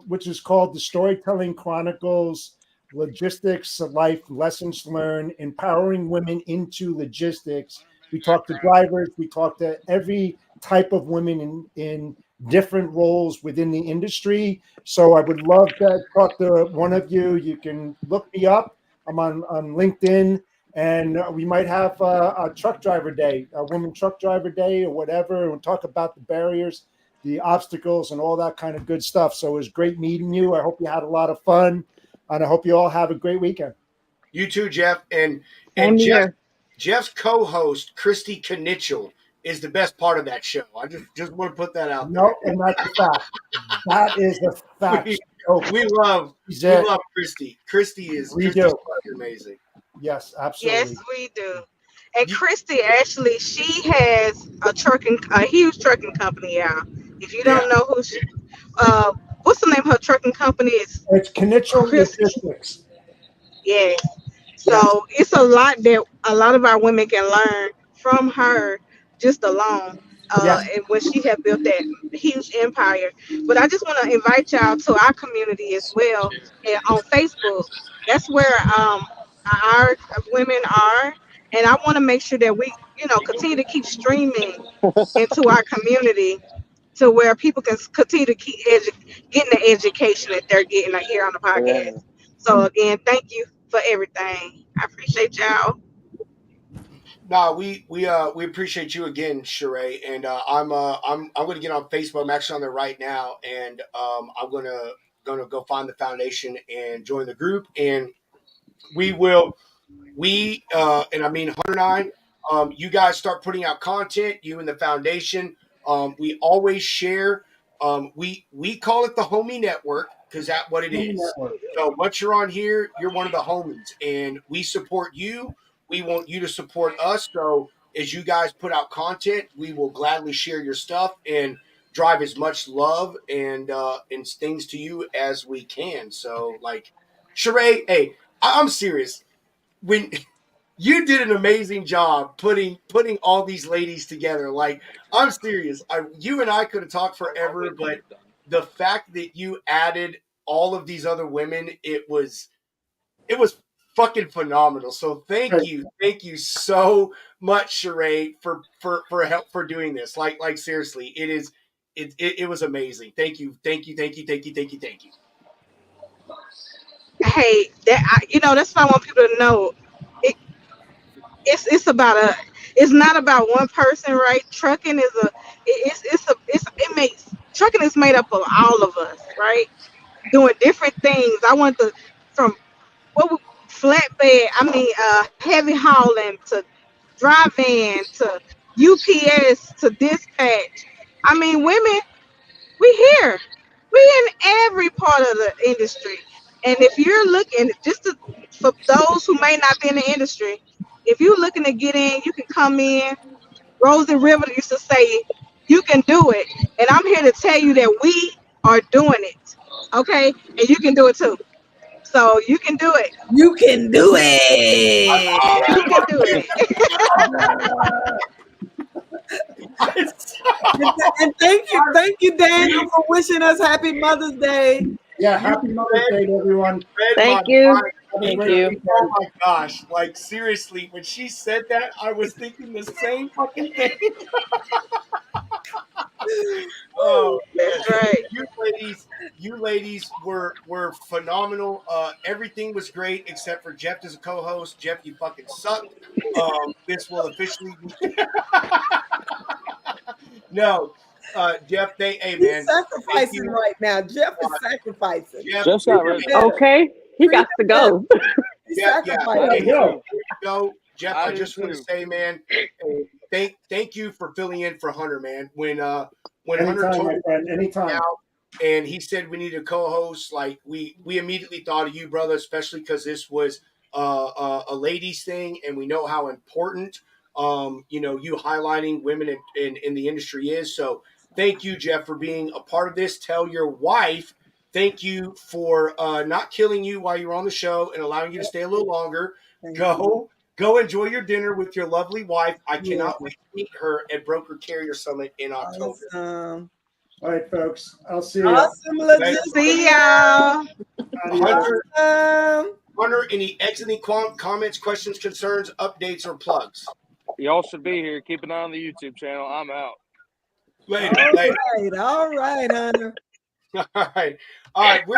which is called The Storytelling Chronicles, Logistics of Life, Lessons Learned, Empowering Women into Logistics. We talk to drivers. We talk to every type of women in different roles within the industry. So I would love to talk to one of you. You can look me up. I'm on LinkedIn, and we might have a truck driver day, a woman truck driver day or whatever, and talk about the barriers, the obstacles, and all that kind of good stuff. So it was great meeting you. I hope you had a lot of fun, and I hope you all have a great weekend. You too, Jeff. And Jeff's co-host, Christy Knitchell, is the best part of that show. I just want to put that out there. No, and that's a fact. That is a fact. We love Christy. Christy's amazing. Yes, absolutely. Yes, we do. And Christy, actually, she has a huge trucking company out. If you don't know who she, what's the name of her trucking company? It's Knitchell Logistics. Yeah. So it's a lot that a lot of our women can learn from her just alone. And when she had built that huge empire. But I just want to invite y'all to our community as well, and on Facebook. That's where our women are, and I want to make sure that we, continue to keep streaming into our community to where people can continue to keep getting the education that they're getting here on the podcast. So again, thank you for everything. I appreciate y'all. No, we appreciate you again, Sheree. And I'm going to get on Facebook. I'm actually on there right now, and I'm gonna go find the foundation and join the group. And and I mean Hunter and I, you guys start putting out content. You and the foundation. We always share. We call it the Homie Network because that's what it is. So once you're on here, you're one of the homies, and we support you. We want you to support us. So as you guys put out content, we will gladly share your stuff and drive as much love and things to you as we can. So like, Sheree, hey, I'm serious. When you did an amazing job putting all these ladies together, like I'm serious. You and I could have talked forever, but the fact that you added all of these other women, it was fucking phenomenal. So thank you so much, Sheree, for help for doing this. Like seriously, it was amazing. Thank you. Hey, that's what I want people to know. It's not about one person, right? Trucking trucking is made up of all of us, right? Doing different things. I want from flatbed, heavy hauling to dry van to UPS to dispatch. Women, we here. We in every part of the industry. And if you're looking, for those who may not be in the industry, if you're looking to get in, you can come in. Rosie River used to say, you can do it. And I'm here to tell you that we are doing it. Okay? And you can do it too. So you can do it. You can do it. You can do it. And thank you, Daniel, for wishing us happy Mother's Day. Yeah, happy Mother's Day to everyone. Thank you. Thank you. Oh my gosh! Like seriously, when she said that, I was thinking the same fucking thing. Oh, That's right. You ladies were phenomenal. Everything was great except for Jeff as a co-host. Jeff, you fucking suck. This will officially be no. Jeff, hey man, He's sacrificing right now. Jeff is sacrificing. Jeff's not ready. Okay, he got to go. He's Yeah. sacrificing. Go, Jeff. I I just do want to too. say, man, thank you for filling in for Hunter, man. When Hunter Anytime, told my me friend. Anytime. out and he said we need a co-host, like we immediately thought of you, brother, especially because this was a ladies thing, and we know how important you highlighting women in the industry is. So thank you, Jeff, for being a part of this. Tell your wife thank you for not killing you while you were on the show and allowing you to stay a little longer. Go enjoy your dinner with your lovely wife. I cannot wait to meet her at Broker Carrier Summit in October. Awesome. All right, folks. I'll see you. Awesome logistics. See y'all. Hunter, any exiting comments, questions, concerns, updates, or plugs? Y'all should be here. Keep an eye on the YouTube channel. I'm out. Later. All right, Hunter. All right. We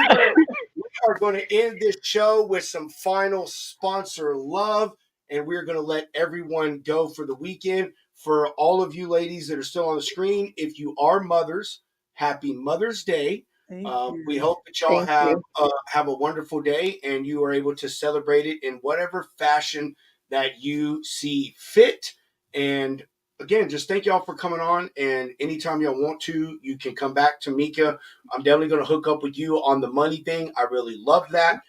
are going to end this show with some final sponsor love, and we're going to let everyone go for the weekend. For all of you ladies that are still on the screen, if you are mothers, happy Mother's Day. Thank you. We hope that y'all have a wonderful day and you are able to celebrate it in whatever fashion that you see fit. And again, just thank y'all for coming on. And anytime y'all want to, you can come back to Mika. I'm definitely going to hook up with you on the money thing. I really love that.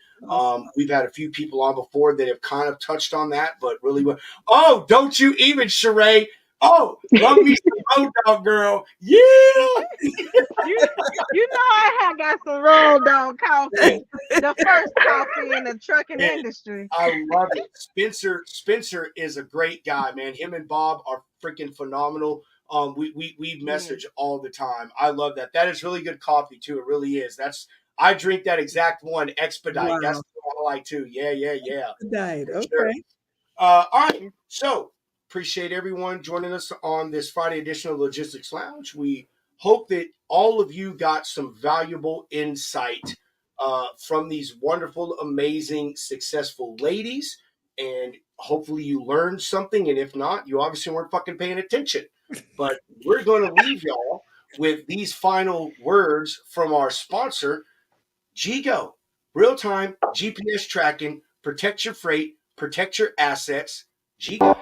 We've had a few people on before that have kind of touched on that, but really, oh, don't you even, Sheree. Oh, love me some Road Dog Girl. Yeah. You know I got some Road Dog coffee. The first coffee in the trucking industry. I love it. Spencer is a great guy, man. Him and Bob are freaking phenomenal. We message all the time. I love that. That is really good coffee too. It really is. I drink that exact one, Expedite. Wow. That's what I like too. Yeah. Died. Okay. Sure. All right. So appreciate everyone joining us on this Friday edition of Logistics Lounge. We hope that all of you got some valuable insight from these wonderful, amazing, successful ladies. And hopefully you learned something. And if not, you obviously weren't fucking paying attention. But we're going to leave y'all with these final words from our sponsor, GGO. Real-time GPS tracking. Protect your freight. Protect your assets. GGO.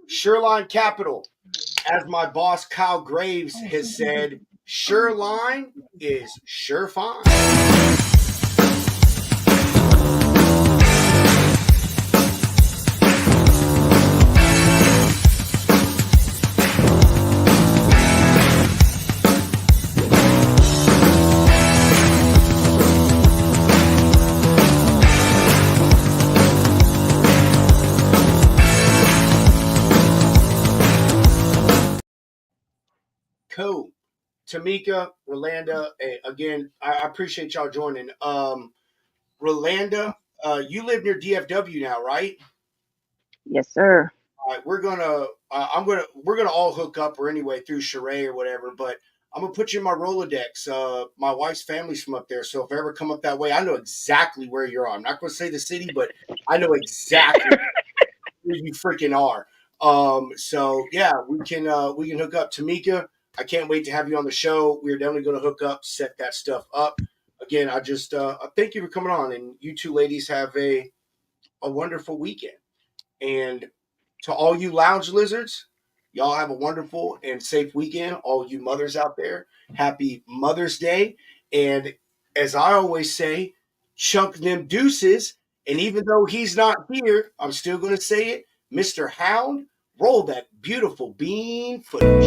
Shoreline Capital, as my boss Kyle Graves has said, Shoreline is sure fine. Tamika, Rolanda, again, I appreciate y'all joining. Rolanda, you live near DFW now, right? Yes, sir. All right, we're gonna all hook up or anyway through Sheree or whatever, but I'm gonna put you in my Rolodex. My wife's family's from up there, so if I ever come up that way, I know exactly where you're on. I'm not gonna say the city, but I know exactly where you freaking are. So yeah, we can hook up. Tamika, I can't wait to have you on the show. We're definitely gonna hook up, set that stuff up. Again, I just thank you for coming on, and you two ladies have a wonderful weekend. And to all you lounge lizards, y'all have a wonderful and safe weekend. All you mothers out there, happy Mother's Day. And as I always say, chunk them deuces. And even though he's not here, I'm still going to say it. Mr. Hound, roll that beautiful bean footage.